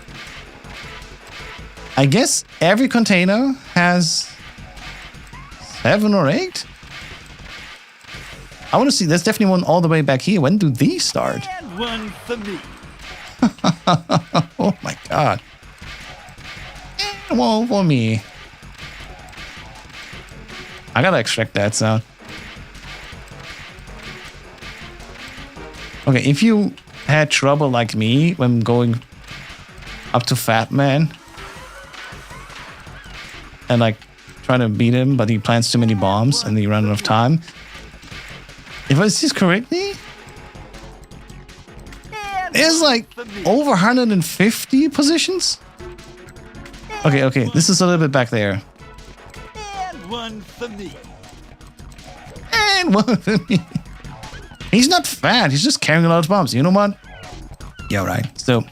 I guess every container has 7 or 8. I want to see, there's definitely one all the way back here. When do these start? And one for me. Oh my god. And one for me. I gotta extract that sound. Okay, if you had trouble like me when going up to Fatman and like trying to beat him, but he plants too many bombs and he ran out of time. If I see this correctly, There's like over 150 positions. Okay, this is a little bit back there. And one for me. And one for me. He's not fat, he's just carrying a lot of bombs. You know what? Yeah, right. So,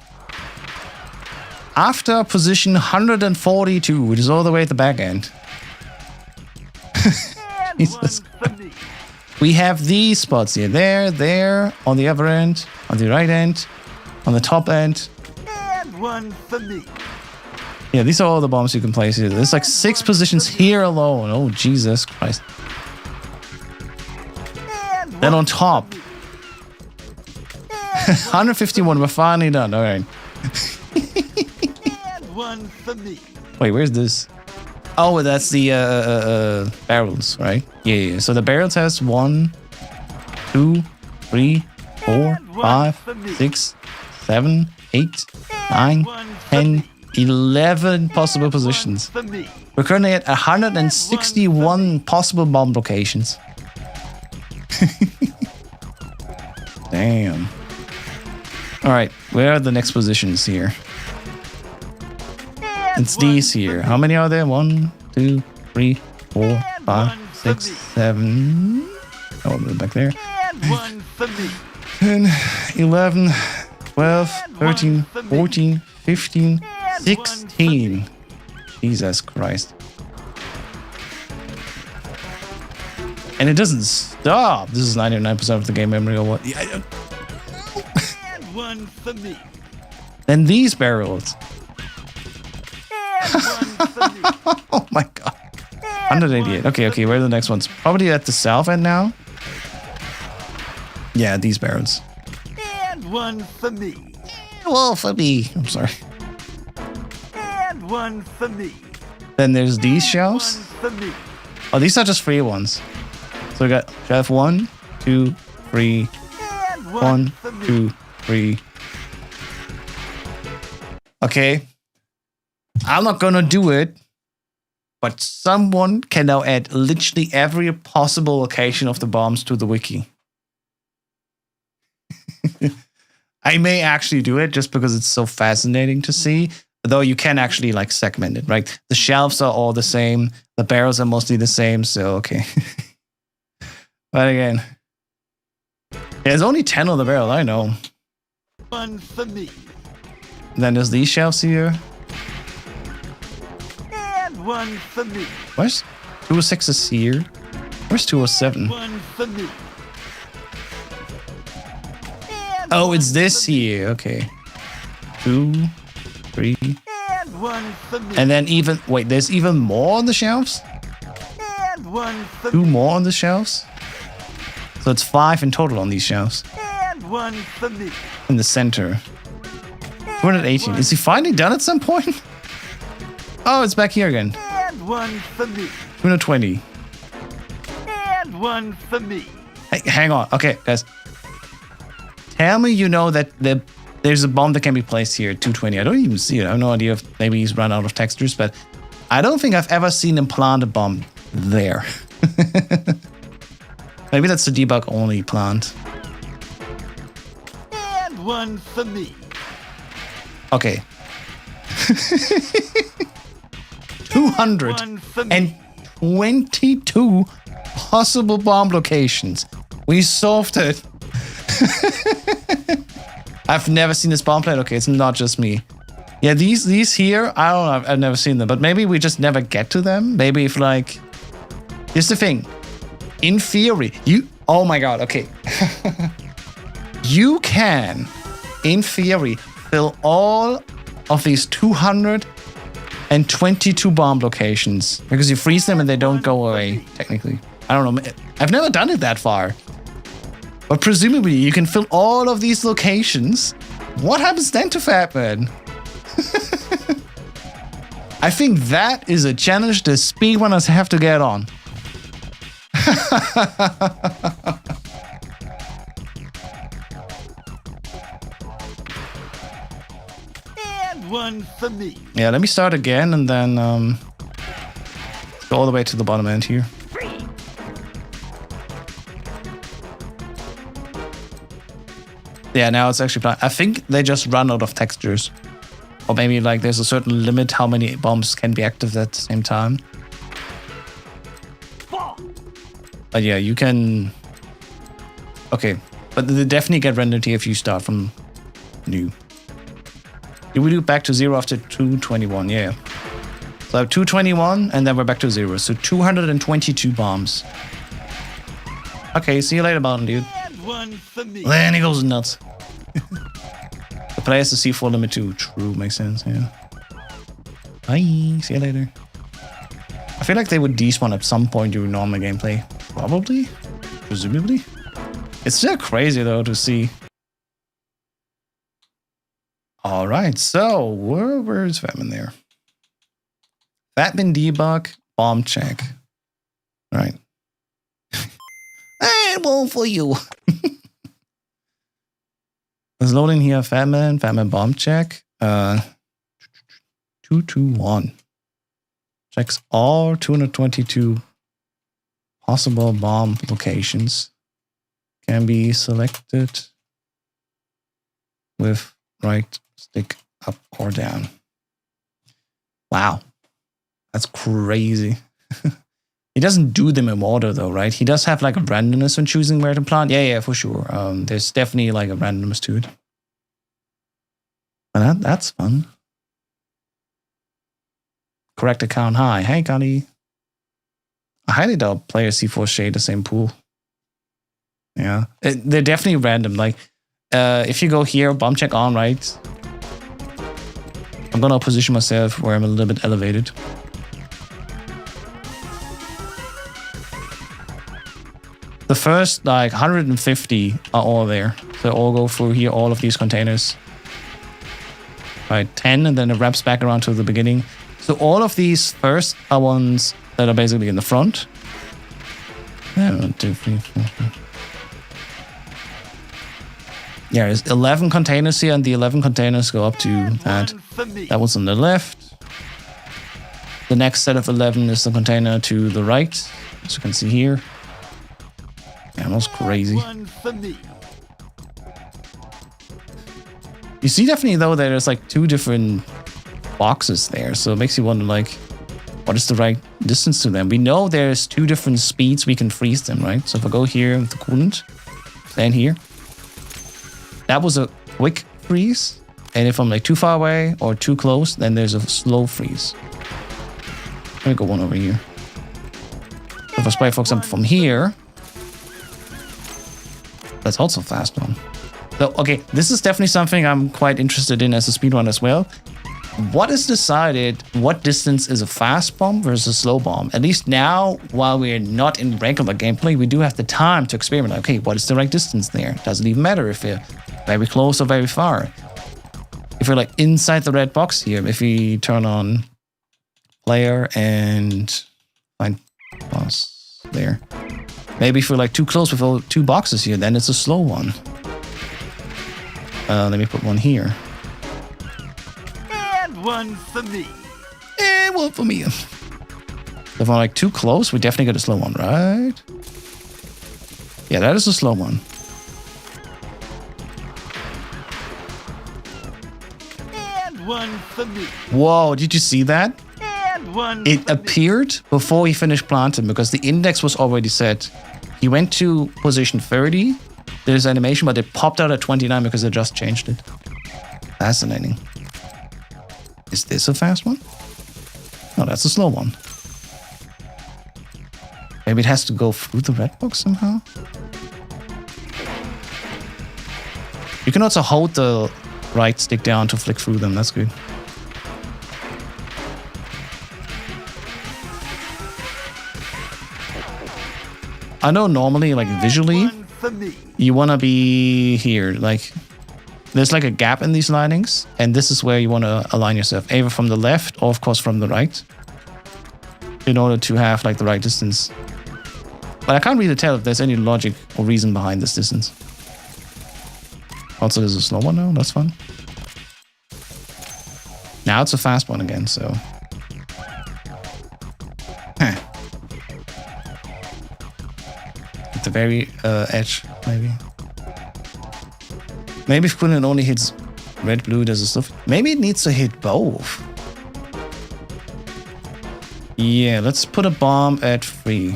after position 142, which is all the way at the back end. Jesus Christ. We have these spots here. There, on the other end, on the right end, on the top end. And one for me. Yeah, these are all the bombs you can place here. There's like 6 positions here alone. Oh, Jesus Christ. Then on top. 151, we're finally done. All right. And one for me. Wait, where's this? Oh, that's the barrels, right? Yeah. So the barrels has 1, 2, 3, 4, 5, 6, 7, 8, 9, 10, 11 possible positions. We're currently at 161 possible bomb locations. Damn. All right, where are the next positions here? It's these here. How many are there? 1, 2, 3, 4, 5, 6, 7. Oh, they're back there. 10, 11, 12, 13, 14, 15, 16. Jesus Christ. And it doesn't stop. This is 99% of the game memory or what? Yeah, I don't know. Then these barrels. Oh my god. 188. Okay, where are the next ones? Probably at the south end now. Yeah, these barrels. And one for me. Well, for me. I'm sorry. And one for me. Then there's these shelves. One for me. Oh, these are just free ones. So we got shelf 1, 2, 3. 1, 2, 3. Okay. I'm not gonna do it. But someone can now add literally every possible location of the bombs to the wiki. I may actually do it just because it's so fascinating to see. Though you can actually like segment it, right? The shelves are all the same. The barrels are mostly the same. So, okay. But again, there's only 10 on the barrel. I know. One for me. Then there's these shelves here. And one for me. Where's 206 is here? Where's 207? One for me. Oh, it's this here. Okay. 2, 3. And one for me. And then even, wait, there's even more on the shelves? And one for 2 more on the shelves? So it's 5 in total on these shelves. And one for me. In the center. 218. Is he finally done at some point? Oh, it's back here again. And one for me. 220. And one for me. Hey, hang on. Okay, guys. Tell me you know that there's a bomb that can be placed here at 220. I don't even see it. I have no idea if maybe he's run out of textures, but I don't think I've ever seen him plant a bomb there. Maybe that's the debug only plant. And one for me. Okay. 222 possible bomb locations. We solved it. I've never seen this bomb plant. Okay, it's not just me. Yeah, these here, I don't know. I've never seen them, but maybe we just never get to them. Maybe if like, here's the thing. In theory, oh my god, okay. You can, in theory, fill all of these 222 bomb locations because you freeze them and they don't go away, technically. I don't know. I've never done it that far. But presumably, you can fill all of these locations. What happens then to Fatman? I think that is a challenge the speedrunners have to get on. And one for me. Yeah, let me start again and then go all the way to the bottom end here. Yeah, now it's actually blind. I think they just run out of textures. Or maybe like there's a certain limit how many bombs can be active at the same time. But yeah, you can... Okay, but they definitely get rendered here if you start from new. You will do back to 0 after 221, yeah. So I have 221 and then we're back to 0. So 222 bombs. Okay, see you later, Mountain Dude. And one for me. Then he goes nuts. The player has to see full limit too. True, makes sense, yeah. Bye, see you later. I feel like they would despawn at some point during normal gameplay. Probably? Presumably? It's still crazy though to see. Alright, so where is Fatman there? Fatman debug, bomb check. Right. And one for you. Let's load in here Fatman bomb check. 221. Checks all 222 possible bomb locations. Can be selected with right stick up or down. Wow. That's crazy. He doesn't do them in order though, right? He does have like a randomness when choosing where to plant. Yeah, for sure. There's definitely like a randomness to it. But that's fun. Correct account high. Hey, Connie. I highly doubt players C4 shade the same pool. Yeah. They're definitely random. Like, if you go here, bomb check on, right? I'm gonna position myself where I'm a little bit elevated. The first, like, 150 are all there. So all go through here, all of these containers. Right, 10, and then it wraps back around to the beginning. So all of these first are ones that are basically in the front. 1, 2, 3, 4, 5. Yeah, there's 11 containers here, and the 11 containers go up to that. That one's on the left. The next set of 11 is the container to the right, as you can see here. Yeah, that was crazy. You see definitely though that there's like 2 different boxes there, so it makes you wonder like, what is the right distance to them? We know there's 2 different speeds we can freeze them, right? So if I go here with the coolant, then here, that was a quick freeze, and if I'm like too far away or too close, then there's a slow freeze. Let me go one over here. If I spray, for example, from here, that's also a fast one. So, okay, this is definitely something I'm quite interested in as a speedrun as well. What is decided what distance is a fast bomb versus a slow bomb? At least now, while we're not in regular gameplay, we do have the time to experiment. Okay, what is the right distance there? Does it even matter if we're very close or very far? If we're like inside the red box here, if we turn on player and find boss there. Maybe if we're like too close with all 2 boxes here, then it's a slow one. Let me put one here. And one for me. And one for me. If we're like too close, we definitely get a slow one, right? Yeah, that is a slow one. And one for me. Whoa, did you see that? And one It for appeared before he finished planting because the index was already set. He went to position 30. There's animation, but it popped out at 29 because they just changed it. Fascinating. Is this a fast one? No, that's a slow one. Maybe it has to go through the red box somehow? You can also hold the right stick down to flick through them. That's good. I know normally, like visually, you want to be here. Like, there's like a gap in these linings, and this is where you want to align yourself, either from the left or, of course, from the right, in order to have like the right distance. But I can't really tell if there's any logic or reason behind this distance. Also, there's a slow one now. That's fun. Now it's a fast one again, so... At the very edge, maybe. Maybe if coolant only hits red, blue, does the stuff. Maybe it needs to hit both. Yeah, let's put a bomb at 3.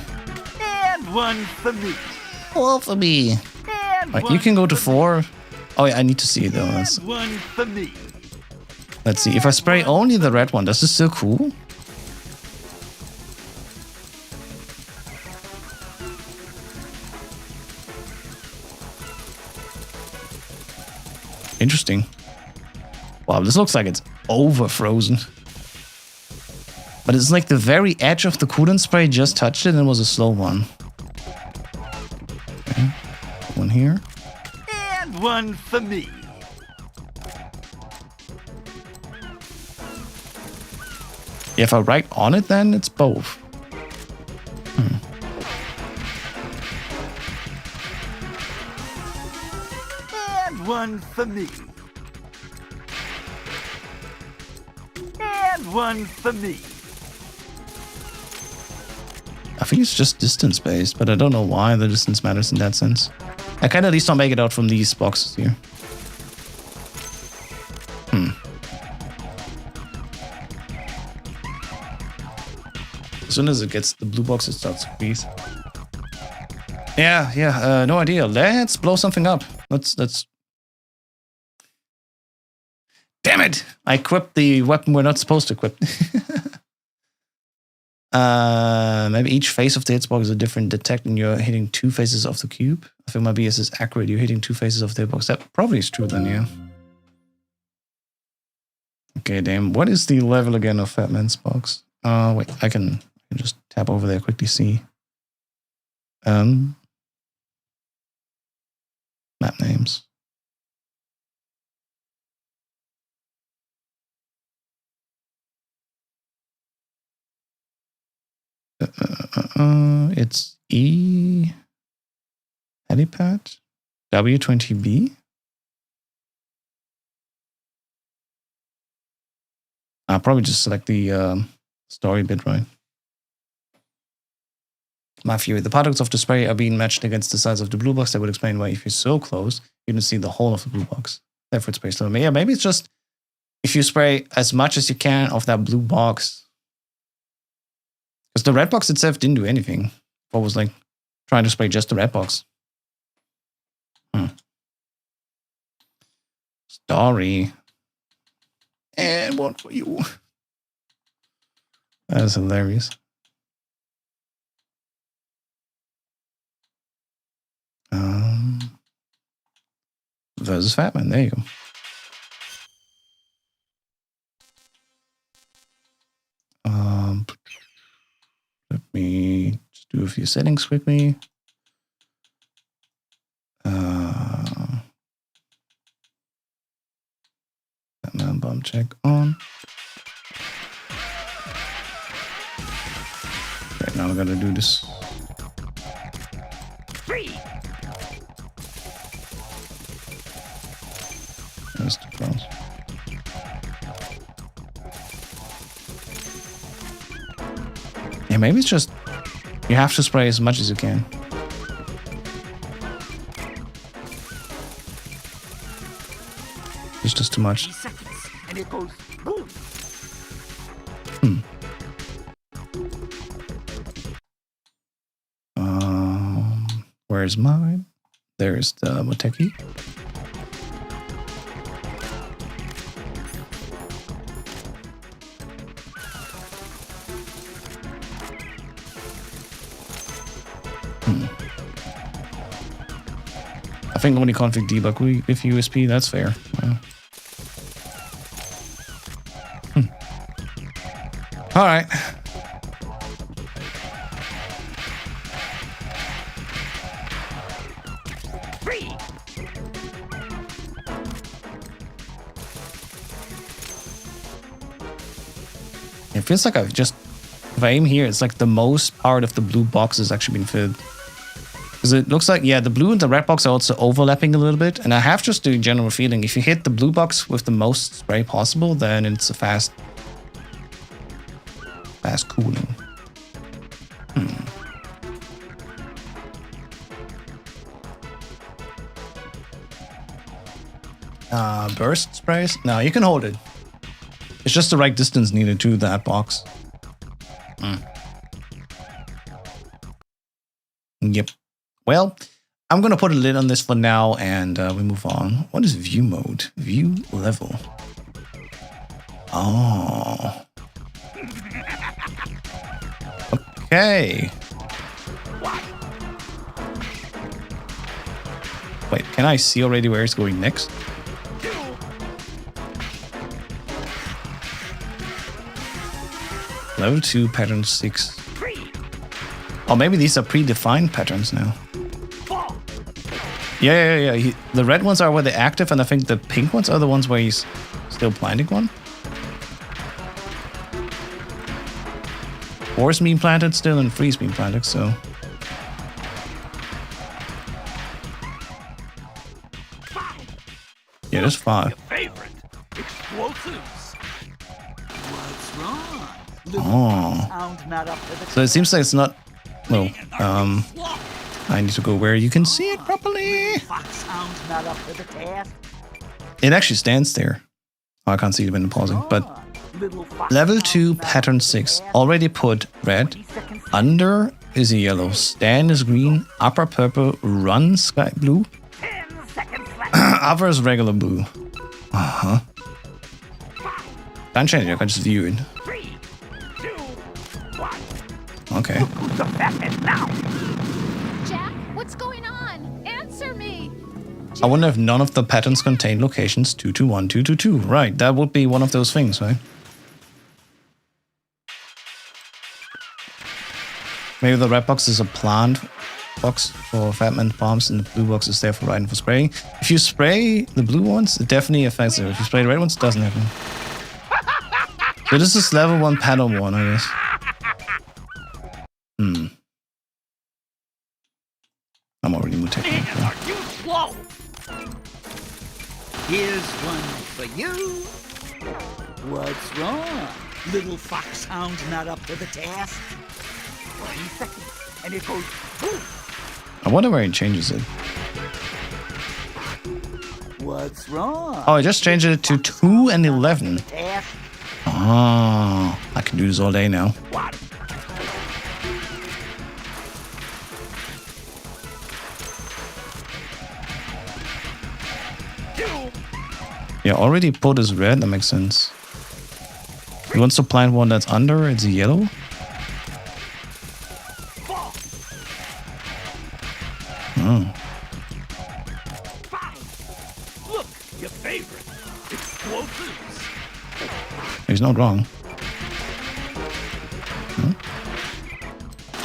And one for me. All for me. And Right, you can go to 4. Oh yeah, I need to see it though. And one for me. Let's see. If I spray only the red one, does this still cool? Interesting. Wow, this looks like it's over frozen. But it's like the very edge of the coolant spray just touched it and it was a slow one. Okay. One here. And one for me. Yeah, if I write on it, then it's both. And one for me. And one for me. I think it's just distance based, but I don't know why the distance matters in that sense. I can at least not make it out from these boxes here. As soon as it gets the blue box, it starts to freeze. Yeah, no idea. Let's blow something up. Let's... Damn it! I equipped the weapon we're not supposed to equip. Maybe each face of the hitbox is a different detect and you're hitting 2 faces of the cube. I think my BS is accurate. You're hitting 2 faces of the hitbox. That probably is true then, yeah. Okay, damn. What is the level again of Fatman's box? Wait, I can just tap over there, quickly see. Map names. It's E helipad W20B. I'll probably just select the story bit, right? My theory, the particles of the spray are being matched against the size of the blue box. That would explain why if you're so close, you can see the whole of the blue box. Therefore, it's spray slow. Yeah, maybe it's just if you spray as much as you can of that blue box. Because the red box itself didn't do anything. I was like trying to spray just the red box. Story. And one for you. That's hilarious. Versus Fatman. There you go. Let me just do a few settings quickly. Fatman bomb check on. Okay, now I gotta do this. That's too close. Yeah, maybe it's just you have to spray as much as you can. It's just too much. Seconds, and it goes boom. Where's mine? There's the Moteki. I think only config debug with USP, that's fair. Wow. All right. It feels like I've just, if I aim here, it's like the most part of the blue box has actually been filled. Because it looks like, yeah, the blue and the red box are also overlapping a little bit. And I have just the general feeling, if you hit the blue box with the most spray possible, then it's a fast cooling. burst sprays? No, you can hold it. It's just the right distance needed to that box. Yep. Well, I'm gonna put a lid on this for now, and we move on. What is view mode? View level. Oh. Okay. Wait, can I see already where it's going next? Level 2, pattern 6. Oh, maybe these are predefined patterns now. Yeah. The red ones are where they're active, and I think the pink ones are the ones where he's still planting one. 4's being planted still, and 3's being planted, so... Yeah, there's 5. Favorite explosives. What's wrong? Oh. Sound not up to the So it seems like it's not... Well, I need to go where you can see it properly. fox sound not up to the task. It actually stands there. Oh, I can't see it when I'm pausing, but... Level 2, pattern 6. Already put red. Under is a yellow. Stand is green. Upper purple. Run sky blue. 10 seconds left. Upper is regular blue. Can't change it, I can just view it. 3, 2, 1. Okay. Who's the fastest now? Jack, what's going on? Answer me. I wonder if none of the patterns contain locations 221, 222. Right, that would be one of those things, right? Maybe the red box is a plant box for Fatman bombs, and the blue box is there for riding for spraying. If you spray the blue ones, it definitely affects it. If you spray the red ones, it doesn't happen. So this is level 1, pattern 1, I guess. I'm already mutating. Man, are you slow? Here's one for you. What's wrong? Little fox sound not up to the task. 20 seconds, and it goes boom. I wonder where he changes it. What's wrong? Oh, I just changed it to 2 and 11. Task. Oh, I can do this all day now. What? Yeah, already put is red, that makes sense. He wants to plant one that's under, it's a yellow. Oh. Look, your favorite explosives. He's not wrong.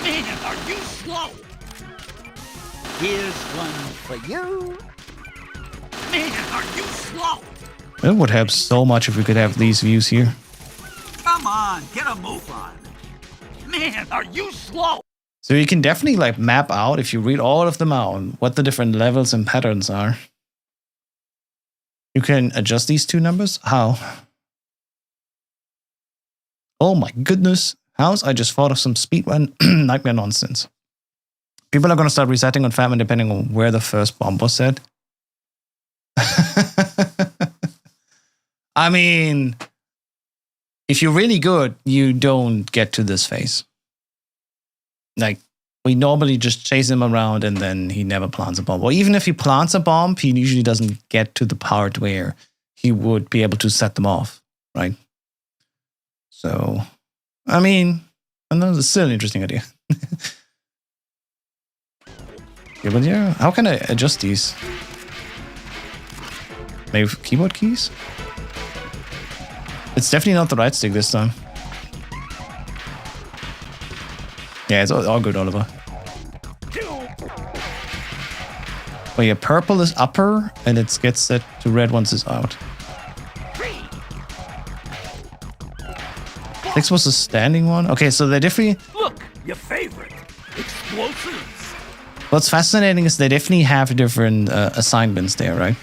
Man, are you slow? Here's one for you. Man, are you slow? It would help so much if we could have these views here. Come on, get a move on. Man, are you slow? So you can definitely like map out, if you read all of them out, what the different levels and patterns are. You can adjust these two numbers? How? Oh my goodness. How's I just thought of some speedrun nightmare nonsense. People are going to start resetting on Fatman depending on where the first bomb was set. I mean, if you're really good, you don't get to this phase. Like, we normally just chase him around and then he never plants a bomb. Or even if he plants a bomb, he usually doesn't get to the part where he would be able to set them off, right? So, I mean, it's still an interesting idea. Yeah, but yeah, how can I adjust these? Maybe with keyboard keys? It's definitely not the right stick this time. Yeah, it's all good, Oliver. Oh yeah, purple is upper, and it gets set to red once it's out. 6 was a standing one. Okay, so they definitely... Look, your favorite explosives. What's fascinating is they definitely have different assignments there, right?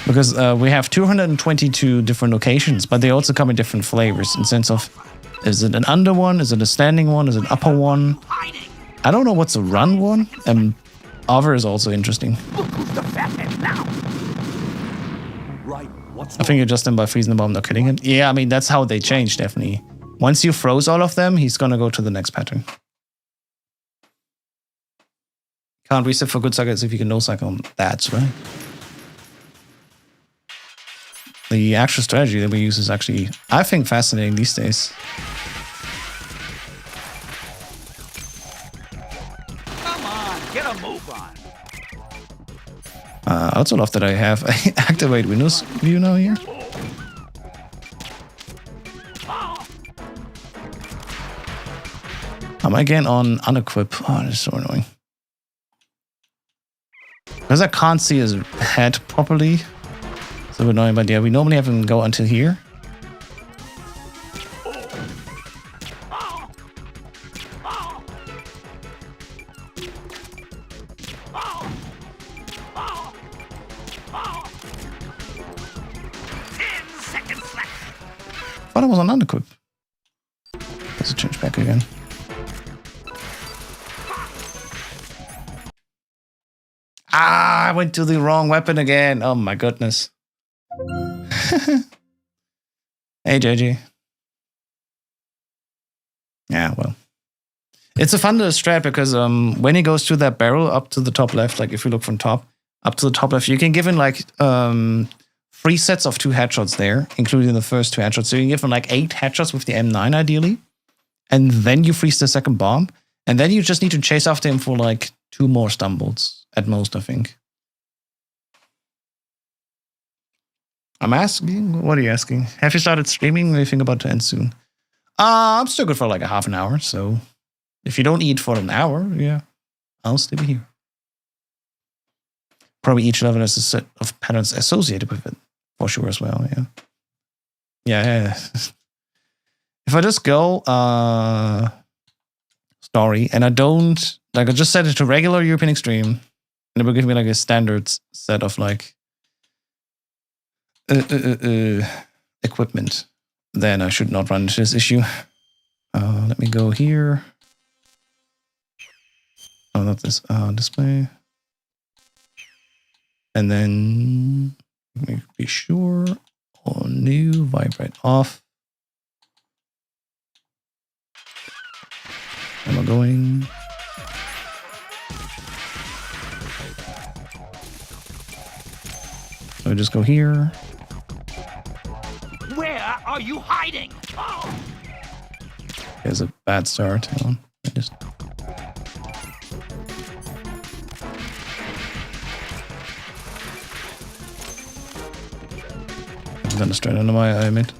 Because we have 222 different locations, but they also come in different flavors in sense of, is it an under one? Is it a standing one? Is it an upper one? I don't know what's a run one. Other is also interesting. Look who's the fastest now. I think you're just then by freezing the bomb, not killing it. Yeah, I mean, that's how they change, definitely. Once you froze all of them, he's gonna go to the next pattern. Can't reset for good suckers if you can no cycle. That's right. The actual strategy that we use is actually, I think, fascinating these days. Come on, get a move on. I also love that I have activate Windows view now here. I'm again on unequip. Oh, this is so annoying. Because I can't see his head properly. So annoying, but yeah, we normally have him go until here. I thought I was on unequip. Let's change back again. Ah, I went to the wrong weapon again. Oh my goodness. Hey, JJ. Yeah, well. It's a fun little strat because when he goes to that barrel up to the top left, like if you look from top, up to the top left, you can give him like 3 sets of 2 headshots there, including the first 2 headshots. So you can give him like 8 headshots with the M9 ideally. And then you freeze the second bomb. And then you just need to chase after him for like 2 more stumbles at most, I think. I'm asking? What are you asking? Have you started streaming? Or you think about to end soon? I'm still good for like a half an hour, so if you don't eat for an hour, yeah, I'll still be here. Probably each level has a set of patterns associated with it, for sure as well, yeah. Yeah. If I just go story, and I don't, like I just set it to regular European Extreme, and it will give me like a standard set of like equipment, then I should not run into this issue. Let me go here. Oh, not this. Display. And then let me be sure. On new, vibrate off. Am I going? So I just go here. Where are you hiding? Oh. There's a bad start. Hang on. I just... I've done a straight under my eye, mate.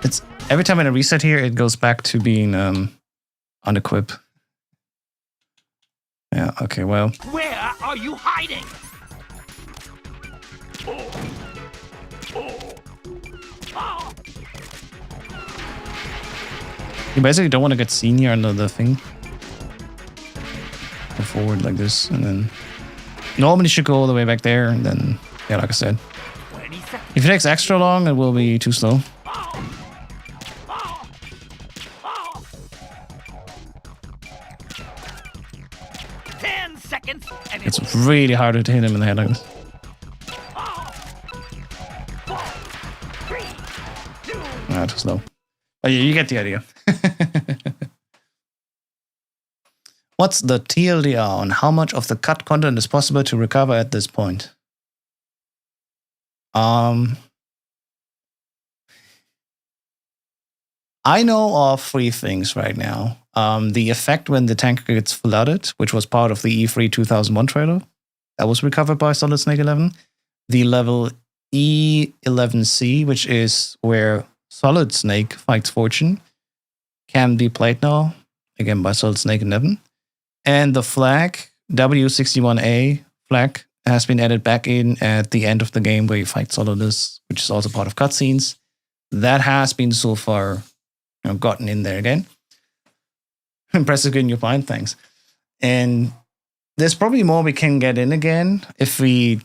It's every time I reset here, it goes back to being unequip. Yeah, okay, well. Where are you hiding? You basically don't want to get seen here under the thing. Go forward like this, and then normally you should go all the way back there, and then, yeah, like I said. If it takes extra long, it will be too slow. 10 seconds. It's really hard to hit him in the head like this. Ah, too slow. But yeah, you get the idea. What's the TLDR on how much of the cut content is possible to recover at this point? I know of 3 things right now. The effect when the tank gets flooded, which was part of the E3 2001 trailer, that was recovered by Solid Snake 11. The level E11C, which is where Solid Snake fights Fortune, can be played now, again by Solid Snake 11. And the flag, W61A flag, has been added back in at the end of the game where you fight Solidus, which is also part of cutscenes. That has been so far gotten in there again. Impressive getting your blind, thanks. And there's probably more we can get in again if we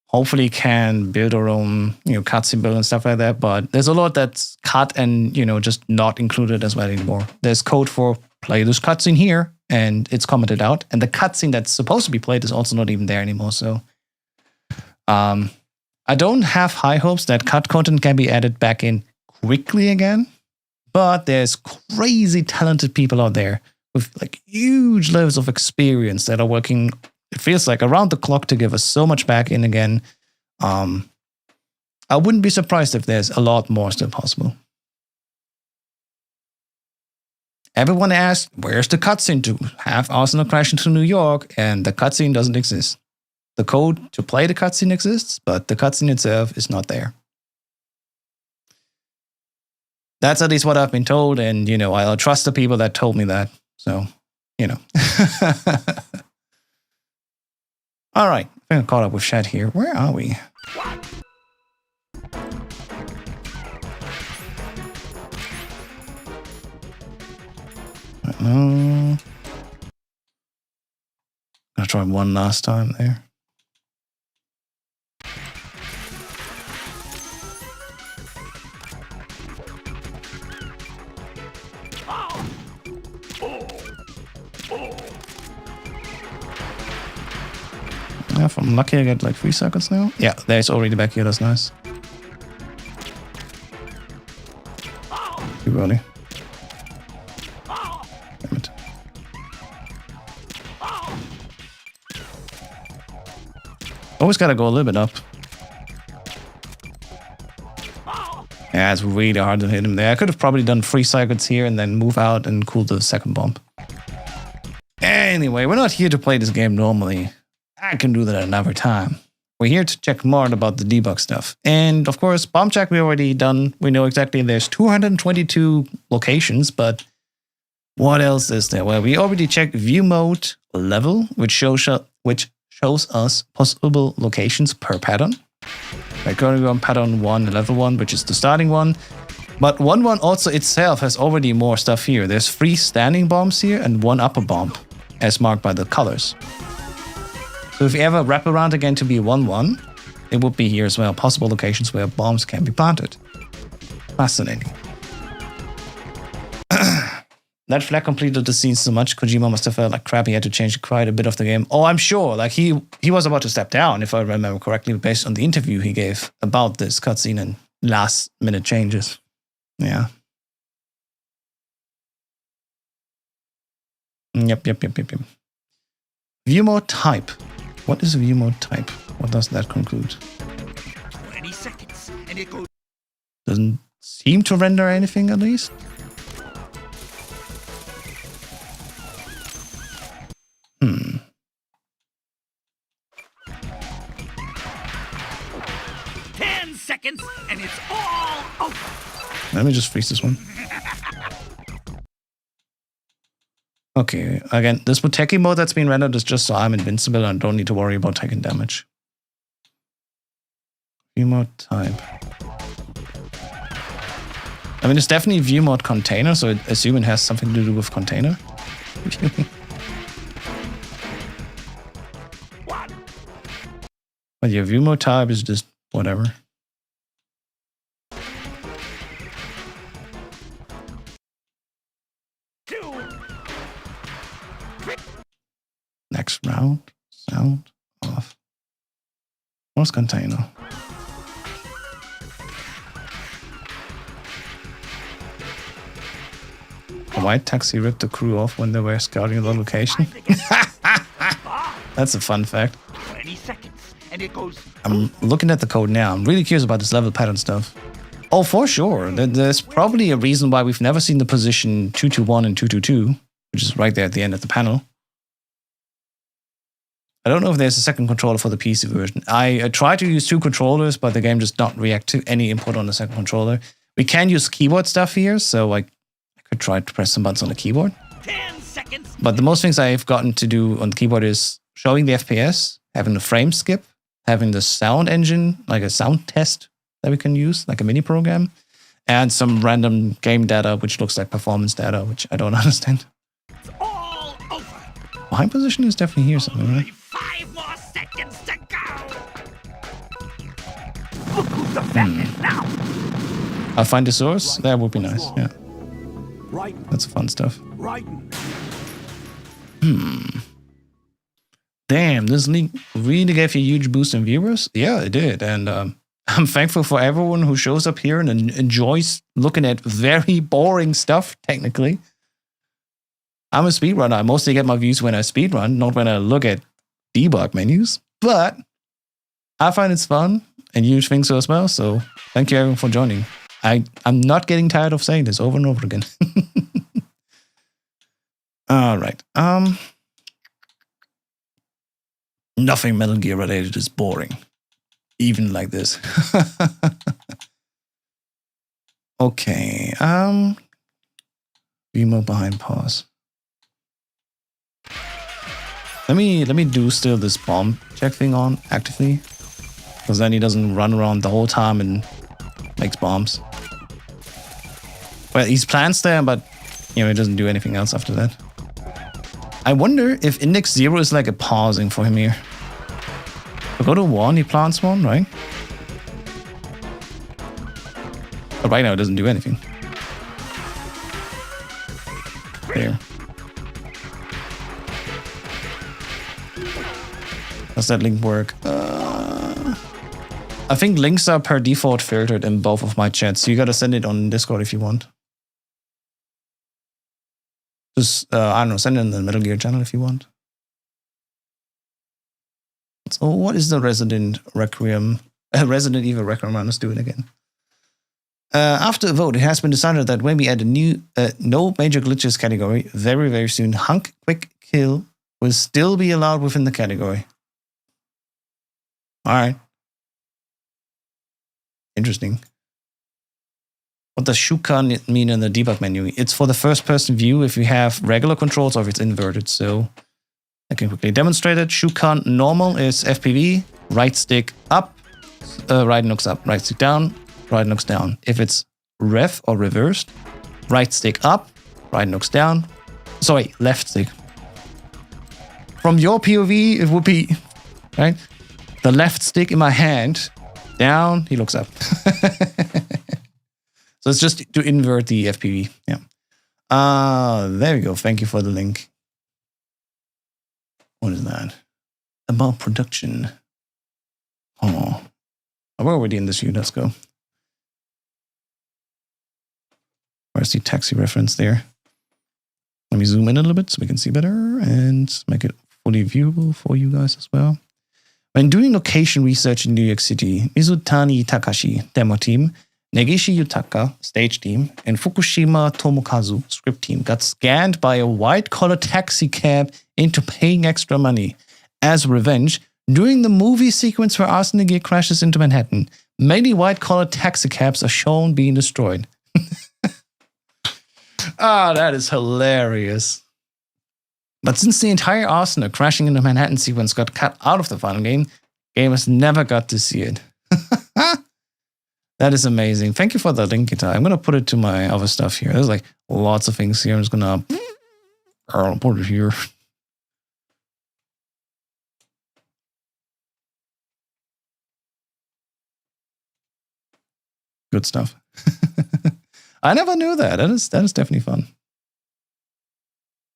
hopefully can build our own, cutscene build and stuff like that. But there's a lot that's cut and, just not included as well anymore. There's code for play this cutscene here, and it's commented out. And the cutscene that's supposed to be played is also not even there anymore. So I I don't have high hopes that cut content can be added back in quickly again, but there's crazy talented people out there with like huge levels of experience that are working, it feels like, around the clock to give us so much back in again. I wouldn't be surprised if there's a lot more still possible. Everyone asked, where's the cutscene to have Arsenal crash into New York? And the cutscene doesn't exist. The code to play the cutscene exists, but the cutscene itself is not there. That's at least what I've been told, and, you know, I'll trust the people that told me that. So, you know. All right, I think I caught up with chat here. Where are we? No. I'll try one last time there. Yeah, if I'm lucky, I get like 3 seconds now. Yeah, there's already back here. That's nice. Too early. Damn it. Always gotta go a little bit up. Yeah, it's really hard to hit him there. I could have probably done 3 cycles here and then move out and cool the second bomb. Anyway, we're not here to play this game normally. I can do that at another time. We're here to check more about the debug stuff. And of course, bomb check we already done. We know exactly there's 222 locations, but what else is there? Well, we already checked view mode level, which shows us possible locations per pattern. We're currently on pattern 1, level 1, which is the starting one. But 1.1 also itself has already more stuff here. There's 3 standing bombs here and 1 upper bomb, as marked by the colors. So if you ever wrap around again to be 1.1, it would be here as well. Possible locations where bombs can be planted. Fascinating. That flag completed the scene so much, Kojima must have felt like crap. He had to change quite a bit of the game. Oh, I'm sure. Like he was about to step down, if I remember correctly, based on the interview he gave about this cutscene and last minute changes. Yeah. Yep. View mode type. What is a view mode type? What does that conclude? 20 seconds, and it goes. Doesn't seem to render anything, at least. Hmm. 10 seconds, and it's all over. Let me just freeze this one. Okay, again, this Muteki mode that's been rendered is just so I'm invincible and don't need to worry about taking damage. View mode type. I mean, it's definitely view mode container, so I assume it has something to do with container. But yeah, view mode type is just whatever. Next round, sound off. What's container? A white taxi ripped the crew off when they were scouting the location. That's a fun fact. 20 seconds, and it goes. I'm looking at the code now. I'm really curious about this level pattern stuff. Oh, for sure. There's probably a reason why we've never seen the position 221 and 222, which is right there at the end of the panel. I don't know if there's a second controller for the PC version. I tried to use 2 controllers, but the game does not react to any input on the second controller. We can use keyboard stuff here, so I could try to press some buttons on the keyboard. 10 seconds. But the most things I've gotten to do on the keyboard is showing the FPS, having the frame skip, having the sound engine, like a sound test that we can use, like a mini program, and some random game data, which looks like performance data, which I don't understand. It's all over. My position is definitely here somewhere, right? 5 more seconds to go. Look who's the fatness now. I'll find the source. That would be nice. Yeah, Right. that's fun stuff. Right. damn, this leak really gave you a huge boost in viewers. Yeah, it did. And I'm thankful for everyone who shows up here and enjoys looking at very boring stuff, technically. I'm a speedrunner. I mostly get my views when I speedrun, not when I look at debug menus. But I find it's fun, and you think so as well. So thank you everyone for joining. I'm not getting tired of saying this over and over again. All right. Nothing Metal Gear related is boring. Even like this. Okay. View mode behind pause. Let me do still this bomb check thing on actively. Because then he doesn't run around the whole time and makes bombs. Well, he's plants there, but you know, he doesn't do anything else after that. I wonder if index 0 is like a pausing for him here. So go to 1, he plants 1, right? But right now it doesn't do anything. There. Does that link work? I think links are per default filtered in both of my chats, so you gotta send it on Discord if you want. Just, I don't know, send it in the Metal Gear channel if you want. So what is the Resident Evil Requiem? Let's do it again. After a vote, it has been decided that when we add a new no major glitches category very, very soon, Hunk Quick Kill will still be allowed within the category. All right. Interesting. What does 𝐭𝐞𝐮 mean in the debug menu? It's for the first person view if you have regular controls or if it's inverted. So I can quickly demonstrate it. 𝐭𝐿 normal is FPV, right stick up, right knocks up, right stick down, right knocks down. If it's ref or reversed, right stick up, right knocks down. Sorry, left stick. From your POV, it would be, right? The left stick in my hand, down, he looks up. So it's just to invert the FPV. Yeah. There we go. Thank you for the link. What is that? About production. Oh. We're already in this view. Let's go. Where's the taxi reference there? Let me zoom in a little bit so we can see better and make it fully viewable for you guys as well. When doing location research in New York City, Mizutani Takashi, demo team, Negishi Yutaka, stage team, and Fukushima Tomokazu, script team, got scanned by a white-collar taxi cab into paying extra money. As revenge, during the movie sequence where Arsenic crashes into Manhattan, many white-collar taxi cabs are shown being destroyed. Ah, that is hilarious. But since the entire Arsenic crashing into Manhattan sequence got cut out of the final game, gamers never got to see it. That is amazing. Thank you for the link, Guitar. I'm going to put it to my other stuff here. There's like lots of things here. I'm just going to put it here. Good stuff. I never knew that. That is definitely fun.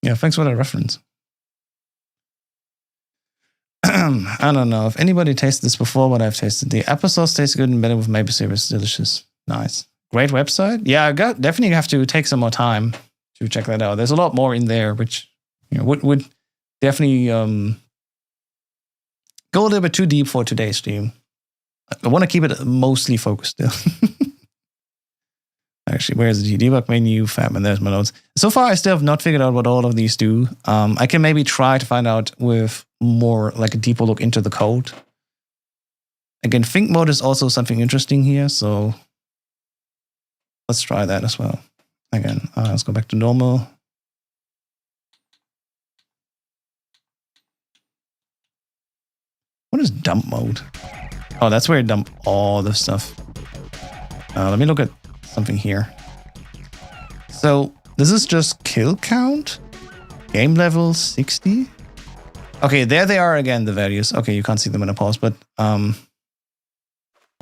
Yeah, thanks for that reference. I don't know if anybody tasted this before, but I've tasted. The applesauce tastes good and better with maple syrup. It's delicious. Nice. Great website. Yeah, definitely have to take some more time to check that out. There's a lot more in there, which would definitely go a little bit too deep for today's stream. I want to keep it mostly focused still. Actually, where's the debug menu? Fatman, there's my notes. So far, I still have not figured out what all of these do. I can maybe try to find out with more like a deeper look into the code. Again, think mode is also something interesting here, so let's try that as well. Again, let's go back to normal. What is dump mode? Oh, that's where you dump all the stuff. Let me look at something here. So this is just kill count, game level 60. Okay, there they are again, the values. Okay, you can't see them in a pause, but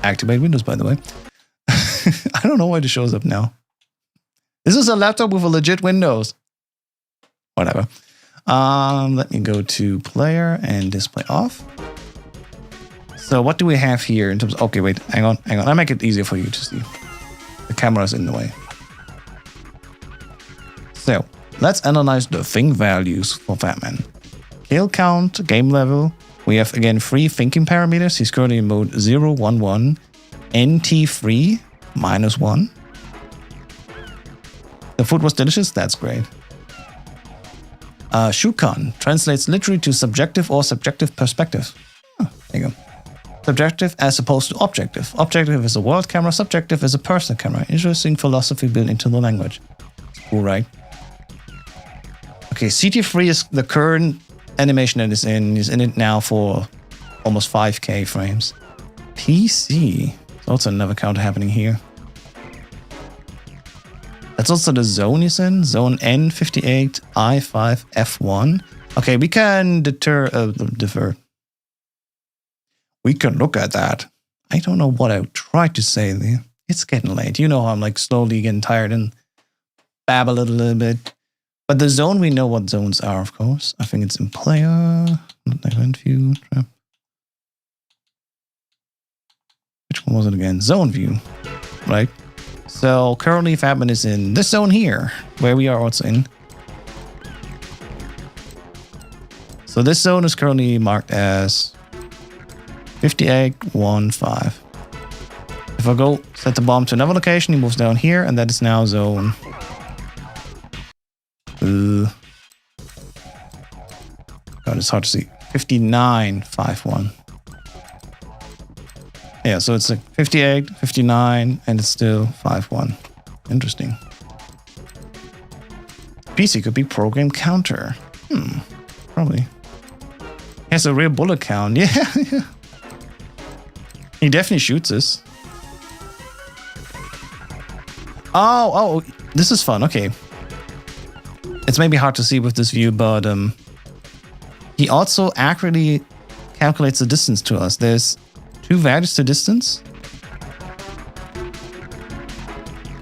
activate Windows, by the way. I don't know why it shows up now. This is a laptop with a legit Windows. Whatever. Let me go to player and display off. So what do we have here in terms of, okay, wait, hang on. I'll make it easier for you to see. The camera's in the way. So let's analyze the thing values for Fatman. Kill count, game level. We have again 3 thinking parameters. He's currently in mode 0, 1, 1. NT3, -1. The food was delicious, that's great. Shukan translates literally to subjective or subjective perspective. Oh, there you go. Subjective as opposed to objective. Objective is a world camera, subjective is a person camera. Interesting philosophy built into the language. Cool, right? Okay, CT3 is the current animation that is in. He's in it now for almost 5K frames. PC. There's also another counter happening here. That's also the zone he's in. Zone N58, I5, F1. Okay, we can defer. We can look at that. I don't know what I tried to say there. It's getting late. You know how I'm like slowly getting tired and babble it a little bit. But the zone, we know what zones are, of course. I think it's in player, not event view, trap. Which one was it again? Zone view, right? So currently Fatman is in this zone here, where we are also in. So this zone is currently marked as 5815. If I go set the bomb to another location, he moves down here, and that is now zone. God, it's hard to see. 5951. Yeah, so it's like 58, 59, and it's still 51. Interesting. PC could be program counter. Probably. He has a real bullet count. Yeah, yeah. He definitely shoots us. Oh, this is fun. Okay. It's maybe hard to see with this view, but he also accurately calculates the distance to us. There's 2 values to distance.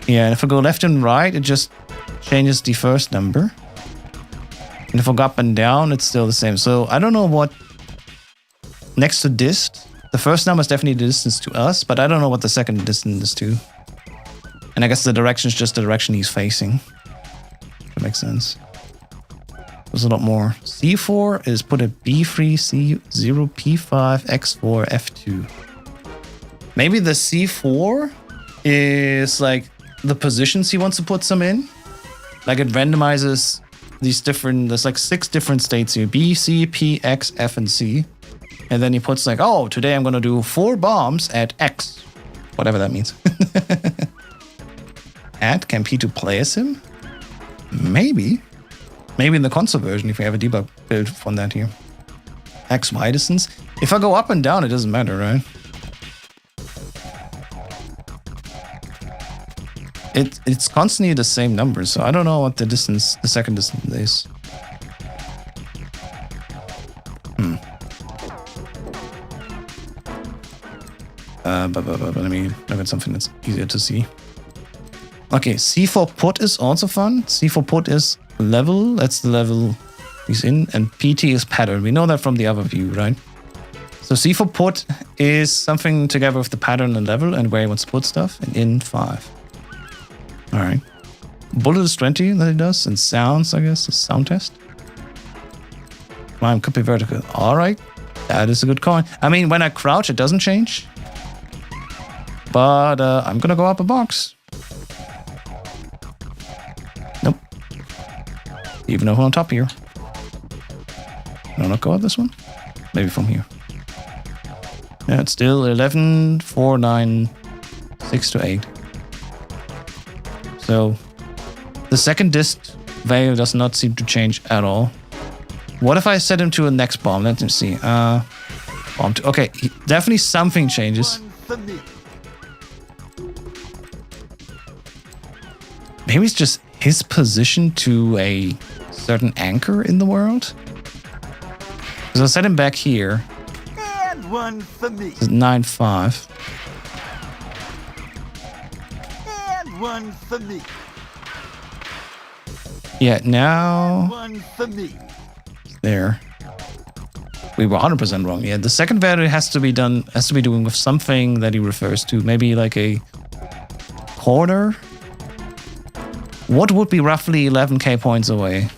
Yeah, and if I go left and right, it just changes the first number. And if I go up and down, it's still the same. So I don't know what next to dist. The first number is definitely the distance to us, but I don't know what the second distance is to. And I guess the direction is just the direction he's facing. That makes sense. There's a lot more. C4 is put at B3, C0, P5, X4, F2. Maybe the C4 is like the positions he wants to put some in. Like it randomizes these different, there's like 6 different states here. B, C, P, X, F, and C. And then he puts like, oh, today I'm going to do 4 bombs at X. Whatever that means. Can P2 play as him? Maybe. Maybe in the console version if we have a debug build from that here. X, Y distance. If I go up and down, it doesn't matter, right? It's constantly the same number, so I don't know what the distance, the second distance is. But let me look at something that's easier to see. Okay, C4 put is also fun. C4 put is level, that's the level he's in, and PT is pattern. We know that from the other view, right? So C4 put is something together with the pattern and level and where he wants to put stuff, and in 5. Alright. Bullet is 20 that he does, and sounds, I guess, a sound test. Climb could be vertical. Alright, that is a good coin. I mean, when I crouch, it doesn't change. But I'm gonna go up a box. Nope. Even though we're on top here. No, not go up this one? Maybe from here. Yeah, it's still 11, 4, 9, 6 to 8. So the second dist value does not seem to change at all. What if I set him to a next bomb? Let me see. Bomb 2. Okay, definitely something changes. Maybe it's just his position to a certain anchor in the world. So I'll set him back here. And one for me. 9-5. And one for me. Yeah, now One for me. there. We were 100% wrong. Yeah, the second value has to be doing with something that he refers to. Maybe like a corner. What would be roughly 11k points away?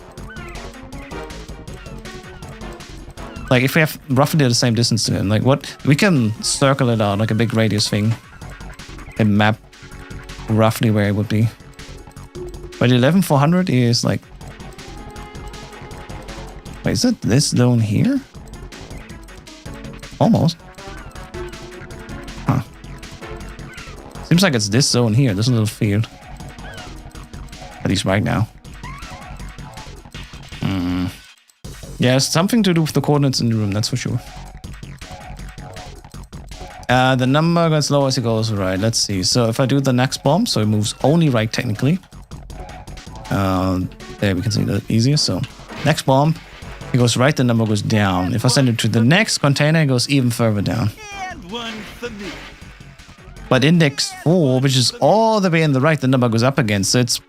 Like if we have roughly the same distance to him, like what we can circle it out like a big radius thing and map roughly where it would be. But 11,400 is like, wait, is it this zone here? Almost. Huh. Seems like it's this zone here, this little field. At least right now. Yeah, it's something to do with the coordinates in the room, that's for sure. The number gets lower as it goes right. Let's see. So if I do the next bomb, so it moves only right technically. There we can see that easier. So next bomb, it goes right, the number goes down. If I send it to the next container, it goes even further down. And one for me. But index 4, which is all the way in the right, the number goes up again. So it's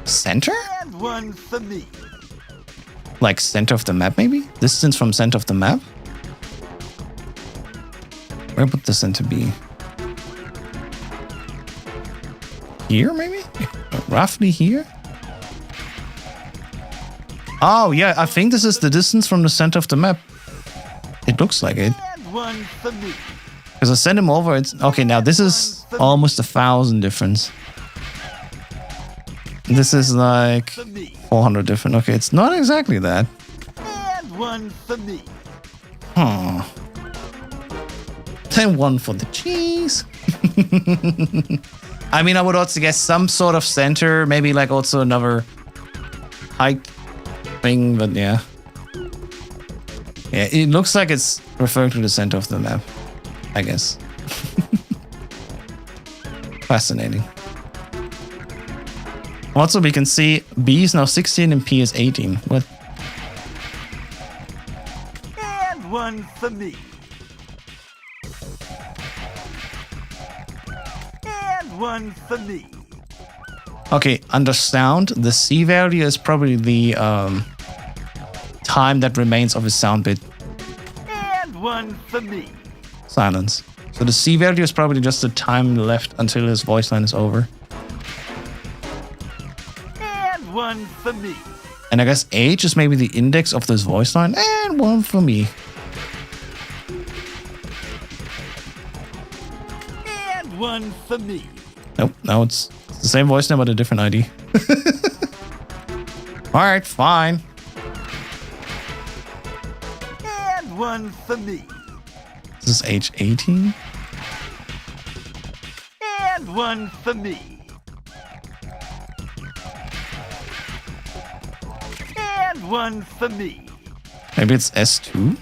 center? And one for me. Like center of the map, maybe? Distance from center of the map? Where would the center be? Here, maybe? Roughly here? Oh, yeah, I think this is the distance from the center of the map. It looks like it. And one for me. Because I send him over, it's... Okay, now this is almost 1,000 difference. This is like 400 different. Okay, it's not exactly that. And one for me. Huh. Then one for the cheese. I mean, I would also guess some sort of center, maybe like also another height thing, but yeah. Yeah, it looks like it's referring to the center of the map, I guess. Fascinating. Also, we can see B is now 16 and P is 18. What? And one for me. And one for me. Okay, under sound, the C value is probably the time that remains of a sound bit. And one for me. Silence. So the C value is probably just the time left until his voice line is over. And one for me. And I guess H is maybe the index of this voice line. And one for me. And one for me. Nope, now it's the same voice line but a different ID. Alright, fine. And one for me. This is H18. And one for me. And one for me. Maybe it's S2?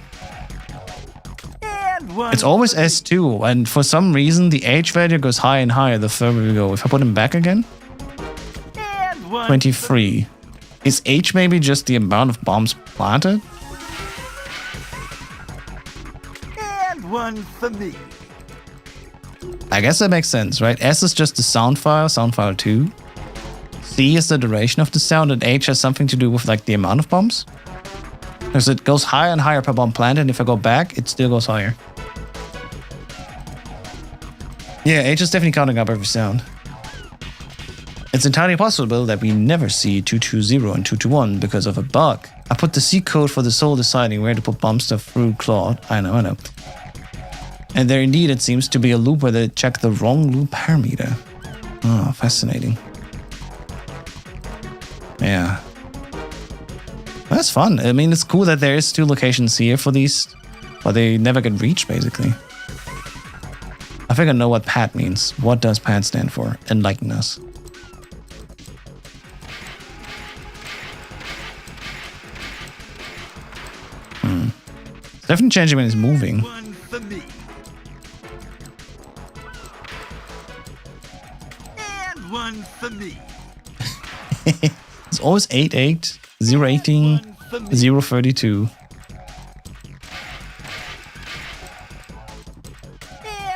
And one. It's always S2, and for some reason the H value goes higher and higher the further we go. If I put him back again, And one 23. Is H maybe just the amount of bombs planted? And one for me. I guess that makes sense, right? S is just the sound file 2. C is the duration of the sound, and H has something to do with like the amount of bombs. Because it goes higher and higher per bomb planted, and if I go back, it still goes higher. Yeah, H is definitely counting up every sound. It's entirely possible that we never see 220 and 221 because of a bug. I put the C code for the soul deciding where to put bomb stuff through Claude. I know. And there indeed it seems to be a loop where they check the wrong loop parameter. Oh, fascinating. Yeah. That's fun. I mean, it's cool that there is 2 locations here for these, but they never get reached, basically. I think I know what PAT means. What does PAT stand for? Enlighten us. It's definitely changing when it's moving. One for me. And one for me. It's always 88, 018, 032.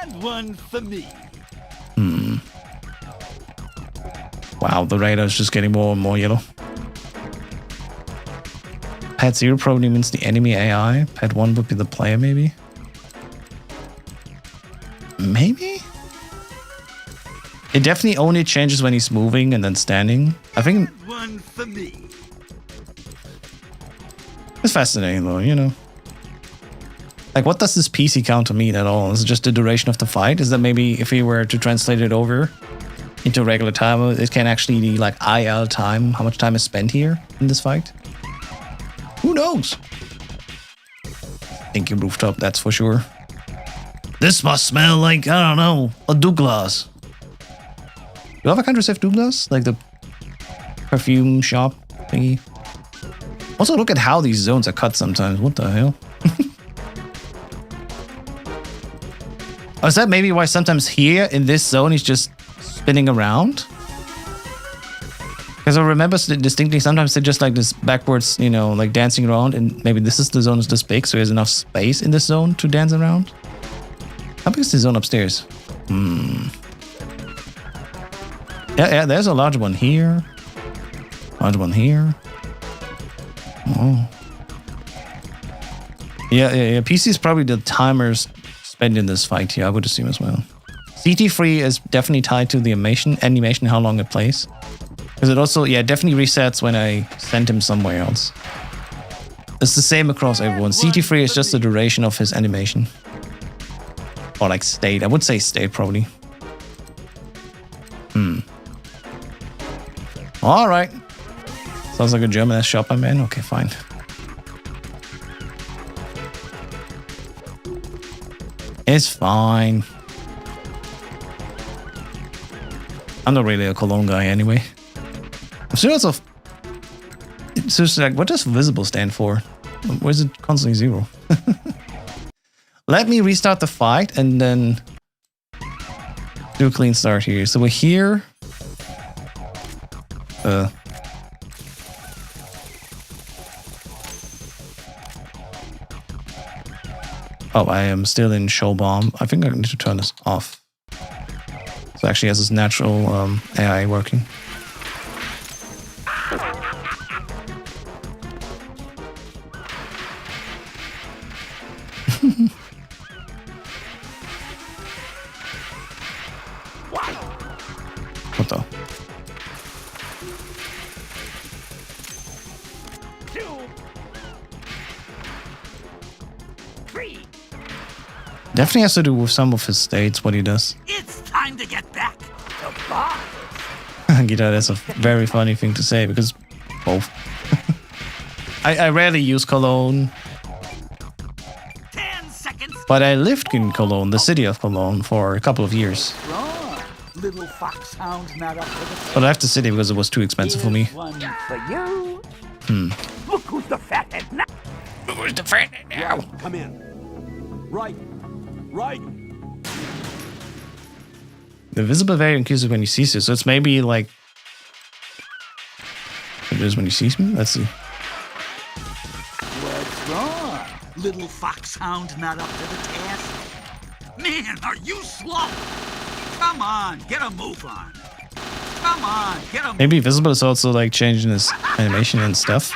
And one for me. Wow, the radar is just getting more and more yellow. Pad 0 probably means the enemy AI. Pad 1 would be the player, maybe. Maybe? It definitely only changes when he's moving and then standing. I think One for me. it's fascinating though, you know. Like, what does this PC counter mean at all? Is it just the duration of the fight? Is that maybe if we were to translate it over into regular time, it can actually be like IL time, how much time is spent here in this fight? Who knows? Thank you, Rooftop, that's for sure. This must smell like, I don't know, a Douglas. Do other countries have Douglas? Like the perfume shop thingy? Also, look at how these zones are cut sometimes. What the hell? Oh, is that maybe why sometimes here in this zone he's just spinning around? Because I remember distinctly sometimes they're just like this backwards, you know, like dancing around, and maybe this is the zone is this big, so he has enough space in this zone to dance around. How big is the zone upstairs? Yeah, there's a large one here. Large one here. Oh. Yeah. PC is probably the timers spent in this fight here, I would assume as well. CT3 is definitely tied to the animation, how long it plays. Because it also, yeah, definitely resets when I send him somewhere else. It's the same across everyone. CT3 is just the duration of his animation. Or like state. I would say state probably. Alright. Sounds like a German-ass shopper, man. Okay, fine. It's fine. I'm not really a Cologne guy anyway. I'm still also... It's just like, what does visible stand for? Why is it constantly 0? Let me restart the fight and then do a clean start here. So we're here. Oh, I am still in show bomb. I think I need to turn this off. So actually has this natural AI working. What the? Definitely has to do with some of his states, what he does. It's time to get back to boss. Gita, that's a very funny thing to say because both. I rarely use Cologne. 10 seconds. But I lived in Cologne, the city of Cologne, for a couple of years. Little foxhound not up to the But I left the city because it was too expensive for me. One for you. Look who's the fathead now. Who's the fathead now? Come in. Right. The visible value increases when he sees you, so it's maybe like it is when he sees me. Let's see. What's wrong? Little foxhound not up to the task. Man, are you slow? Come on, get a move on. Come on, get a move. Maybe visible is also like changing his animation and stuff.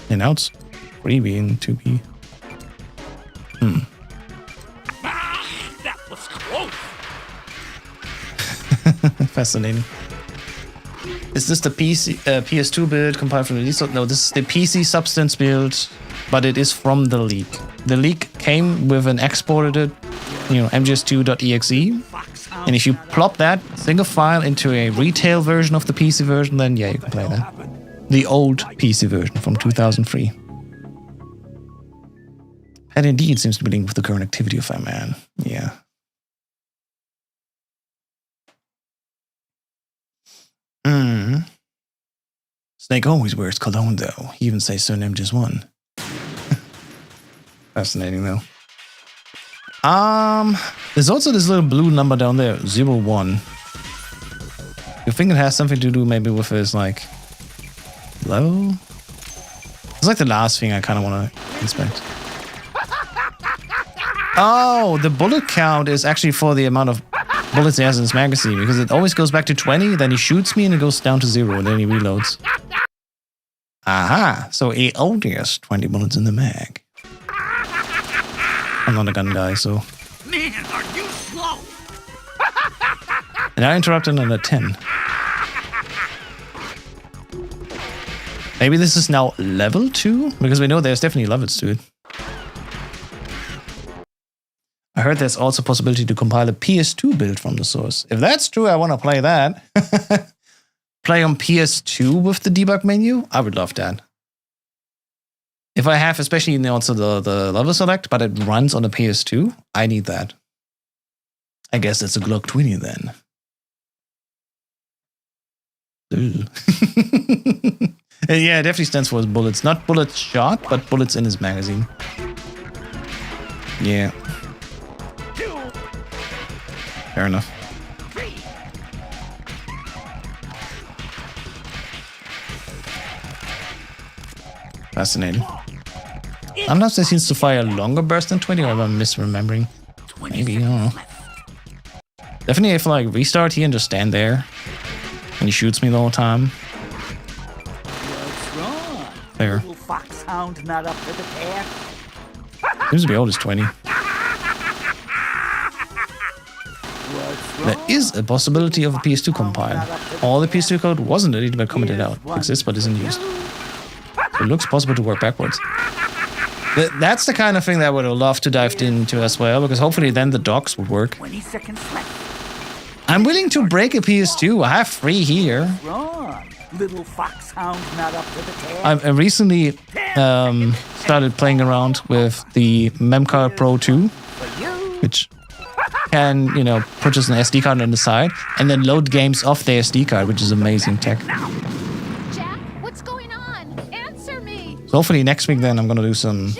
And now it's 3B and 2B. That was close. Fascinating. Is this the PS2 build compiled from the leak? No, this is the PC substance build, but it is from the leak. The leak came with an exported, MGS2.exe. And if you plop that single file into a retail version of the PC version, then yeah, you can play that. The old PC version from 2003. And indeed seems to be linked with the current activity of Fatman. Yeah. Snake always wears cologne, though. He even says surname just one. Fascinating, though. There's also this little blue number down there, 01. You think it has something to do maybe with his, like, level? It's like the last thing I kind of want to inspect. Oh, the bullet count is actually for the amount of bullets he has in his magazine, because it always goes back to 20, then he shoots me and it goes down to 0, and then he reloads. Aha! So he only has 20 bullets in the mag. I'm not a gun guy, so... Man, are you slow? And I interrupted on a 10. Maybe this is now level 2? Because we know there's definitely levels to it. I heard there's also a possibility to compile a PS2 build from the source. If that's true, I want to play that. Play on PS2 with the debug menu? I would love that. If I have, especially also the level select, but it runs on a PS2, I need that. I guess it's a Glock 20 then. Yeah, it definitely stands for bullets. Not bullets shot, but bullets in his magazine. Yeah. Fair enough. Fascinating. Sometimes it seems to fire a longer burst than 20, or am I misremembering? Maybe, I don't know. Definitely if I like restart here and just stand there and he shoots me the whole time. What's wrong? Fair. Little foxhound not up to the task. Seems to be old as 20. There is a possibility of a PS2 compile. All the PS2 code wasn't deleted but commented out. Exists but isn't used. It looks possible to work backwards. That's the kind of thing that I would have loved to dive into as well, because hopefully then the docs would work. 20 seconds left. I'm willing to break a PS2. I have 3 here. Wrong. Little foxhound not up to the task. I recently started playing around with the Memcard Pro 2, which can, you know, purchase an SD card on the side and then load games off the SD card, which is amazing tech. Jack, what's going on? Answer me. So hopefully next week then I'm going to do some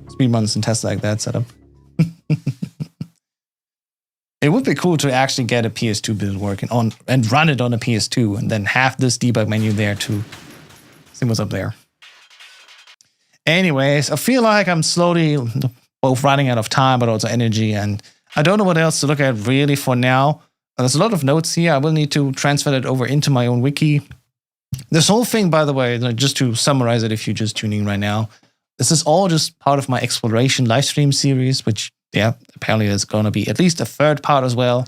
speedruns and tests like that setup. It would be cool to actually get a PS2 build working on and run it on a PS2 and then have this debug menu there to see what's up there. Anyways, I feel like I'm slowly both running out of time but also energy, and I don't know what else to look at really for now. There's a lot of notes here. I will need to transfer that over into my own wiki. This whole thing, by the way, just to summarize it if you're just tuning in right now, this is all just part of my exploration livestream series, which, yeah, apparently there's going to be at least a third part as well,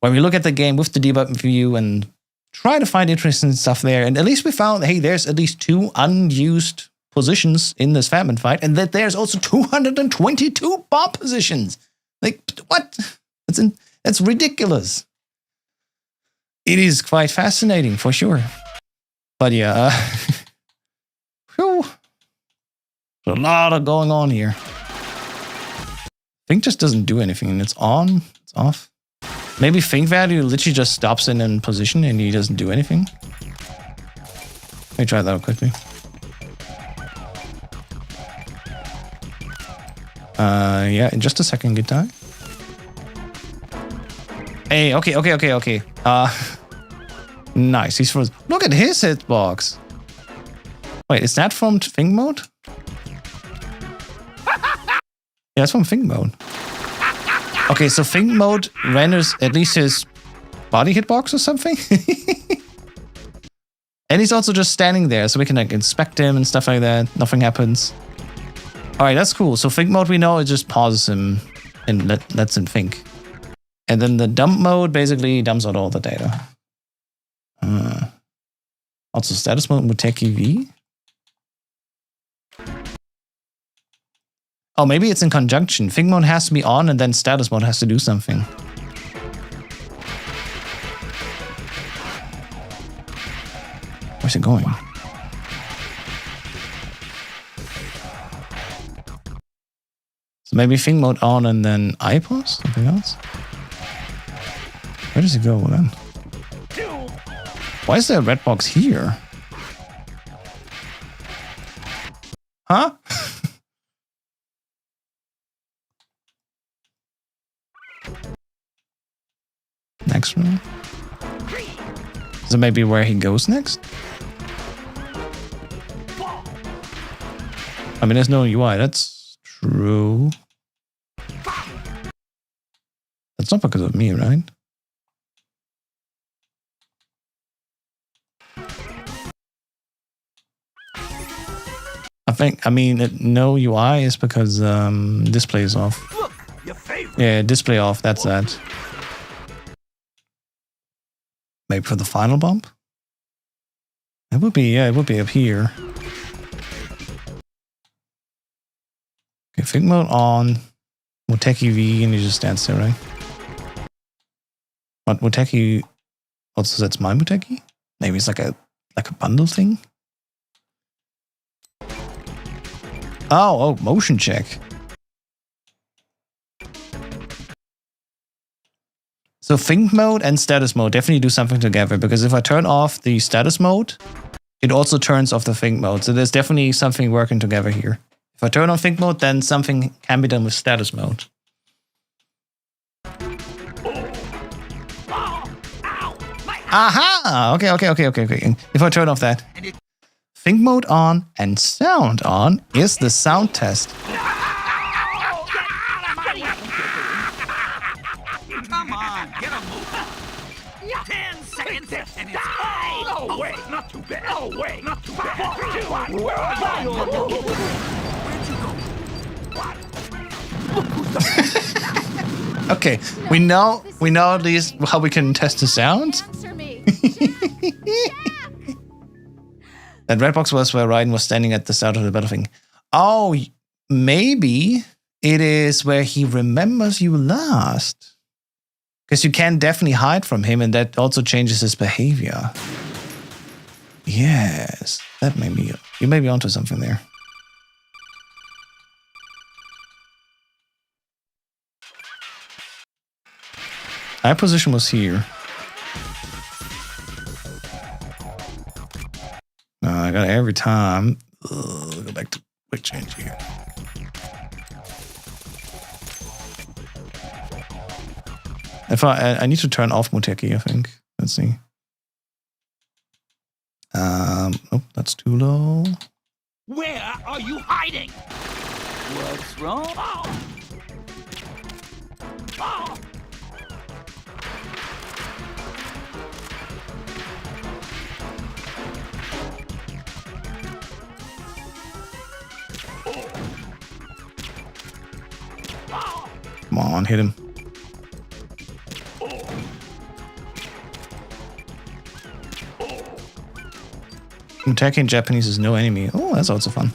where we look at the game with the debug view and try to find interesting stuff there. And at least we found, hey, there's at least 2 unused positions in this Fatman fight, and that there's also 222 bomb positions. Like, what? That's ridiculous. It is quite fascinating, for sure. But yeah, whew. There's a lot of going on here. Think just doesn't do anything, and it's on, it's off. Maybe think value literally just stops in position and he doesn't do anything. Let me try that out quickly. Yeah, in just a second, good time. Hey, okay. Nice, he's frozen. Look at his hitbox. Wait, is that from Think mode? Yeah, it's from Think mode. Okay, so Think mode renders at least his body hitbox or something? And he's also just standing there, so we can like inspect him and stuff like that. Nothing happens. Alright, that's cool. So Think mode, we know it just pauses him and lets him think. And then the dump mode basically dumps out all the data. Also status mode would take EV. Oh, maybe it's in conjunction. Think mode has to be on and then status mode has to do something. Where's it going? So maybe Think mode on and then I pause? Something else? Where does it go then? Why is there a red box here? Huh? Next one. Is it maybe where he goes next? I mean, there's no UI. That's true. That's not because of me, right? think, I mean, no UI is because display is off. Look, your favorite. Yeah, display off, that's that. Maybe for the final bump? It would be, yeah, it would be up here. Okay, Think mode on. Muteki V, and you just dance there, right? What, Muteki also that's my Muteki? Maybe it's like a bundle thing? Oh, motion check. So think mode and status mode definitely do something together, because if I turn off the status mode, it also turns off the think mode. So there's definitely something working together here. If I turn on think mode, then something can be done with status mode. Aha! Okay. If I turn off that. Think mode on and sound on is the sound test. Come on, get a move. 10 seconds and it's all Oh, wait, not too bad. Oh, wait, not too bad. Okay, we know at least how we can test the sound. Answer me. That red box was where Raiden was standing at the start of the battle thing. Oh, maybe it is where he remembers you last. Because you can definitely hide from him, and that also changes his behavior. Yes, that may be, you may be onto something there. My position was here. I got every time. Go back to quick change here. If I need to turn off Muteki, I think. Let's see. Oh, that's too low. Where are you hiding? What's wrong? Oh. Come on, hit him. Attacking Japanese is no enemy. Oh, that's also fun.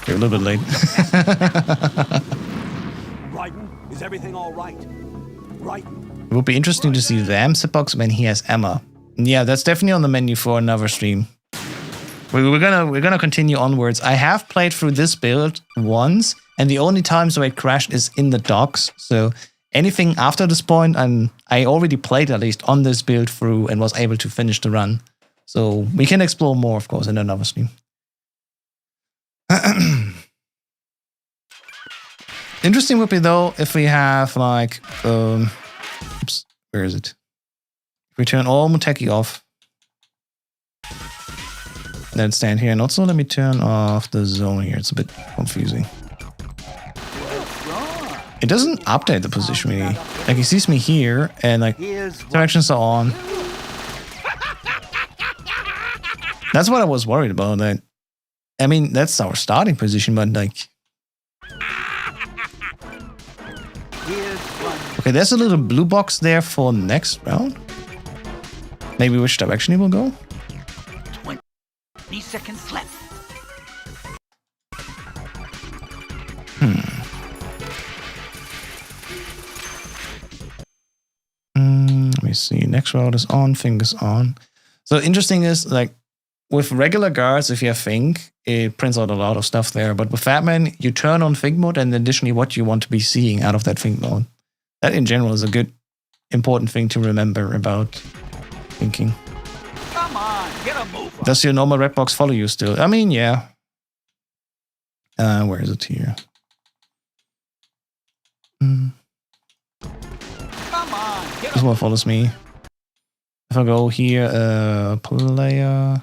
You're a little bit late. Raiden, is everything all right? Raiden. It would be interesting to see Ram's hitbox when he has Emma. Yeah, that's definitely on the menu for another stream. We're gonna continue onwards. I have played through this build once, and the only times where it crashed is in the docks. So anything after this point, I already played at least on this build through and was able to finish the run. So we can explore more, of course, in another stream. Interesting would be though if we have like, oops, where is it? If we turn all Muteki off, then stand here, and also let me turn off the zone here. It's a bit confusing. It doesn't update the position really. Like he sees me here, and like directions are on. That's what I was worried about. That I mean, that's our starting position, but like, okay, there's a little blue box there for next round. Maybe which direction he will go. 20 seconds left. Let me see. Next round is on. Fingers on. So interesting is like with regular guards, if you have think, it prints out a lot of stuff there. But with Fatman, you turn on think mode, and additionally what you want to be seeing out of that think mode. That in general is a good, important thing to remember about thinking. Come on, get a move on. Does your normal red box follow you still? I mean, yeah. Where is it here? Come on, get This one follows me. If I go here, player,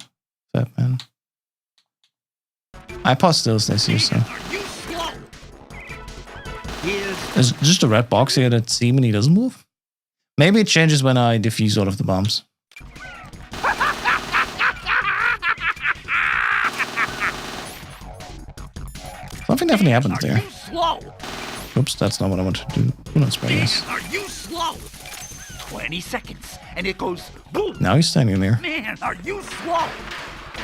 Fatman. I pause still stays here, so. Are you slow? There's just a red box here that seemingly doesn't move. Maybe it changes when I defuse all of the bombs. Something definitely happens Are there. you slow? Oops, that's not what I wanted to do. Do not spray this. Are you slow? 20 seconds, and it goes boom. Now he's standing there. Man, are you slow?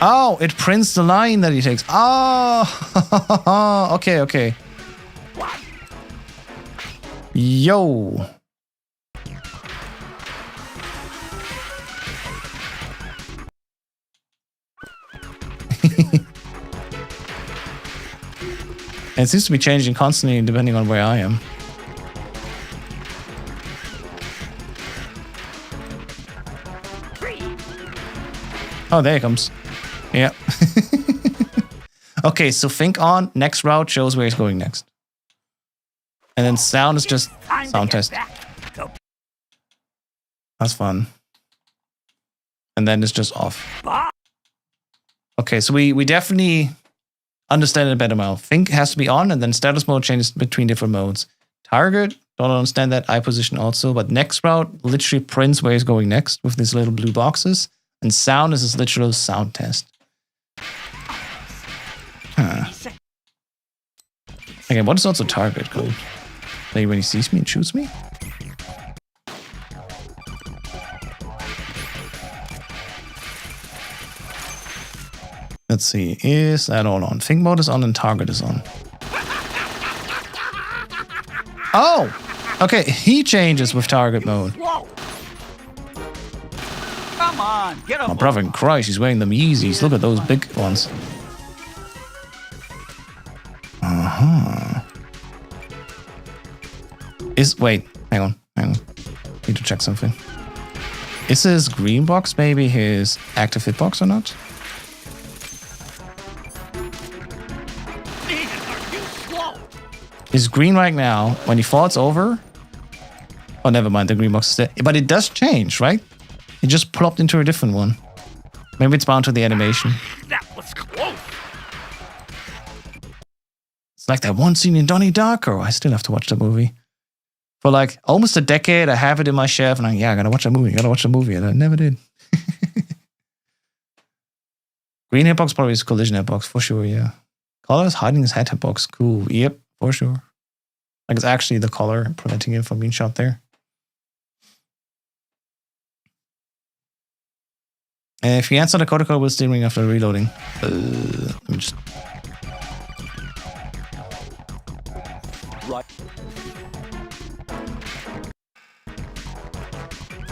Oh, it prints the line that he takes. Oh, okay, okay. What? Yo. And it seems to be changing constantly depending on where I am. Oh, there it comes. Yeah. Okay, so think on. Next route shows where it's going next. And then sound is just sound test. That's fun. And then it's just off. Okay, so we definitely understand it better now. Think has to be on, and then status mode changes between different modes. Target, don't understand that. Eye position also, but next route literally prints where it's going next with these little blue boxes. And sound is this literal sound test. Huh. Okay, what is also target code? Like when he sees me and shoots me? Let's see, is that all on? Think mode is on and target is on. Oh! Okay, he changes with target mode. Come on, get Oh, up. brother in Christ, he's wearing them Yeezys. Look at those big ones. Uh-huh. Wait, hang on. Need to check something. Is his green box maybe his active hitbox or not? Man, are you slow? Is green right now, when he falls over... Oh, never mind, the green box is there. But it does change, right? It just plopped into a different one. Maybe it's bound to the animation. That was close. It's like that one scene in Donnie Darko. I still have to watch the movie. For like almost a decade, I have it in my shelf, and I gotta watch a movie, and I never did. Green hitbox probably is collision hitbox, for sure, yeah. Color is hiding his head hitbox. Cool, yep, for sure. Like it's actually the color preventing him from being shot there. If you answer the code will still ring after reloading. Let me just... Right.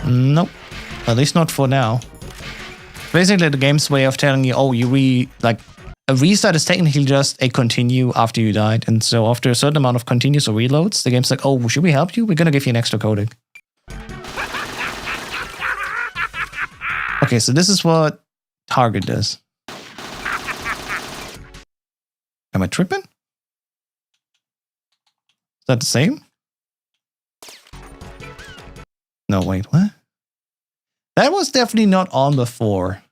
Nope. At least not for now. Basically, the game's way of telling you, oh, a restart is technically just a continue after you died. And so after a certain amount of continues or reloads, the game's like, oh, should we help you? We're gonna give you an extra codec. Okay, so this is what target does. Am I tripping? Is that the same? No, wait, what? That was definitely not on before.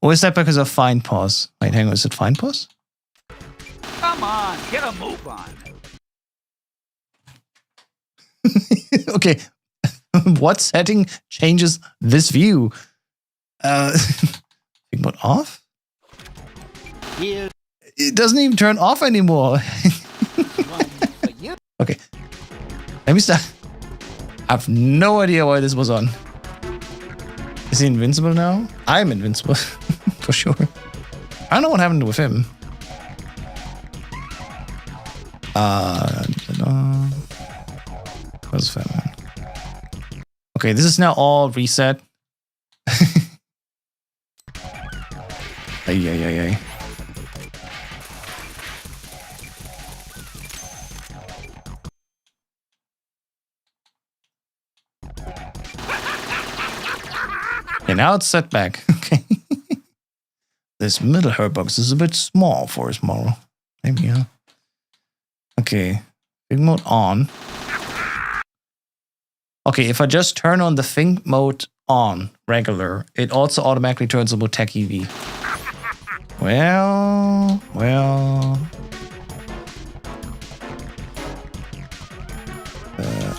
Or is that because of find pause? Wait, hang on, is it find pause? Come on, get a move on. Okay, what setting changes this view? Think about off? Here's It doesn't even turn off anymore. one for you. Okay, let me start. I have no idea why this was on. Is he invincible now? I'm invincible, for sure. I don't know what happened with him. Where's Fatman? Okay, this is now all reset. Ay. Okay, now it's set back. Okay. This middle hitbox is a bit small for his model. Maybe, yeah. Okay. Think mode on. Okay, if I just turn on the think mode on regular, it also automatically turns on Tech EV. Well.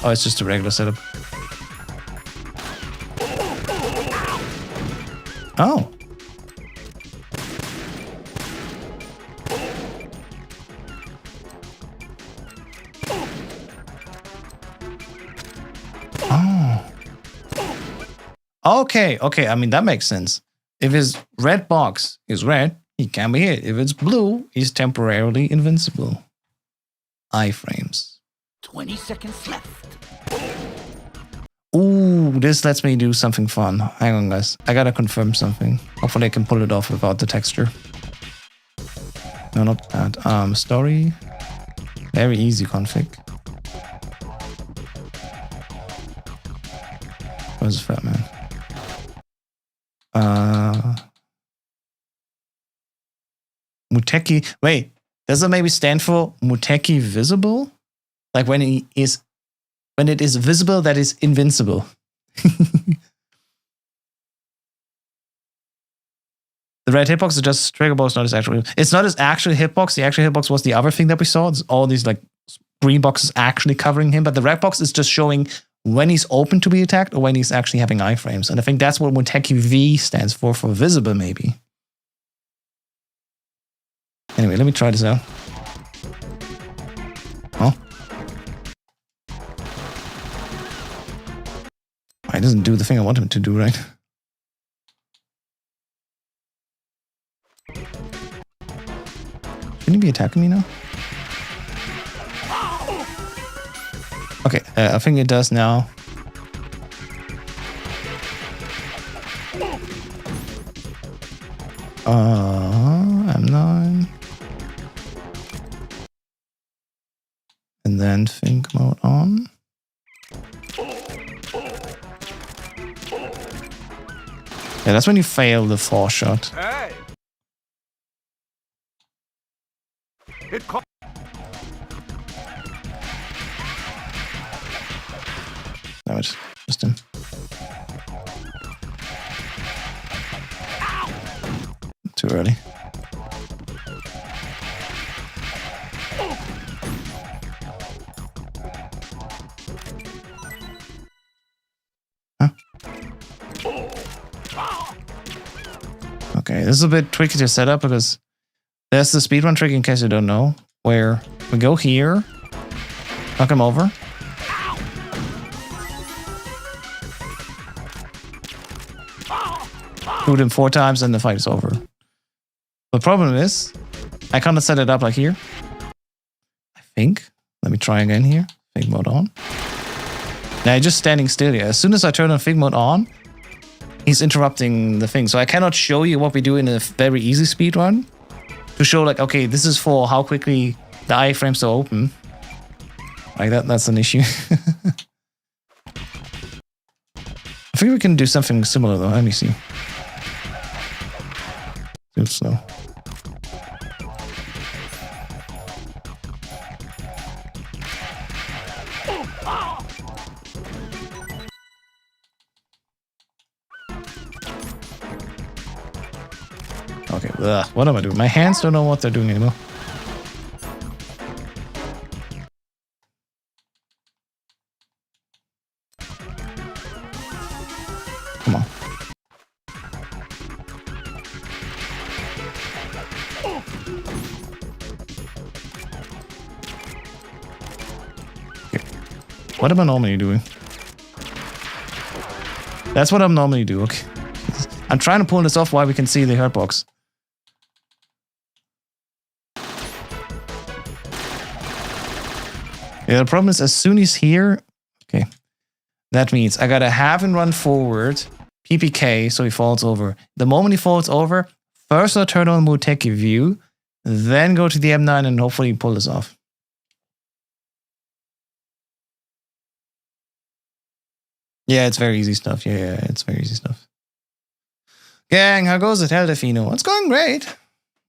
Oh, it's just a regular setup. Oh. Okay, I mean, that makes sense. If his red box is red, he can be hit. If it's blue, he's temporarily invincible. Iframes. 20 seconds left. Ooh, this lets me do something fun. Hang on, guys. I gotta confirm something. Hopefully I can pull it off without the texture. No, not that. Story. Very easy config. Where's Fatman? Muteki. Wait, does it maybe stand for Muteki visible? Like when it is visible, that is invincible. The red hitbox is just trigger box, not his actual. It's not his actual hitbox. The actual hitbox was the other thing that we saw. It's all these like green boxes actually covering him, but the red box is just showing when he's open to be attacked or when he's actually having iframes. And I think that's what Muteki V stands for visible, maybe. Anyway, let me try this out. Oh. He doesn't do the thing I want him to do, right? Shouldn't he be attacking me now? Okay, I think it does now. M9. And then think mode on. Yeah, that's when you fail the 4-shot. Hey! No, it's just him. Too early. Huh? Okay, this is a bit tricky to set up because there's the speedrun trick, in case you don't know, where we go here, knock him over. Shoot him 4 times and the fight is over. The problem is, I cannot set it up like here. I think. Let me try again here. Fig mode on. Now he's just standing still here. As soon as I turn on Fig mode on, he's interrupting the thing. So I cannot show you what we do in a very easy speedrun. To show like, okay, this is for how quickly the iframes are open. Like that's an issue. I think we can do something similar though. Let me see. Too slow. Okay, what am I doing? My hands don't know what they're doing anymore. Come on. Okay. What am I normally doing? That's what I'm normally doing. Okay. I'm trying to pull this off while we can see the hurt box. Yeah, the problem is as soon as here, okay, that means I gotta have him run forward, PPK, so he falls over. The moment he falls over, first I'll turn on Muteki view, then go to the M9 and hopefully pull this off. Yeah, it's very easy stuff. Yeah, it's very easy stuff. Gang, how goes it, Delfino? It's going great.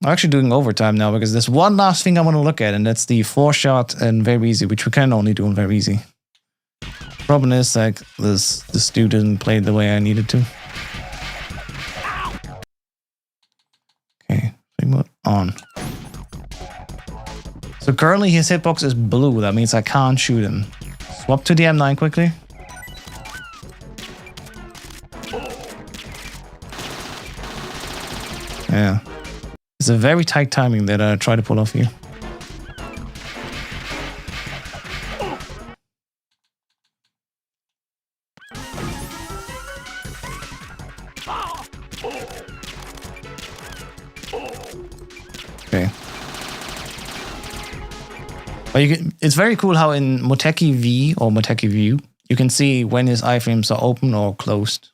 I'm actually doing overtime now because there's one last thing I want to look at, and that's the 4-shot and very easy, which we can only do in very easy. Problem is, like, the student played the way I needed to. Okay, mode on. So currently his hitbox is blue. That means I can't shoot him. Swap to the M9 quickly. Yeah. It's a very tight timing that I try to pull off here. Okay. But it's very cool how in Moteki V or Moteki View, you can see when his iframes are open or closed.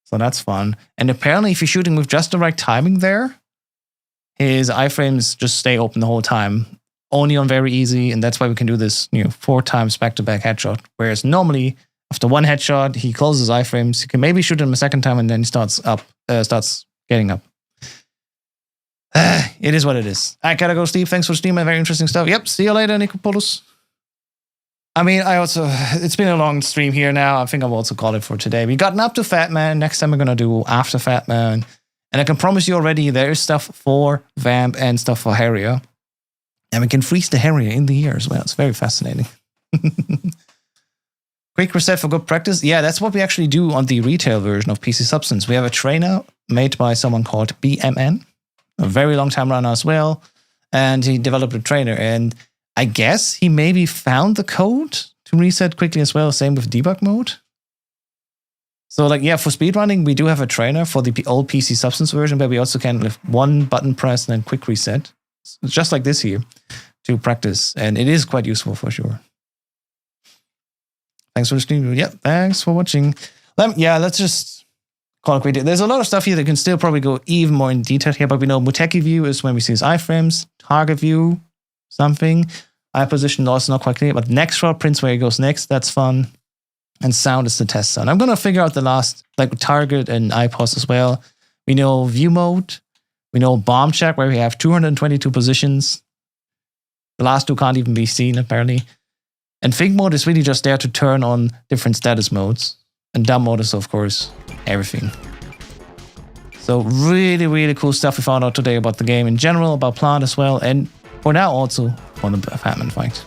So that's fun. And apparently if you're shooting with just the right timing there, his iframes just stay open the whole time. Only on very easy, and that's why we can do this 4 times back-to-back headshot. Whereas normally, after one headshot, he closes iframes. You can maybe shoot him a second time and then he starts getting up. It is what it is. I gotta go, Steve. Thanks for streaming. Very interesting stuff. Yep, see you later, Nicopolis. I mean, it's been a long stream here now. I think I'll also call it for today. We've gotten up to Fatman. Next time we're gonna do after Fatman. And I can promise you already, there is stuff for Vamp and stuff for Harrier. And we can freeze the Harrier in the ear as well. It's very fascinating. Quick reset for good practice. Yeah, that's what we actually do on the retail version of PC Substance. We have a trainer made by someone called BMN, a very long time runner as well. And he developed a trainer. And I guess he maybe found the code to reset quickly as well. Same with debug mode. So for speedrunning, we do have a trainer for the old PC Substance version, but we also can with one button press and then quick reset. Just like this here to practice. And it is quite useful for sure. Thanks for the stream. Yeah, thanks for watching. Let's just call it quit. There's a lot of stuff here that can still probably go even more in detail here, but we know Muteki view is when we see his iframes, target view, something. Eye position also not quite clear, but next shot prints where he goes next. That's fun. And sound is the test sound. I'm going to figure out the last, target and eye pause as well. We know view mode. We know bomb check where we have 222 positions. The last 2 can't even be seen, apparently. And think mode is really just there to turn on different status modes. And dumb mode is, of course, everything. So really, really cool stuff we found out today about the game in general, about Plant as well, and for now also on the Fatman fight.